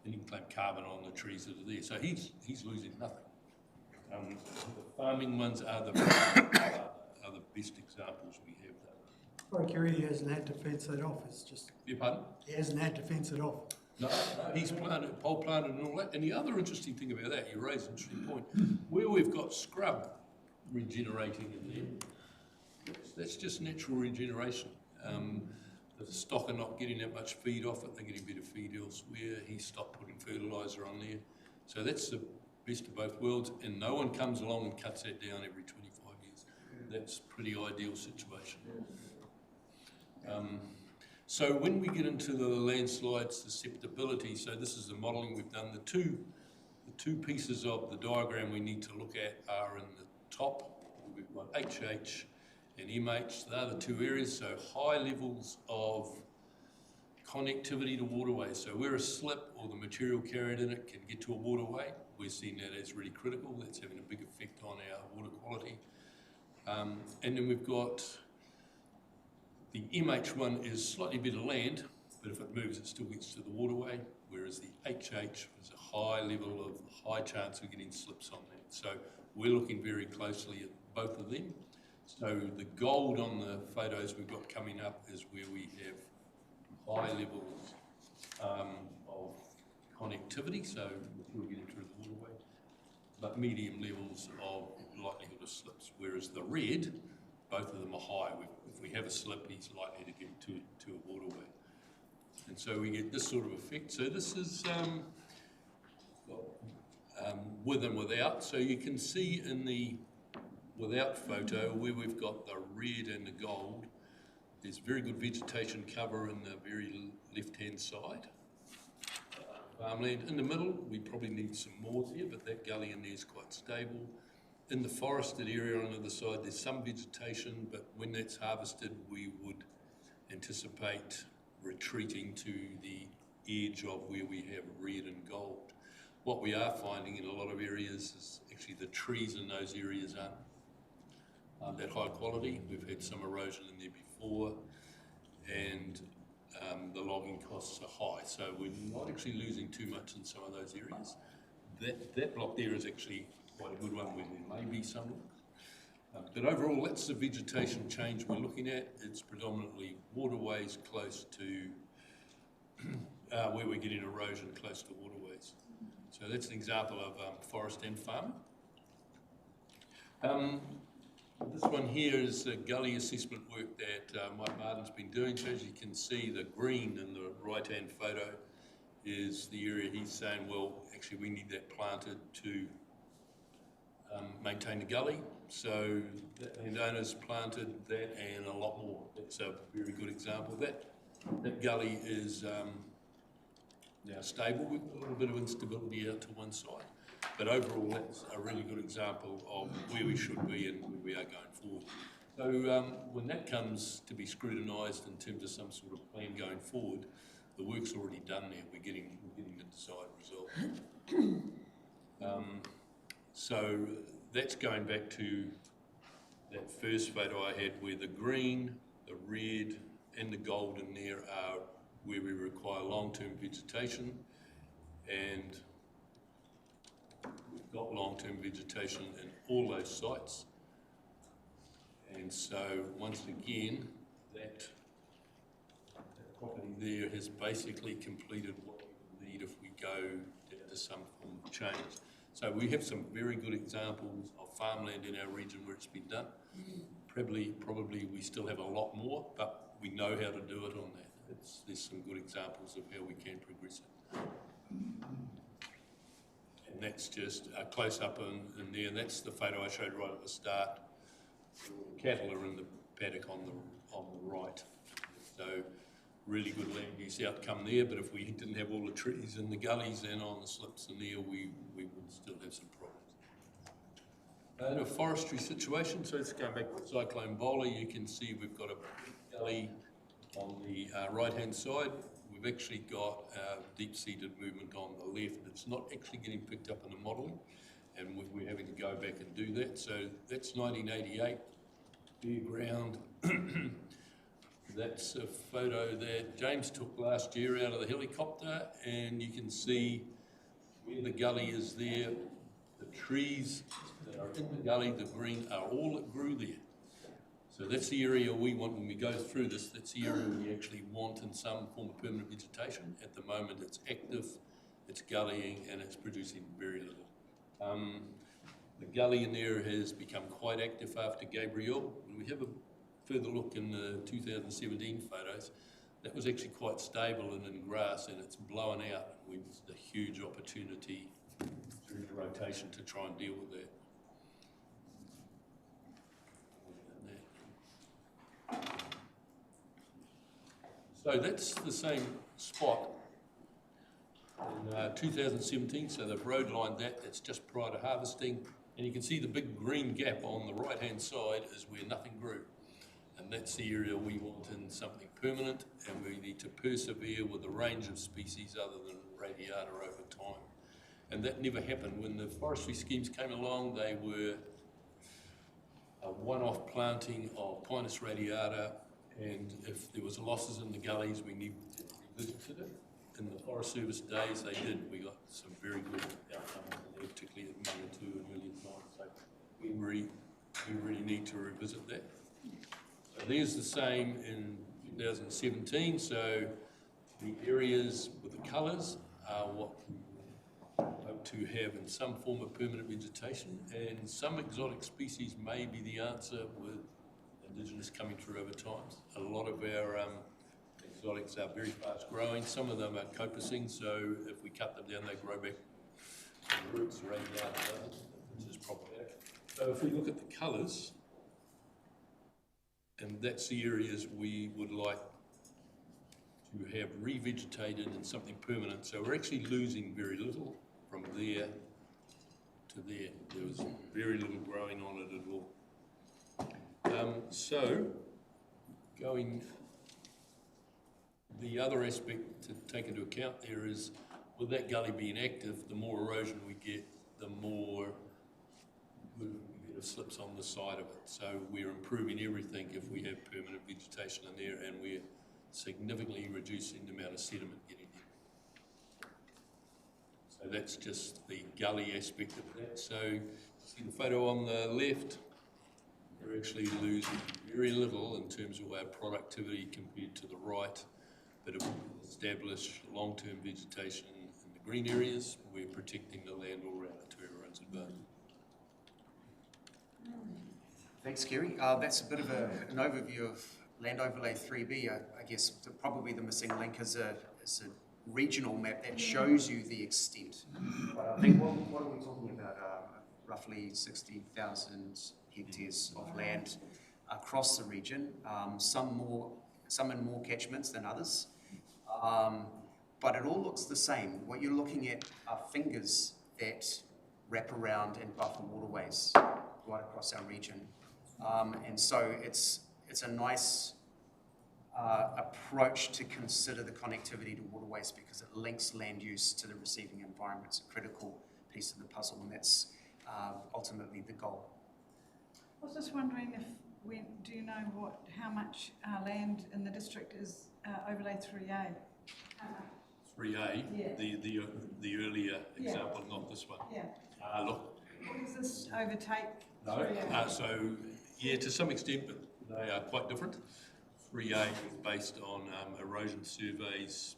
and he can claim carbon on the trees that are there. So he's losing nothing. The farming ones are the best examples we have. Karakia, he hasn't had to fence it off. It's just. Yeah, pardon? He hasn't had to fence it off. No, he's planted, pole planted and all that. And the other interesting thing about that, you raise an interesting point, where we've got scrub regenerating in there, that's just natural regeneration. The stock are not getting that much feed off it, they're getting better feed elsewhere. He stopped putting fertiliser on there. So that's the best of both worlds, and no one comes along and cuts that down every 25 years. That's a pretty ideal situation. So when we get into the landslide susceptibility, so this is the modelling we've done. The two pieces of the diagram we need to look at are in the top. We've got HH and MH. They're the two areas. So high levels of connectivity to waterways. So where a slip or the material carried in it can get to a waterway, we're seeing that as really critical. That's having a big effect on our water quality. And then we've got the MH one is slightly better land, but if it moves, it still gets to the waterway, whereas the HH is a high level of high chance of getting slips on that. So we're looking very closely at both of them. So the gold on the photos we've got coming up is where we have high levels of connectivity, so we'll get into the waterway, but medium levels of likelihood of slips, whereas the red, both of them are high. If we have a slip, he's likely to get to a waterway. And so we get this sort of effect. So this is with and without. So you can see in the without photo where we've got the red and the gold, there's very good vegetation cover in the very left-hand side. Farmland in the middle, we probably need some more here, but that gully in there is quite stable. In the forested area on the other side, there's some vegetation, but when that's harvested, we would anticipate retreating to the edge of where we have red and gold. What we are finding in a lot of areas is actually the trees in those areas aren't that high quality. We've had some erosion in there before, and the logging costs are high, so we're not actually losing too much in some of those areas. That block there is actually quite a good one where there may be some. But overall, that's the vegetation change we're looking at. It's predominantly waterways close to where we're getting erosion close to waterways. So that's an example of forest and farm. This one here is a gully assessment work that Mike Martin's been doing. So as you can see, the green in the right-hand photo is the area he's saying, well, actually we need that planted to maintain the gully. So the landowners planted that and a lot more. That's a very good example. That gully is now stable with a little bit of instability out to one side. But overall, that's a really good example of where we should be and where we are going forward. So when that comes to be scrutinised in terms of some sort of plan going forward, the work's already done there. We're getting the desired result. So that's going back to that first photo I had where the green, the red and the gold in there are where we require long-term vegetation, and we've got long-term vegetation in all those sites. And so once again, that property there has basically completed what we need if we go to some form of change. So we have some very good examples of farmland in our region where it's been done. Probably we still have a lot more, but we know how to do it on that. There's some good examples of how we can progress it. And that's just a close-up in there, and that's the photo I showed right at the start. The cattle are in the paddock on the right. So really good land use outcome there, but if we didn't have all the trees in the gullies and on the slips in there, we would still have some A forestry situation, so let's go back to Cyclone Bowler. You can see we've got a gully on the right-hand side. We've actually got deep-seated movement on the left. It's not actually getting picked up in the modelling, and we're having to go back and do that. So that's 1988, bare ground. That's a photo that James took last year out of the helicopter, and you can see where the gully is there. The trees that are in the gully, the green, are all that grew there. So that's the area we want when we go through this. That's the area we actually want in some form of permanent vegetation. At the moment, it's active, it's gullying, and it's producing very little. The gully in there has become quite active after Gabrielle. When we have a further look in the 2017 photos, that was actually quite stable and in grass, and it's blown out. We've a huge opportunity during the rotation to try and deal with that. So that's the same spot in 2017, so they've road lined that. That's just prior to harvesting, and you can see the big green gap on the right hand side is where nothing grew, and that's the area we want in something permanent, and we need to persevere with a range of species other than radiata over time. And that never happened. When the forestry schemes came along, they were a one-off planting of Pinus radiata, and if there was losses in the gullies, we needed to revisit it. In the Forest Service days, they did. We got some very good outcomes, particularly at Manatū and Million Times. So we really need to revisit that. So there's the same in 2017. So the areas with the colours are what we hope to have in some form of permanent vegetation, and some exotic species may be the answer with indigenous coming through over time. A lot of our exotics are very fast growing. Some of them are copicing, so if we cut them down, they grow back the roots or radiata, which is problematic. So if we look at the colours, and that's the areas we would like to have revegetated in something permanent. So we're actually losing very little from there to there. There was very little growing on it at all. So, going, the other aspect to take into account there is, with that gully being active, the more erosion we get, the more we get of slips on the side of it. So we're improving everything if we have permanent vegetation in there, and we're significantly reducing the amount of sediment getting in. So that's just the gully aspect of that. So see the photo on the left? We're actually losing very little in terms of our productivity compared to the right, but if we establish long-term vegetation in the green areas, we're protecting the land all around it to everyone's advantage. Thanks, Kerry. That's a bit of an overview of Land Overlay 3B. I guess probably the missing link is a regional map that shows you the extent. But I think what are we talking about? Roughly 60,000 hectares of land across the region, some in more catchments than others, but it all looks the same. What you're looking at are fingers that wrap around and buffer waterways right across our region, and so it's a nice approach to consider the connectivity to waterways, because it links land use to the receiving environment. It's a critical piece of the puzzle, and that's ultimately the goal. I was just wondering do you know how much land in the district is overlay 3A? 3A, yeah. the earlier example, not this one. Yeah. Look. Does this overtake? No. 3A? So yeah, to some extent, but they are quite different. 3A is based on erosion surveys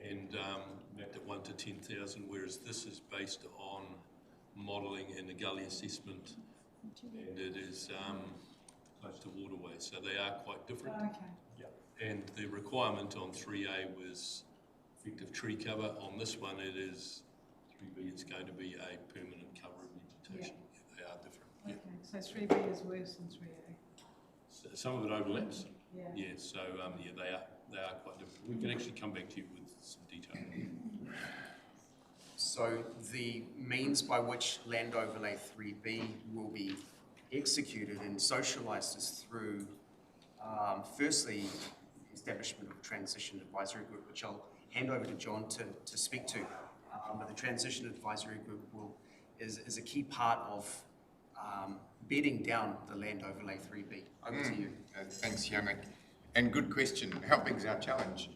and mapped at 1 to 10,000, whereas this is based on modelling and the gully assessment, and it is close to waterways, so they are quite different. Okay. Yeah. And the requirement on 3A was effective tree cover. On this one, it is 3B. It's going to be a permanent cover of vegetation. Yeah. They are different. Okay, yeah. so 3B is worse than 3A. So some of it overlaps. Yeah. Yeah. So yeah, they are quite different. We can actually come back to you with some detail. So So the means by which Land Overlay 3B will be executed and socialised is through, firstly, establishment of a transition advisory group, which I'll hand over to John to speak to. But the transition advisory group is a key part of bedding down the Land Overlay 3B. Over to you. Thanks, Yannick. And good question. How big is our challenge?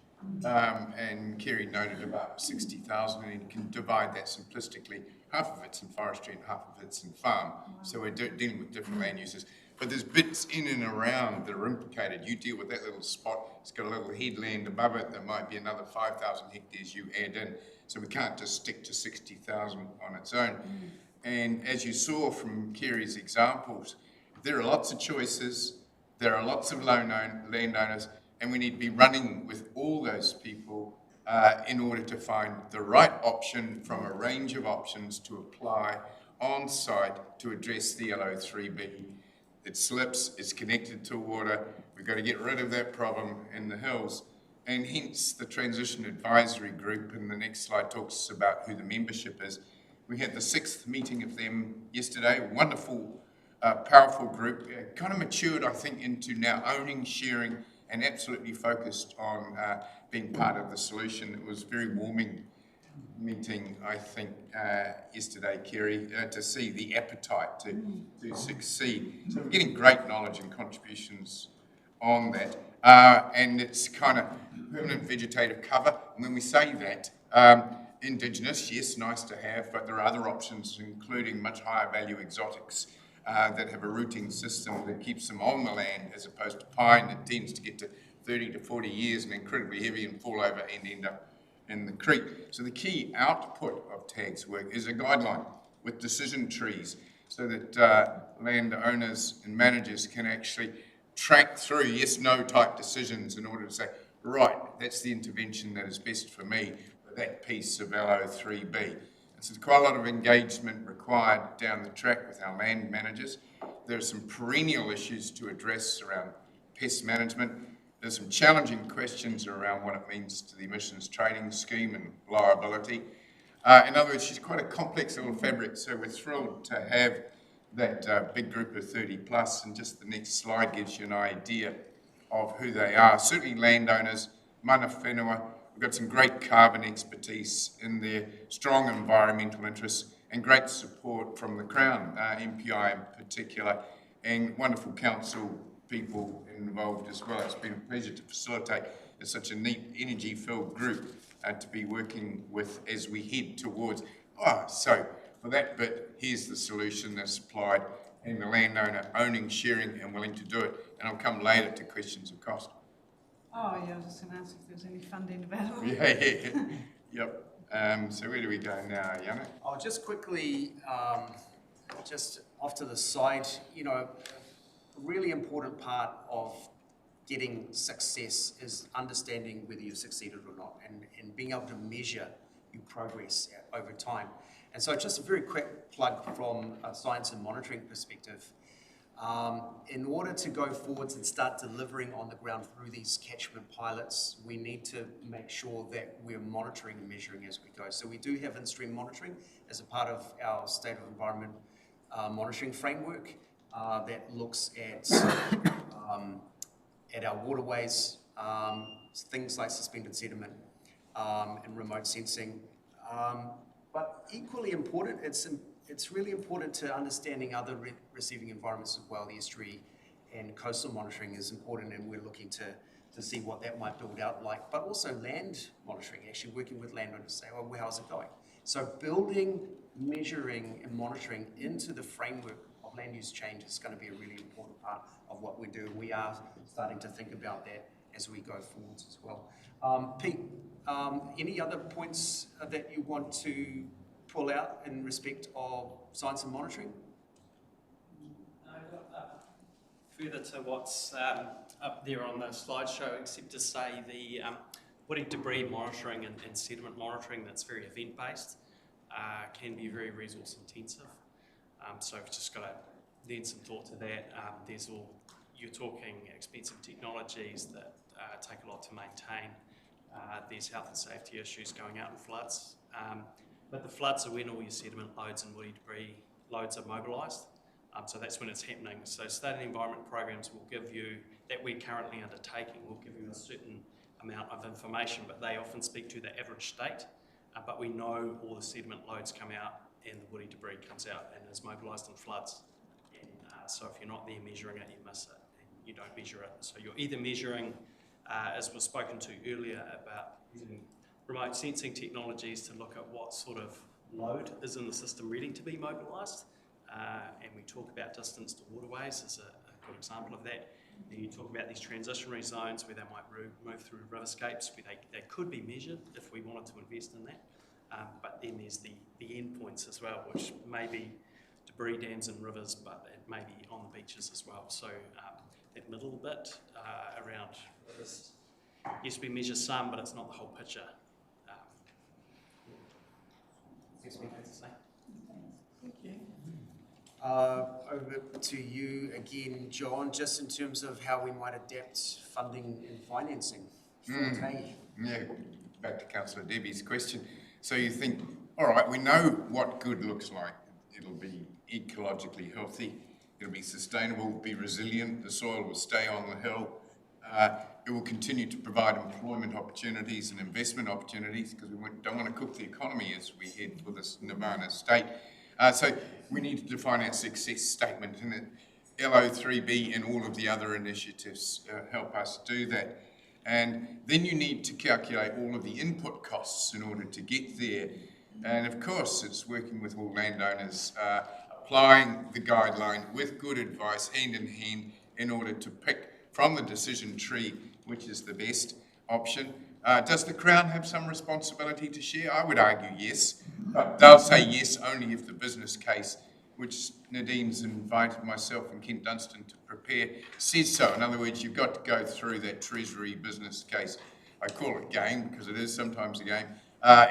And Kerry noted about 60,000, and you can divide that simplistically. Half of it's in forestry and half of it's in farm. So we're dealing with different land uses. But there's bits in and around that are implicated. You deal with that little spot. It's got a little headland above it. There might be another 5,000 hectares you add in. So we can't just stick to 60,000 on its own. And as you saw from Kerry's examples, there are lots of choices. There are lots of landowners. And we need to be running with all those people in order to find the right option from a range of options to apply on site to address the LO3B. It slips, it's connected to water. We've got to get rid of that problem in the hills. And hence the Transition Advisory Group, and the next slide talks about who the membership is. We had the 6th meeting of them yesterday. Wonderful, powerful group. Kind of matured, I think, into now owning, sharing, and absolutely focused on being part of the solution. It was a very warming meeting, I think, yesterday, Kerry, to see the appetite to succeed. So we're getting great knowledge and contributions on that. And it's kind of permanent vegetative cover. And when we say that, Indigenous, yes, nice to have, but there are other options, including much higher value exotics that have a rooting system that keeps them on the land, as opposed to pine that tends to get to 30 to 40 years and incredibly heavy and fall over and end up in the creek. So the key output of TAG's work is a guideline with decision trees so that landowners and managers can actually track through yes, no type decisions in order to say, right, that's the intervention that is best for me for that piece of LO3B. So there's quite a lot of engagement required down the track with our land managers. There are some perennial issues to address around pest management. There's some challenging questions around what it means to the emissions trading scheme and liability. In other words, she's quite a complex little fabric, so we're thrilled to have that big group of 30 plus, and just the next slide gives you an idea of who they are. Certainly landowners, mana whenua. We've got some great carbon expertise in there, strong environmental interests, and great support from the Crown, MPI in particular, and wonderful council people involved as well. It's been a pleasure to facilitate such a neat, energy-filled group to be working with as we head towards. So for that bit, here's the solution that's applied, and the landowner owning, sharing, and willing to do it. And I'll come later to questions of cost. Oh, yeah, I was just going to ask if there's any funding available. Yep. So where do we go now, Yannick? I'll just quickly, just off to the side, you know, a really important part of getting success is understanding whether you've succeeded or not, and being able to measure your progress over time. And so just a very quick plug from a science and monitoring perspective. In order to go forwards and start delivering on the ground through these catchment pilots, we need to make sure that we're monitoring and measuring as we go. So we do have in-stream monitoring as a part of our state of environment monitoring framework that looks at our waterways, things like suspended sediment and remote sensing. But equally important, it's really important to understanding other receiving environments as well. The estuary and coastal monitoring is important, and we're looking to see what that might build out like, but also land monitoring, actually working with landowners to say, well, how's it going? So building, measuring, and monitoring into the framework of land use change is going to be a really important part of what we do. We are starting to think about that as we go forwards as well. Pete, any other points that you want to pull out in respect of science and monitoring? Further to what's up there on the slideshow, except to say the woody debris monitoring and sediment monitoring that's very event-based can be very resource intensive. So we've just got to lend some thought to that. You're talking expensive technologies that take a lot to maintain. There's health and safety issues going out in floods. But the floods are when all your sediment loads and woody debris loads are mobilised. So that's when it's happening. So state and environment programs will give you, that we're currently undertaking, will give you a certain amount of information, but they often speak to the average state. But we know all the sediment loads come out and the woody debris comes out and is mobilised in floods. And so if you're not there measuring it, you miss it and you don't measure it. So you're either measuring, as was spoken to earlier, about using remote sensing technologies to look at what sort of load is in the system ready to be mobilised. And we talk about distance to waterways as a good example of that. Then you talk about these transitionary zones where they might move through riverscapes, where they could be measured if we wanted to invest in that. But then there's the endpoints as well, which may be debris dams and rivers, but it may be on the beaches as well. So that middle bit around rivers, yes, we measure some, but it's not the whole picture. That's what I have to say. Thank you. Over to you again, John, just in terms of how we might adapt funding and financing for Tairāwhiti. Yeah, back to Councillor Debbie's question. So you think, all right, we know what good looks like. It'll be ecologically healthy, it'll be sustainable, be resilient, the soil will stay on the hill, it will continue to provide employment opportunities and investment opportunities, because we don't want to cook the economy as we head for this nirvana state. So we need to define our success statement, and LO3B and all of the other initiatives help us do that. And then you need to calculate all of the input costs in order to get there. And of course, it's working with all landowners, applying the guideline with good advice, hand in hand, in order to pick from the decision tree which is the best option. Does the Crown have some responsibility to share? I would argue yes, but they'll say yes only if the business case, which Nadine's invited myself and Kent Dunstan to prepare, says so. In other words, you've got to go through that Treasury business case. I call it game because it is sometimes a game,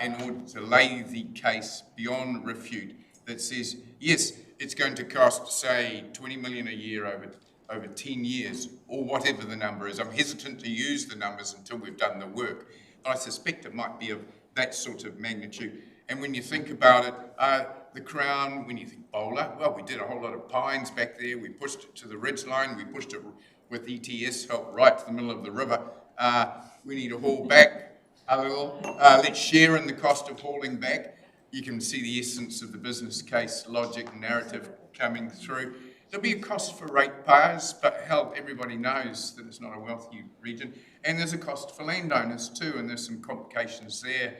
in order to lay the case beyond refute that says, yes, it's going to cost, say, 20 million a year over 10 years, or whatever the number is. I'm hesitant to use the numbers until we've done the work. I suspect it might be of that sort of magnitude. And when you think about it, the Crown, when you think Bowler, well, we did a whole lot of pines back there. We pushed it to the ridge line. We pushed it with ETS help right to the middle of the river. We need to haul back a little. Let's share in the cost of hauling back. You can see the essence of the business case logic narrative coming through. There'll be a cost for ratepayers, but hell, everybody knows that it's not a wealthy region. And there's a cost for landowners too, and there's some complications there,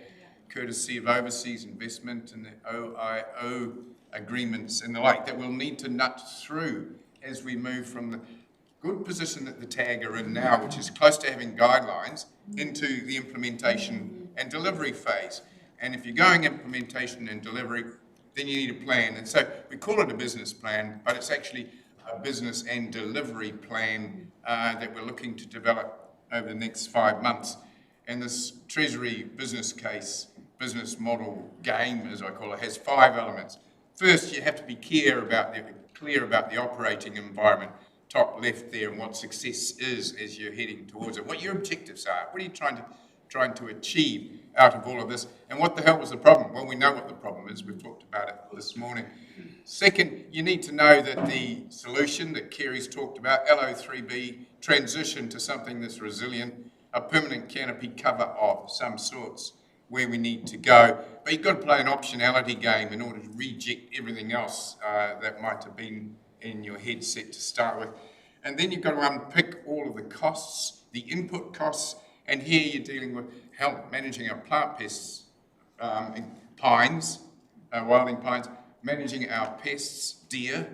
courtesy of overseas investment and the OIO agreements and the like that we'll need to nut through as we move from the good position that the TAG are in now, which is close to having guidelines, into the implementation and delivery phase. And if you're going implementation and delivery, then you need a plan. And so we call it a business plan, but it's actually a business and delivery plan that we're looking to develop over the next 5 months. And this Treasury business case, business model game, as I call it, has 5 elements. First, you have to be clear about the operating environment, top left there, and what success is as you're heading towards it. What your objectives are. What are you trying to achieve out of all of this? And what the hell was the problem? Well, we know what the problem is. We've talked about it this morning. Second, you need to know that the solution that Kerry's talked about, LO3B, transition to something that's resilient, a permanent canopy cover of some sorts, where we need to go. But you've got to play an optionality game in order to reject everything else that might have been in your headset to start with. And then you've got to unpick all of the costs, the input costs, and here you're dealing with managing our plant pests, pines, wilding pines, managing our pests, deer,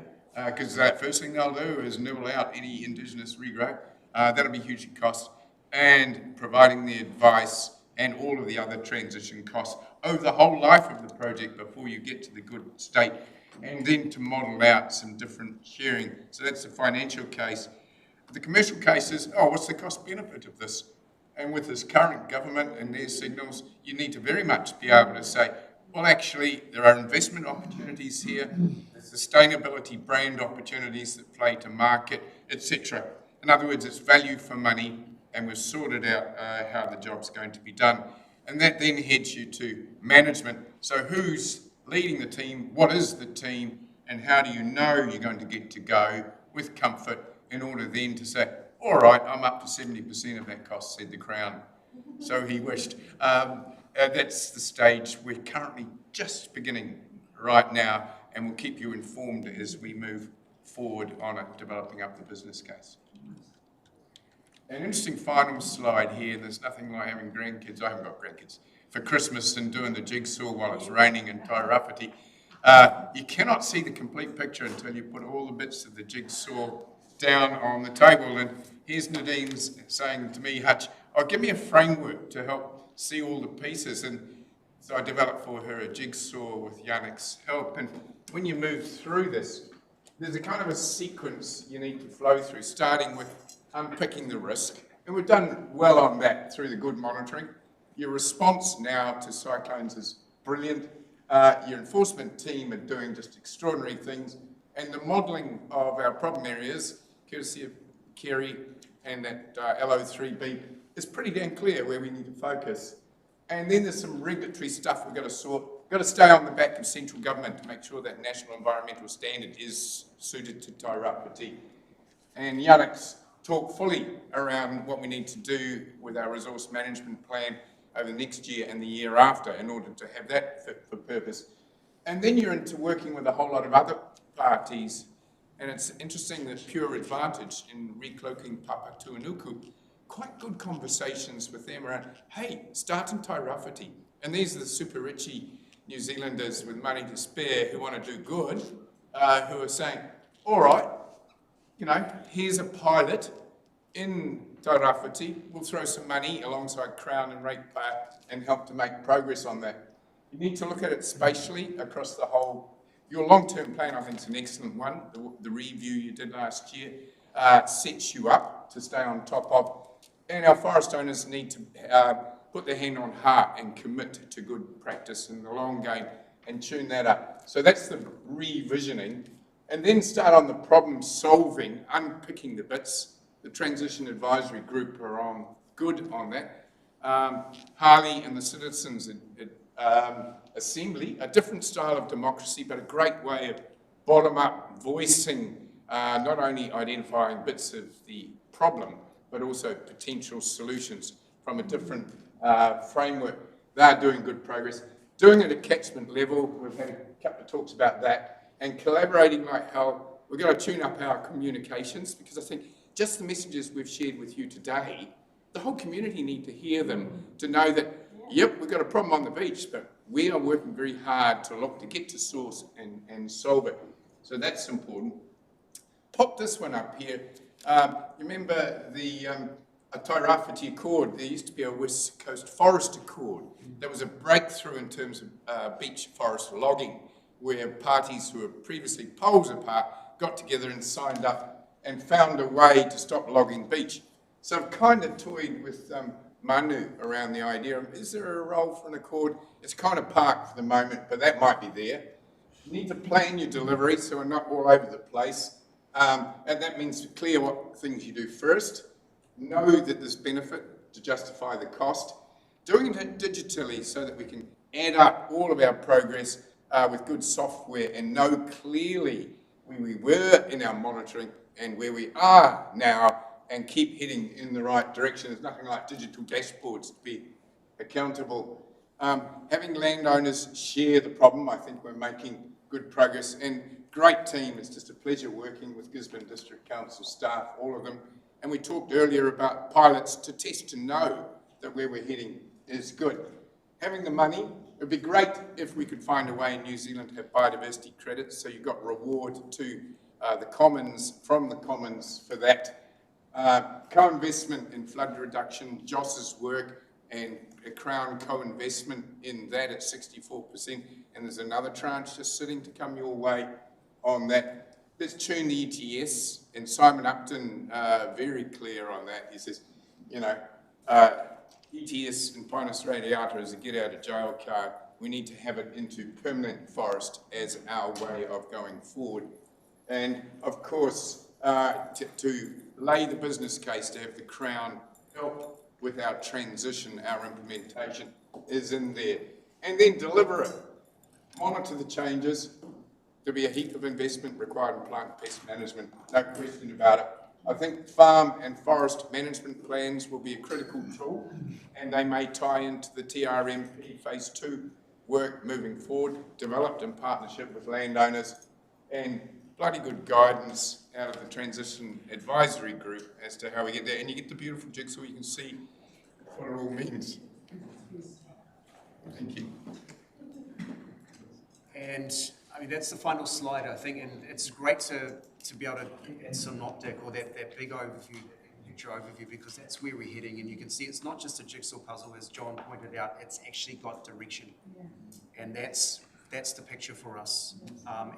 because that first thing they'll do is nibble out any indigenous regrowth. That'll be hugely cost, and providing the advice and all of the other transition costs over the whole life of the project before you get to the good state, and then to model out some different sharing. So that's the financial case. The commercial case is, what's the cost benefit of this? And with this current government and their signals, you need to very much be able to say, well, actually, there are investment opportunities here, there's sustainability brand opportunities that play to market, etc. In other words, it's value for money, and we've sorted out how the job's going to be done. And that then heads you to management. So who's leading the team? What is the team? And how do you know you're going to get to go with comfort in order then to say, all right, I'm up to 70% of that cost, said the Crown. So he wished. That's the stage we're currently just beginning right now, and we'll keep you informed as we move forward on it, developing up the business case. An interesting final slide here. There's nothing like having grandkids. I haven't got grandkids. For Christmas and doing the jigsaw while it's raining in Tairāwhiti. You cannot see the complete picture until you put all the bits of the jigsaw down on the table. And here's Nadine's saying to me, Hutch, give me a framework to help see all the pieces. And so I developed for her a jigsaw with Yannick's help. And when you move through this, there's a kind of a sequence you need to flow through, starting with unpicking the risk. And we've done well on that through the good monitoring. Your response now to cyclones is brilliant. Your enforcement team are doing just extraordinary things. And the modelling of our problem areas, courtesy of Kerry and that LO3B, is pretty damn clear where we need to focus. And then there's some regulatory stuff we've got to sort. We've got to stay on the back of central government to make sure that national environmental standard is suited to Tairāwhiti. And Yannick's talked fully around what we need to do with our resource management plan over the next year and the year after in order to have that fit for purpose. And then you're into working with a whole lot of other parties. And it's interesting that Pure Advantage in recloaking Papatuanuku, quite good conversations with them around, hey, start in Tairāwhiti. And these are the super richy New Zealanders with money to spare who want to do good, who are saying, all right, you know, here's a pilot in Tairāwhiti. We'll throw some money alongside Crown and Ratepayer and help to make progress on that. You need to look at it spatially across the whole. Your long-term plan, I think, is an excellent one. The review you did last year sets you up to stay on top of. And our forest owners need to put their hand on heart and commit to good practice in the long game and tune that up. So that's the revisioning. And then start on the problem solving, unpicking the bits. The Transition Advisory Group are on good on that. Harley and the Citizens Assembly, a different style of democracy, but a great way of bottom-up voicing, not only identifying bits of the problem, but also potential solutions from a different framework. They're doing good progress. Doing it at catchment level, we've had a couple of talks about that, and collaborating like hell. We've got to tune up our communications, because I think just the messages we've shared with you today, the whole community need to hear them, to know that, yep, we've got a problem on the beach, but we are working very hard to look to get to source and solve it. So that's important. Pop this one up here. You remember the Tairāwhiti Accord? There used to be a West Coast Forest Accord. That was a breakthrough in terms of beach forest logging, where parties who were previously poles apart got together and signed up and found a way to stop logging beach. So I've kind of toyed with Manu around the idea of, is there a role for an accord? It's kind of parked for the moment, but that might be there. You need to plan your delivery so we're not all over the place. And that means clear what things you do first, know that there's benefit to justify the cost, doing it digitally so that we can add up all of our progress with good software and know clearly where we were in our monitoring and where we are now, and keep heading in the right direction. There's nothing like digital dashboards to be accountable. Having landowners share the problem, I think we're making good progress, and great team. It's just a pleasure working with Gisborne District Council staff, all of them. And we talked earlier about pilots to test to know that where we're heading is good. Having the money, it would be great if we could find a way in New Zealand to have biodiversity credits, so you've got reward to the commons, from the commons for that. Co-investment in flood reduction, Joss's work, and a Crown co-investment in that at 64%, and there's another tranche just sitting to come your way on that. Let's tune the ETS, and Simon Upton, very clear on that. He says, you know, ETS in Pinus radiata is a get-out-of-jail card. We need to have it into permanent forest as our way of going forward. And, of course, to lay the business case to have the Crown help with our transition, our implementation is in there. And then deliver it. monitor the changes. There'll be a heap of investment required in plant and pest management, no question about it. I think farm and forest management plans will be a critical tool, and they may tie into the TRMP Phase 2 work moving forward, developed in partnership with landowners, and bloody good guidance out of the Transition Advisory Group as to how we get there. And you get the beautiful jigsaw, you can see what it all means. Thank you. And I mean, that's the final slide, I think, and it's great to be able to get that synoptic or that big overview, picture overview, because that's where we're heading. And you can see it's not just a jigsaw puzzle, as John pointed out, it's actually got direction. Yeah. And that's the picture for us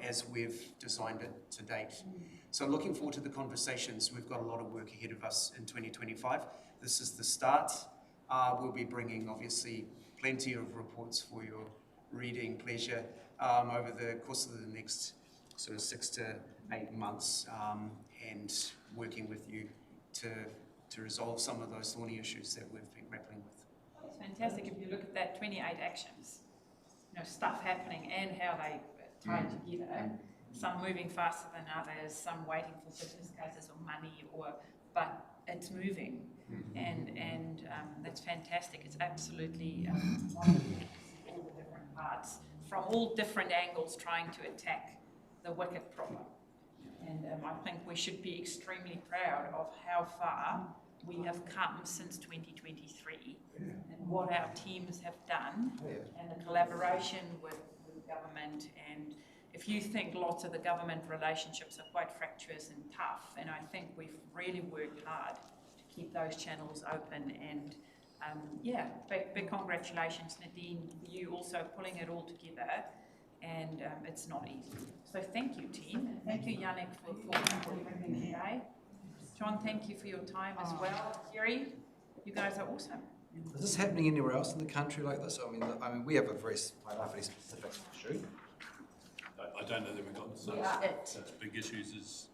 as we've designed it to date. So looking forward to the conversations. We've got a lot of work ahead of us in 2025. This is the start. We'll be bringing, obviously, plenty of reports for your reading pleasure over the course of the next sort of 6 to 8 months, and working with you to resolve some of those thorny issues that we've been grappling with. It's fantastic if you look at that 28 actions, stuff happening and how they tie together. Some moving faster than others, some waiting for business cases or money, but it's moving, and that's fantastic. It's absolutely wonderful to see all the different parts from all different angles trying to attack the wicked problem. And I think we should be extremely proud of how far we have come since 2023 and what our teams have done and the collaboration with government. And if you think lots of the government relationships are quite fractious and tough, and I think we've really worked hard to keep those channels open. And big congratulations, Nadine, for you also pulling it all together. And it's not easy. So thank you, team. And thank you, Yannick, for bringing me today. John, thank you for your time as well. Kerry, you guys are awesome. Is this happening anywhere else in the country like this? I mean, we have a very specific issue. I don't know that we've got such big issues as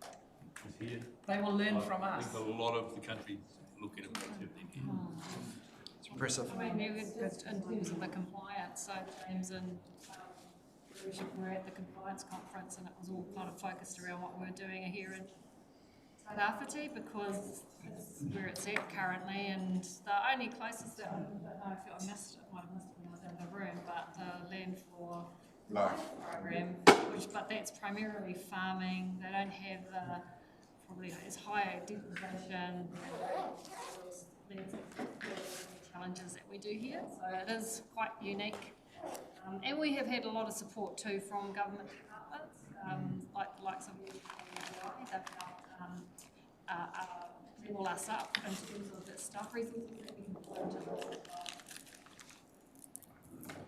here. They will learn from us. I think a lot of the country looking at what's happening here. It's impressive. I mean, in terms of the compliance, so James and we're at the compliance conference, and it was all kind of focused around what we're doing here in Tairāwhiti, because it's where it's at currently, and the only closest that, I don't know if I missed it, might have missed it when I was in the room, but the Land for Life program, but that's primarily farming. They don't have the probably as high degradation challenges that we do here, so it is quite unique. And we have had a lot of support too from government departments, like the likes of they've helped level us up in terms of the staff resources that we can put into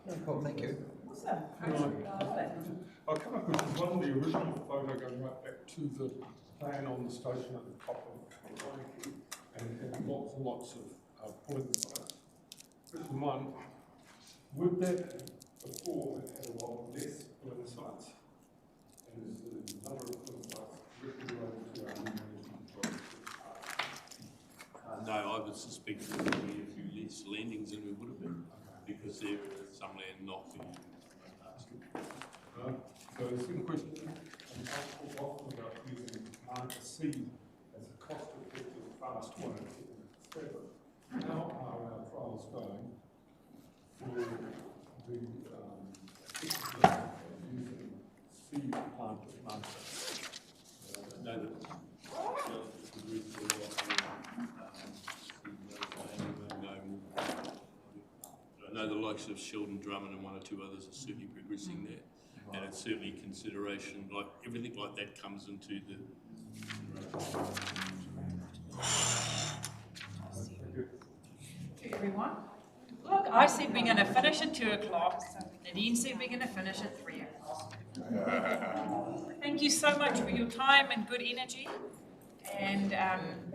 this. Cool, thank you. Awesome. I'll come up with one, the original photo going right back to the plan on the station at the top of the line, and had lots of points on it. Question one, would that before it had a lot less polling sites? And is the number of polling sites directly related to our new management project? No, I would suspect there would be a few less landings than we would have been, because there is some land not being So the second question, I'm talking often about using marker seed as a cost-effective, fast way of getting it. How are our trials going for the using seed planted markers? I know that I know the likes of Sheldon Drummond and one or two others are certainly progressing there. And it's certainly consideration, like everything like that comes into the. Thank you, everyone. Look, I said we're going to finish at 2 o'clock. Nadine said we're going to finish at 3 o'clock. Thank you so much for your time and good energy. And